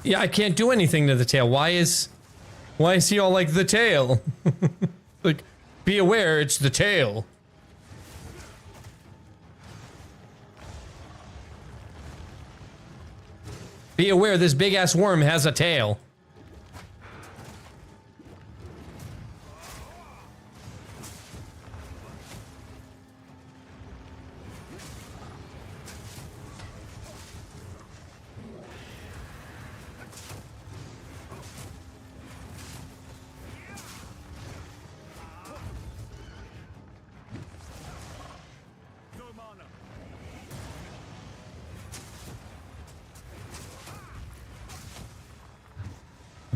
Yeah, I can't do anything to the tail. Why is he all like the tail? Like, be aware, it's the tail. Be aware, this big ass worm has a tail. No mana.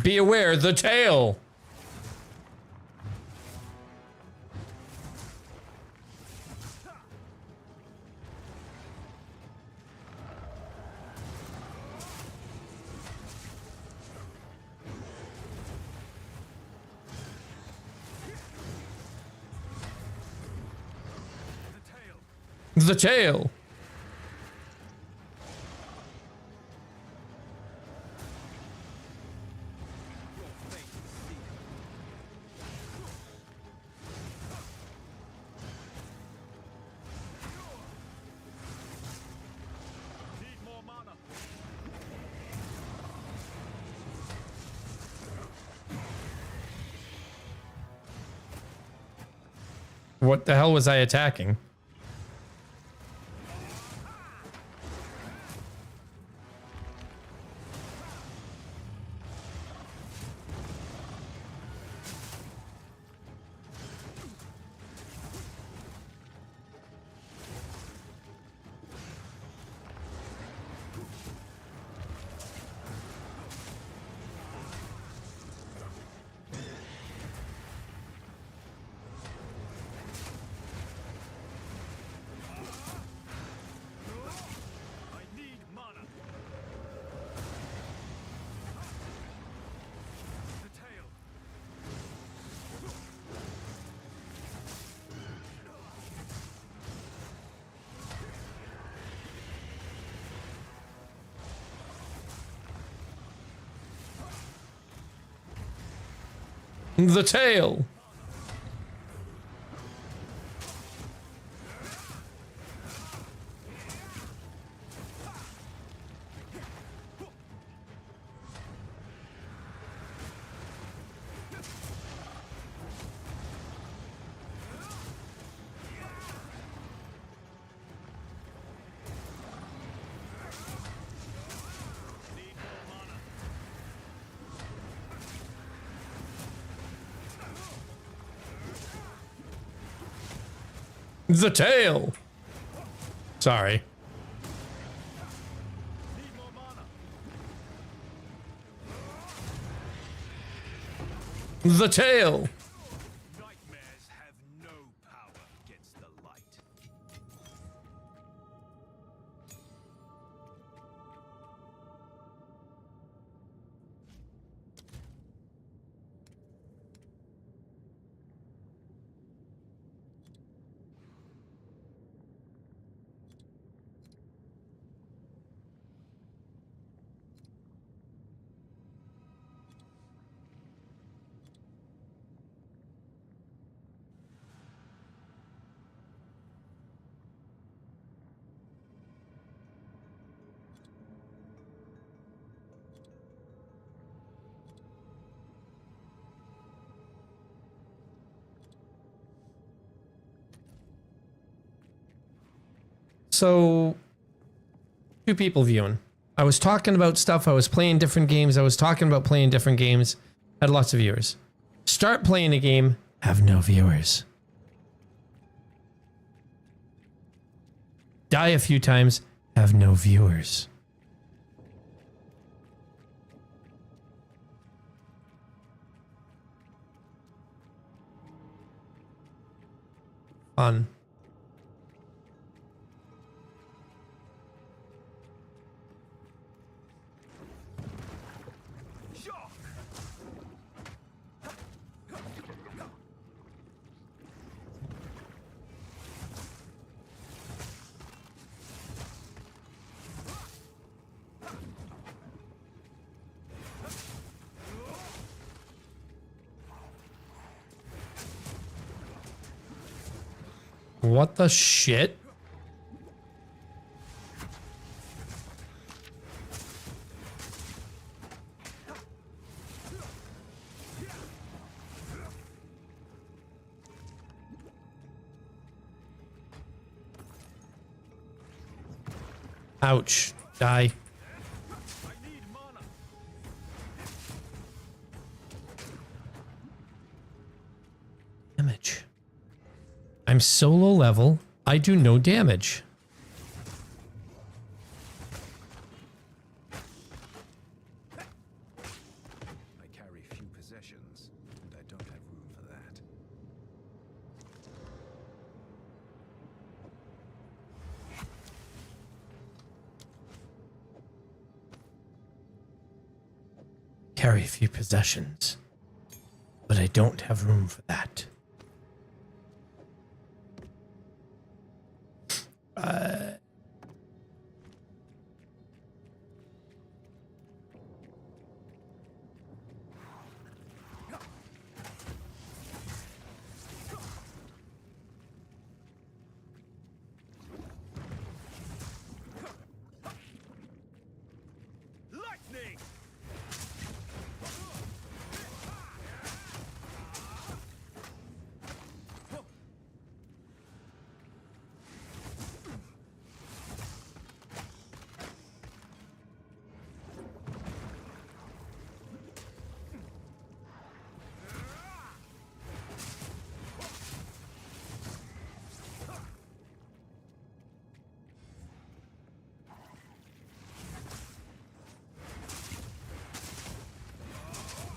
Be aware, the tail. The tail. Need more mana. What the hell was I attacking? I need mana. The tail. The tail. Need more mana. The tail. Sorry. Need more mana. The tail. Nightmares have no power against the light. So, two people viewing. I was talking about stuff. I was playing different games. I was talking about playing different games. Had lots of viewers. Start playing a game. Have no viewers. Die a few times. Have no viewers. Fun. Shock! What the shit? Ouch. Die. Damage. I'm so low level, I do no damage. I carry few possessions, and I don't have room for that. Carry a few possessions, but I don't have room for that. Lightning!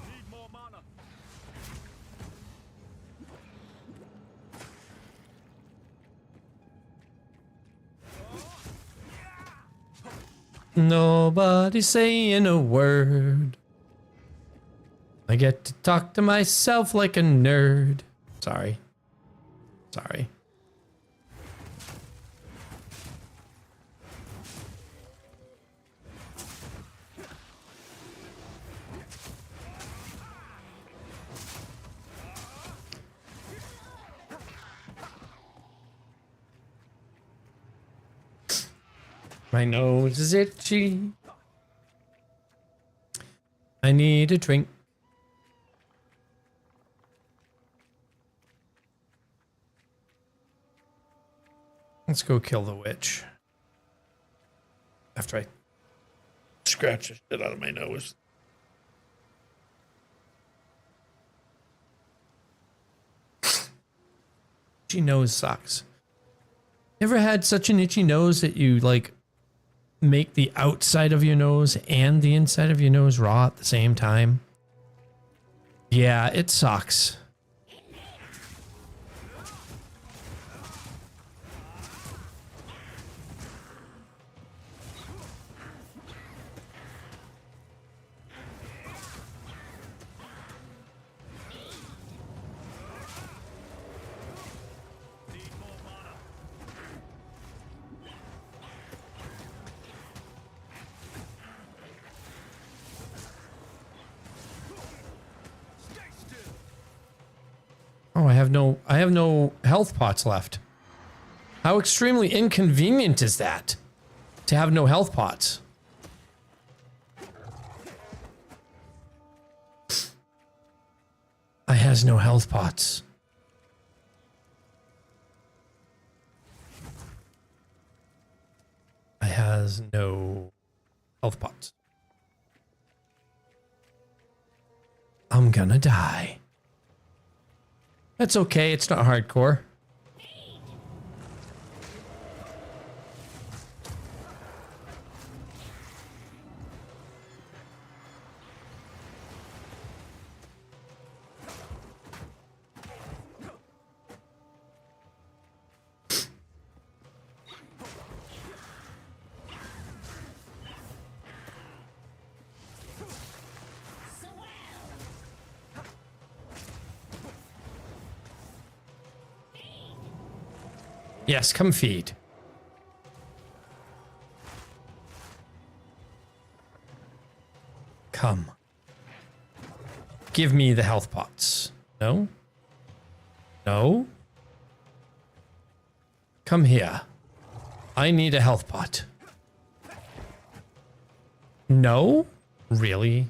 Need more mana. Nobody saying a word. I get to talk to myself like a nerd. Sorry. Sorry. My nose is itchy. I need a drink. Let's go kill the witch. After I scratch the shit out of my nose. Itchy nose sucks. Ever had such an itchy nose that you like make the outside of your nose and the inside of your nose raw at the same time? Yeah, it sucks. Oh, I have no health pots left. How extremely inconvenient is that to have no health pots? I has no health pots. I has no health pots. I'm gonna die. That's okay, it's not hardcore. Yes, come feed. Come. Give me the health pots. No? No? Come here. I need a health pot. No? Really?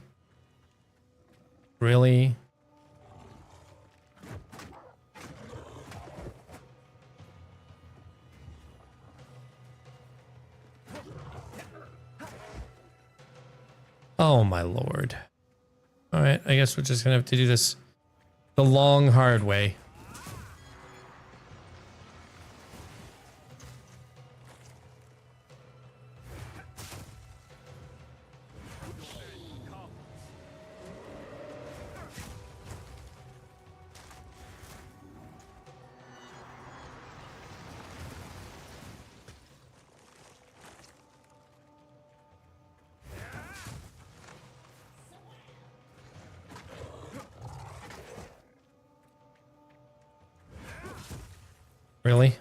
Really? Oh my lord. Alright, I guess we're just gonna have to do this the long, hard way. Really?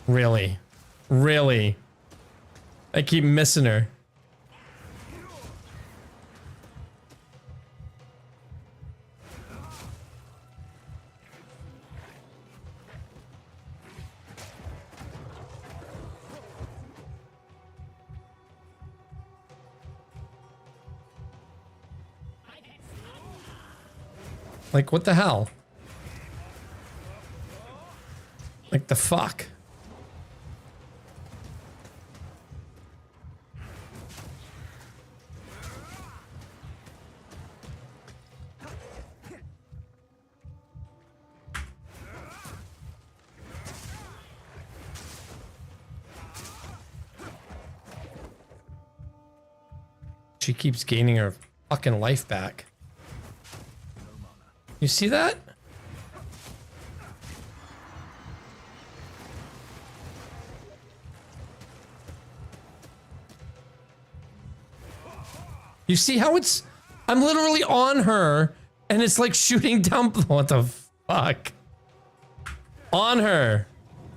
Really? Really? I keep missing her. Like, what the hell? Like, the fuck? She keeps gaining her fucking life back. You see that? You see how it's... I'm literally on her, and it's like shooting down... What the fuck? On her,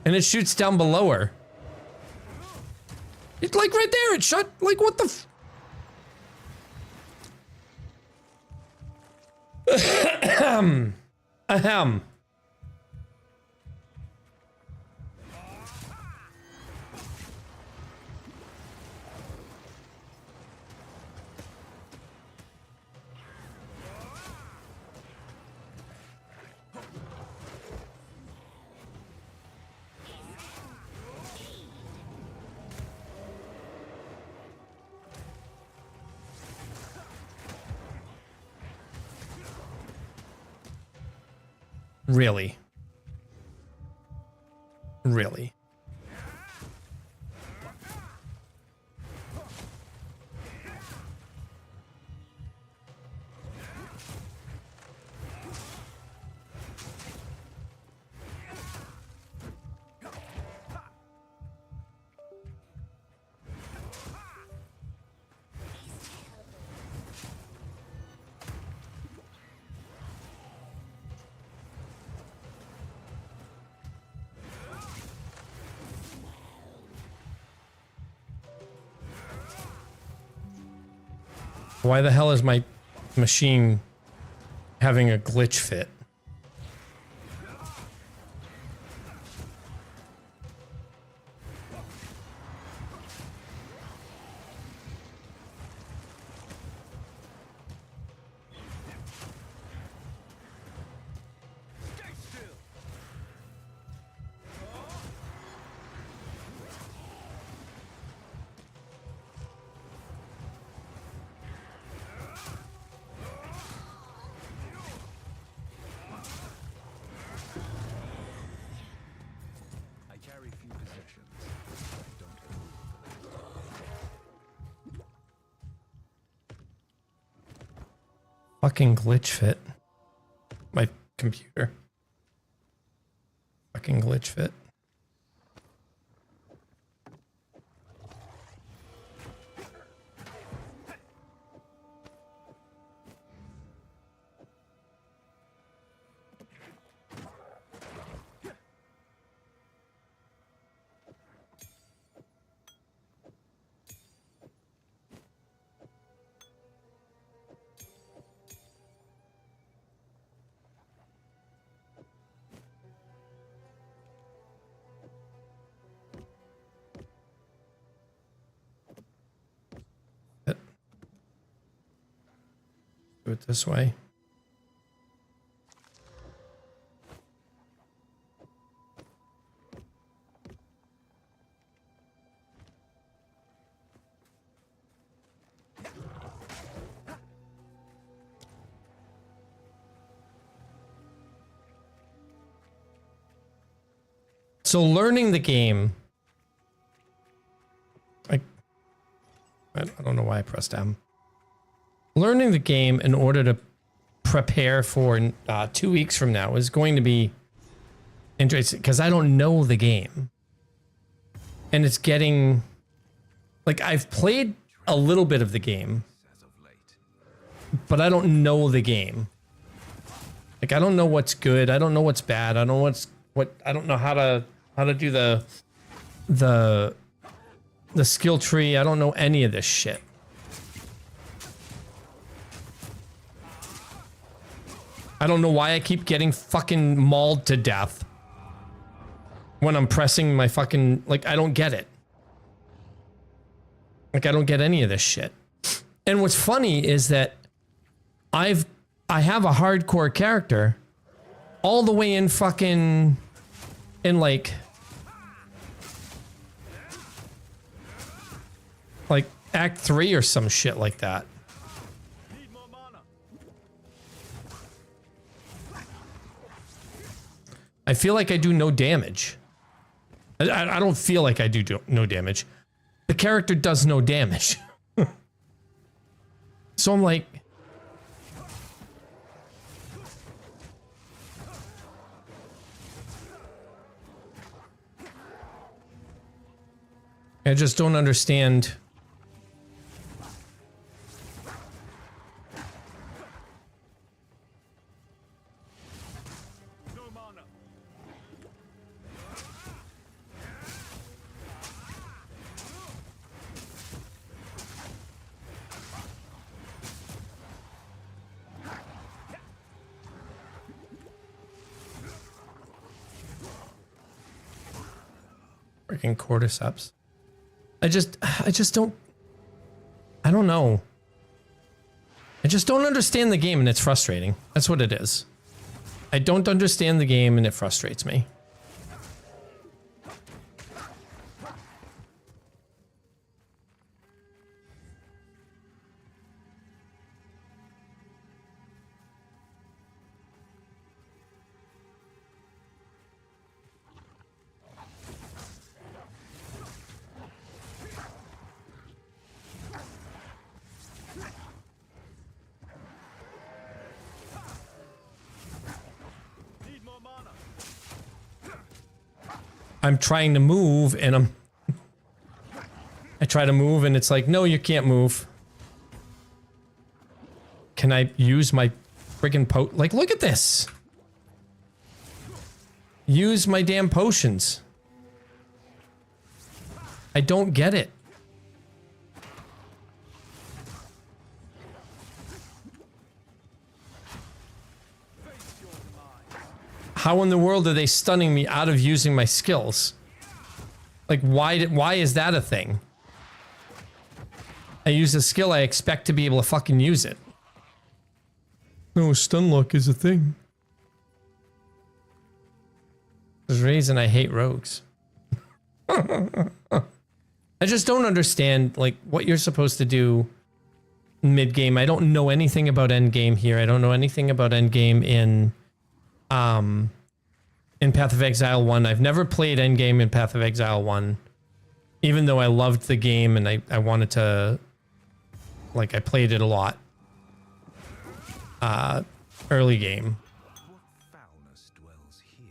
and it shoots down below her. It's like right there, it shot... Like, what the f... Ahem. Really? Really? Why the hell is my machine having a glitch fit? Fucking glitch fit. My computer. Fucking glitch fit. Do it this way. So learning the game, I don't know why I pressed M. Learning the game in order to prepare for 2 weeks from now is going to be interesting because I don't know the game. And it's getting, like, I've played a little bit of the game, but I don't know the game. Like, I don't know what's good. I don't know what's bad. I don't know I don't know how to do the skill tree. I don't know any of this shit. I don't know why I keep getting fucking mauled to death when I'm pressing my fucking, like, I don't get it. Like, I don't get any of this shit. And what's funny is that I have a hardcore character all the way in fucking, in like Act 3 or some shit like that. I feel like I do no damage. I don't feel like I do no damage. The character does no damage. So I'm like, I just don't understand. Freaking cordyceps. I just don't, I don't know. I just don't understand the game and it's frustrating. That's what it is. I don't understand the game and it frustrates me. I'm trying to move and I try to move and it's like, no, you can't move. Can I use my friggin' like, look at this. Use my damn potions. I don't get it. How in the world are they stunning me out of using my skills? Like, why is that a thing? I use a skill, I expect to be able to fucking use it. No, stun lock is a thing. There's a reason I hate rogues. I just don't understand, like, what you're supposed to do mid-game. I don't know anything about endgame here. I don't know anything about endgame in Path of Exile 1. I've never played endgame in Path of Exile 1. Even though I loved the game and I wanted to, like, I played it a lot. Early game. What foulness dwells here?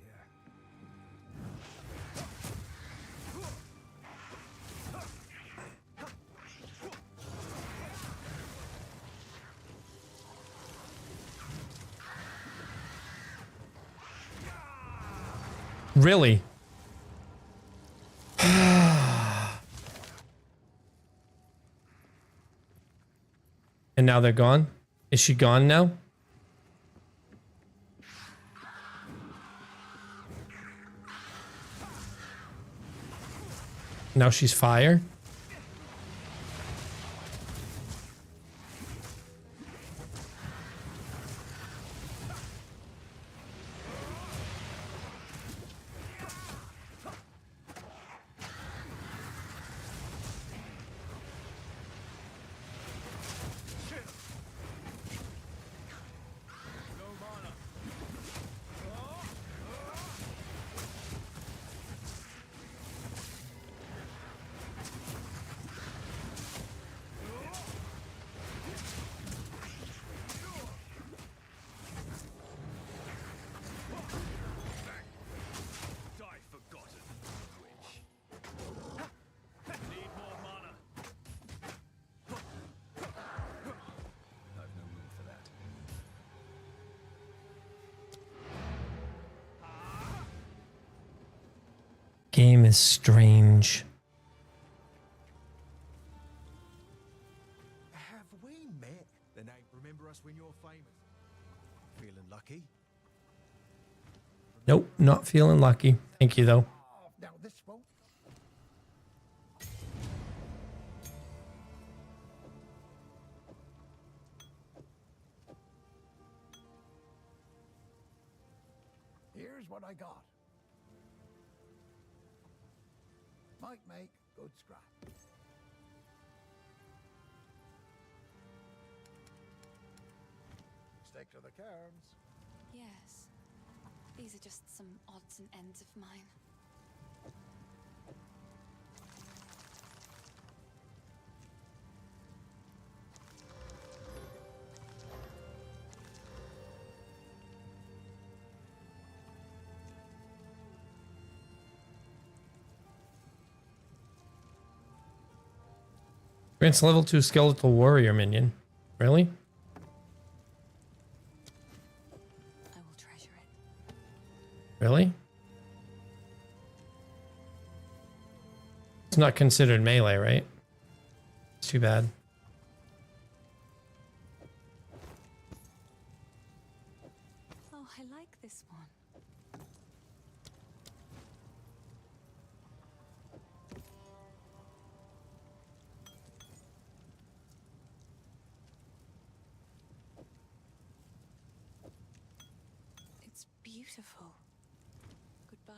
Really? And now they're gone? Is she gone now? Now she's fire? is strange. Have we met? The name. Remember us when you're famous. Feeling lucky? Nope, not feeling lucky. Thank you, though. Oh, now this won't. Here's what I got. Might make good scrap. Stick to the cairns. Yes. These are just some odds and ends of mine. Grants level 2 skeletal warrior minion. Really? I will treasure it. Really? It's not considered melee, right? It's too bad. Oh, I like this one. It's beautiful. Goodbye.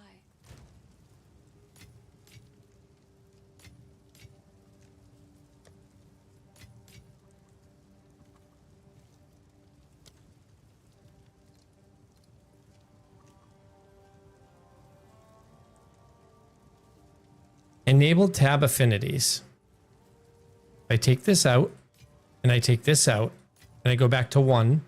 Enable tab affinities. I take this out, and I take this out, and I go back to 1.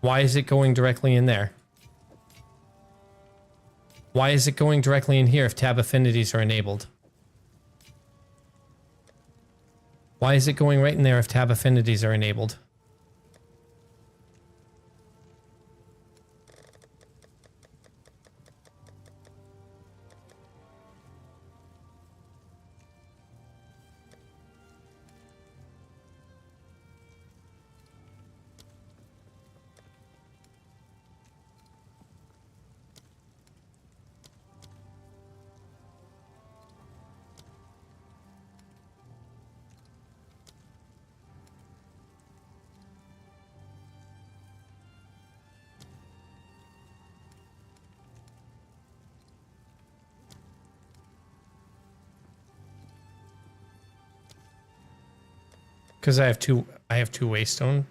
Why is it going directly in there? Why is it going directly in here if tab affinities are enabled? Why is it going right in there if tab affinities are enabled? Because I have two waystone.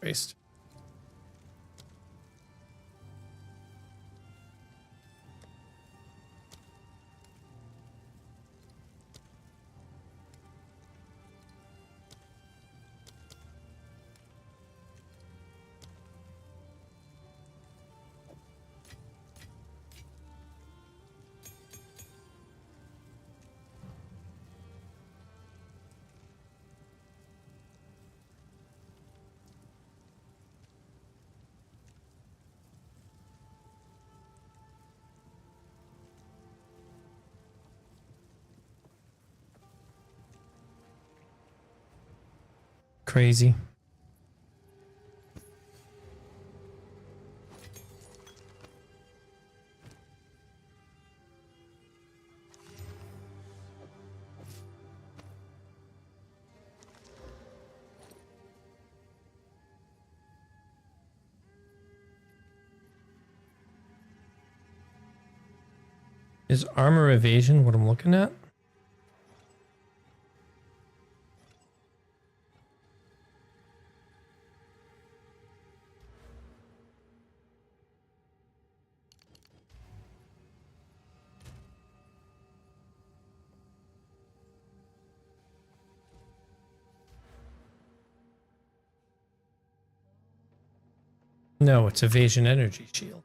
Waste. Crazy. Is armor evasion what I'm looking at? No, it's evasion energy shield.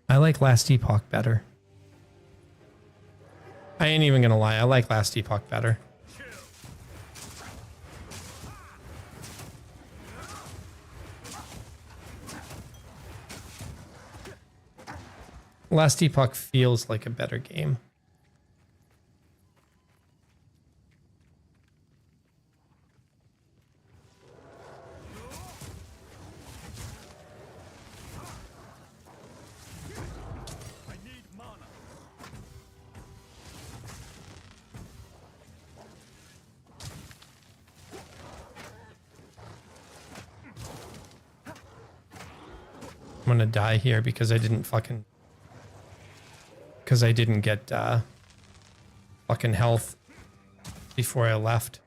I like Last Epoch better. I ain't even gonna lie. I like Last Epoch better. Last Epoch feels like a better game. I'm gonna die here because I didn't fucking... Because I didn't get fucking health before I left.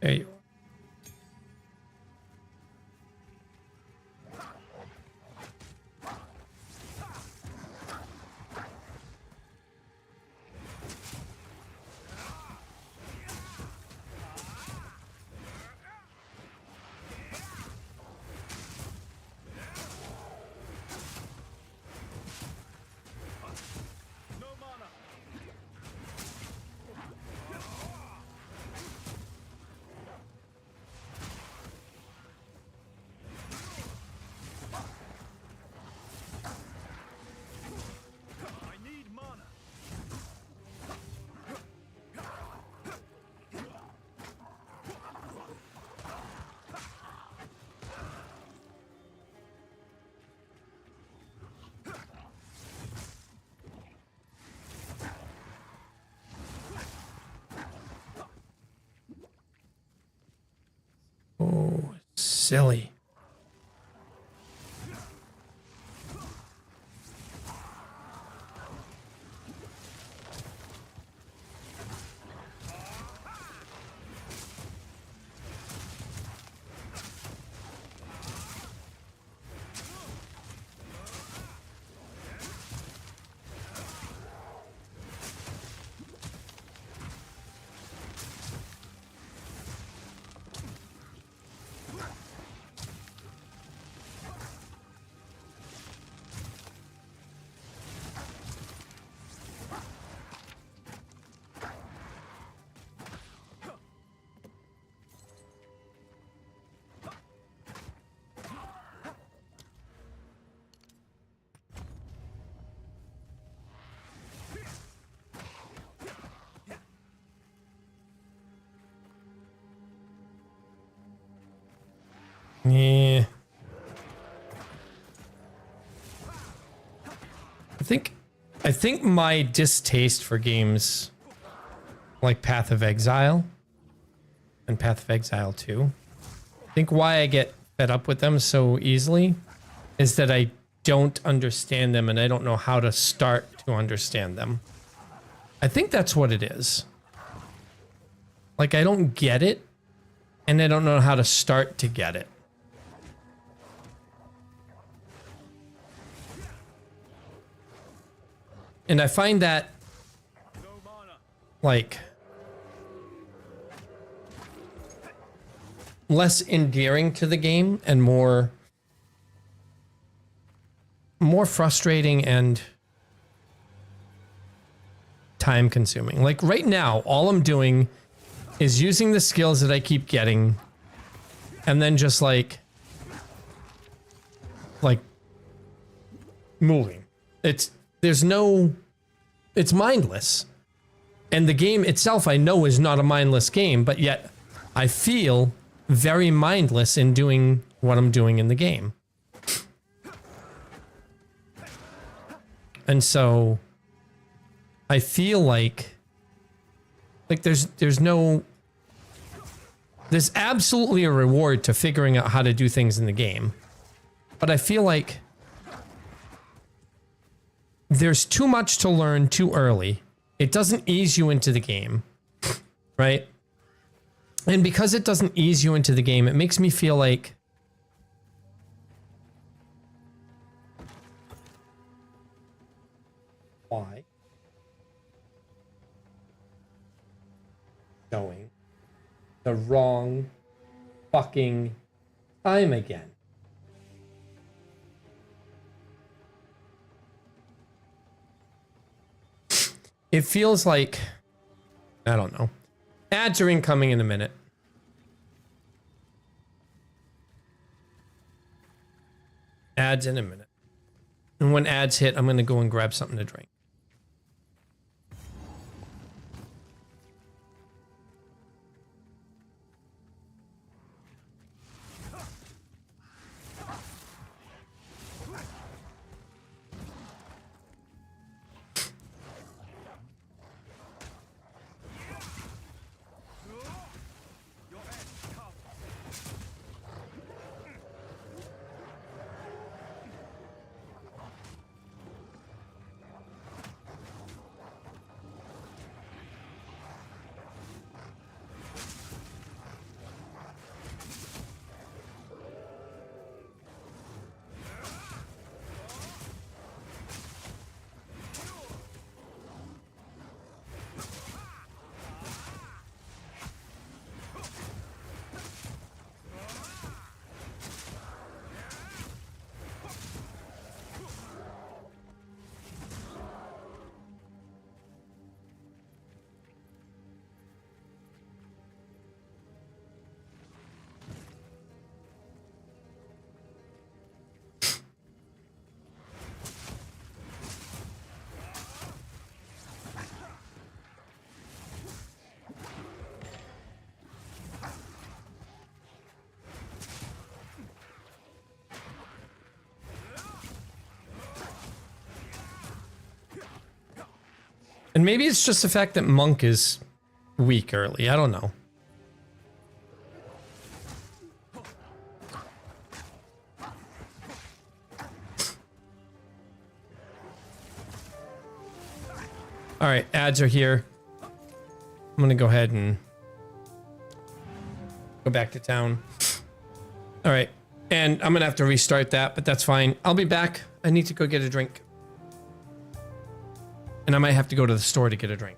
There you are. Oh, silly. Yeah. I think my distaste for games like Path of Exile and Path of Exile 2 I think why I get fed up with them so easily is that I don't understand them and I don't know how to start to understand them. I think that's what it is. Like, I don't get it, and I don't know how to start to get it. And I find that, like, less endearing to the game and more frustrating and time consuming. Like right now, all I'm doing is using the skills that I keep getting and then just like moving. It's mindless. And the game itself I know is not a mindless game, but yet I feel very mindless in doing what I'm doing in the game. And so I feel like there's absolutely a reward to figuring out how to do things in the game. But I feel like there's too much to learn too early. It doesn't ease you into the game, right? And because it doesn't ease you into the game, it makes me feel like why showing the wrong fucking time again. It feels like, I don't know. Ads are incoming in a minute. Ads in a minute. And when ads hit, I'm going to go and grab something to drink. And maybe it's just the fact that Monk is weak early. I don't know. All right, ads are here. I'm going to go ahead and go back to town. All right. And I'm going to have to restart that, but that's fine. I'll be back. I need to go get a drink. And I might have to go to the store to get a drink.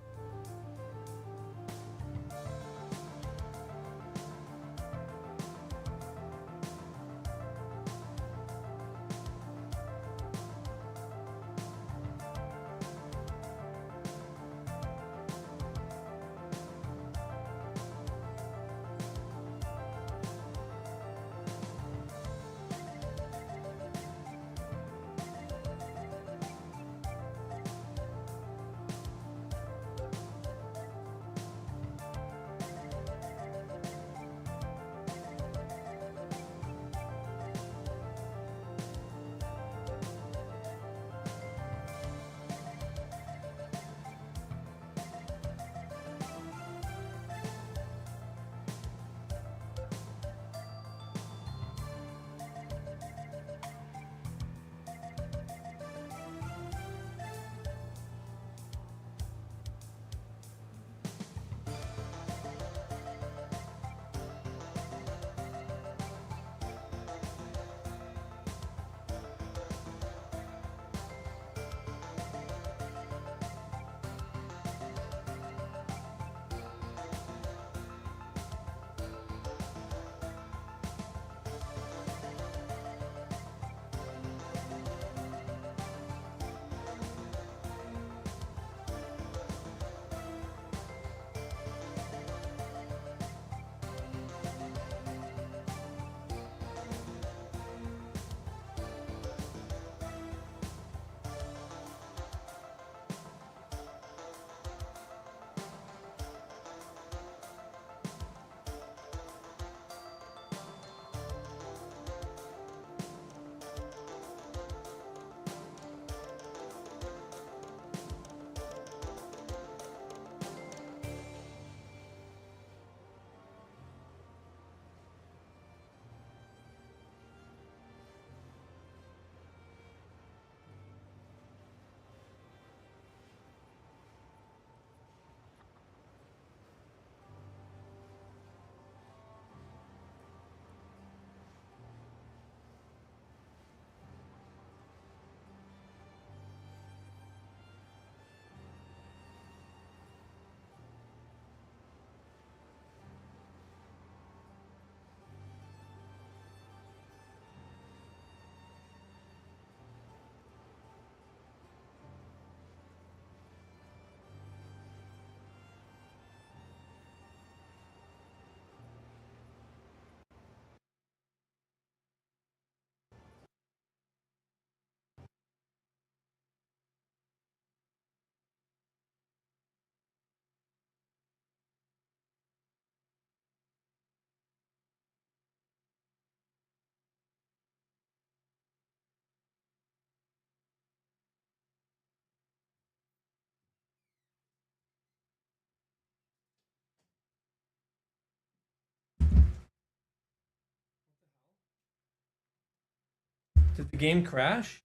Did the game crash?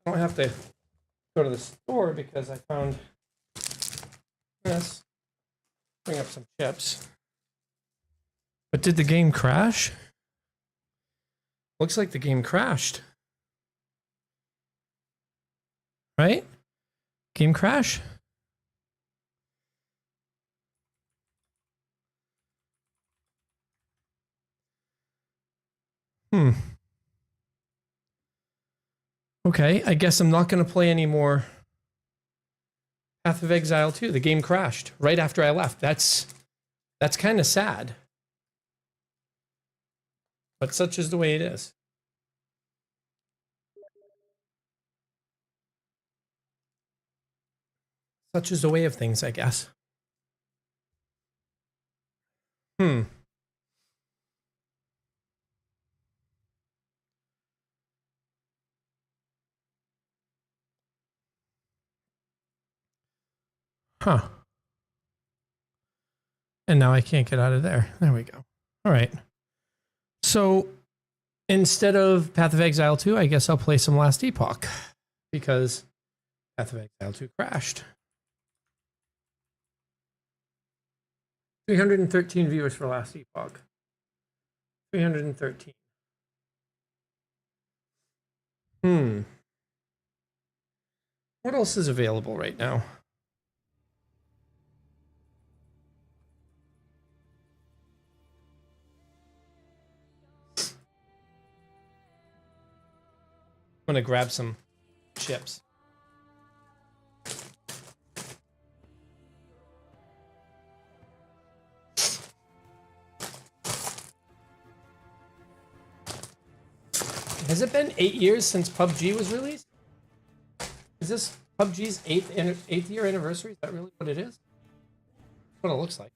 I don't have to go to the store because I found this. Bring up some chips. But did the game crash? Looks like the game crashed. Right? Game crash? Okay, I guess I'm not going to play any more Path of Exile 2. The game crashed right after I left. That's kind of sad. But such is the way it is. Such is the way of things, I guess. Huh. And now I can't get out of there. There we go. All right. So instead of Path of Exile 2, I guess I'll play some Last Epoch because Path of Exile 2 crashed. 313 viewers for Last Epoch. 313. What else is available right now? I'm gonna grab some chips. Has it been 8 years since PUBG was released? Is this PUBG's eighth year anniversary? Is that really what it is? That's what it looks like.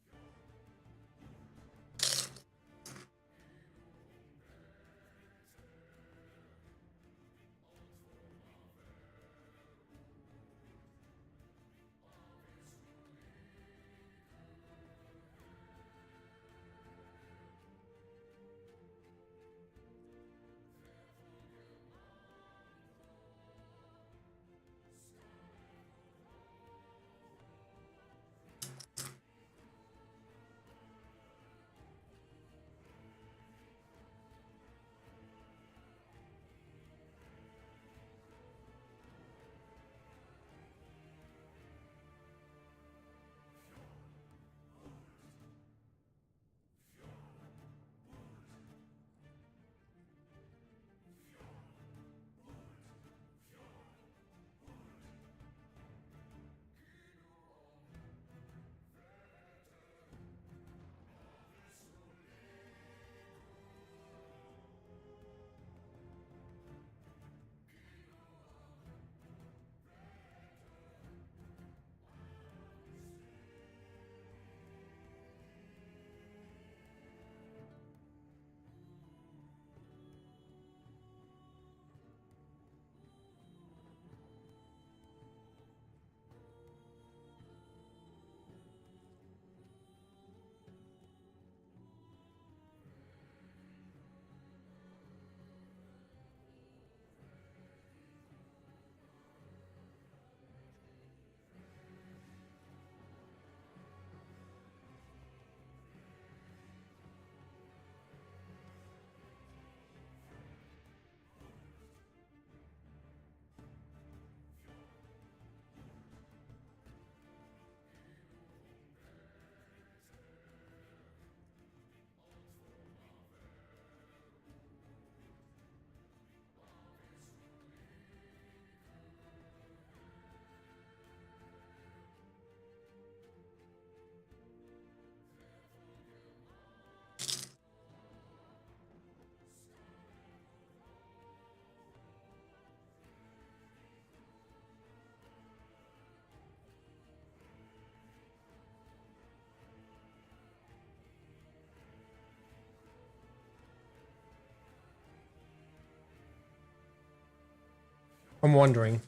I'm wondering.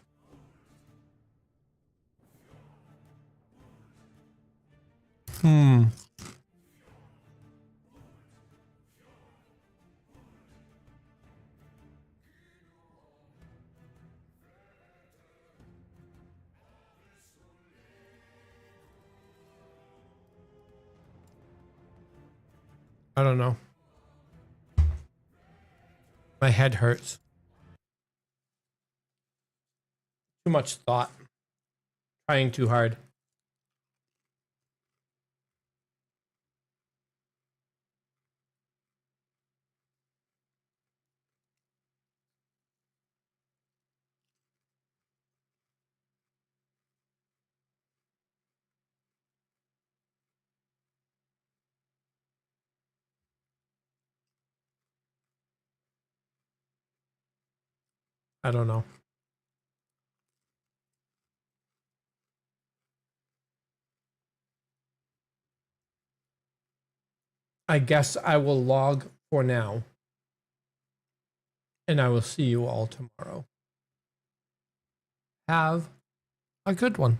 I don't know. My head hurts. Too much thought. Trying too hard. I don't know. I guess I will log for now. And I will see you all tomorrow. Have a good one.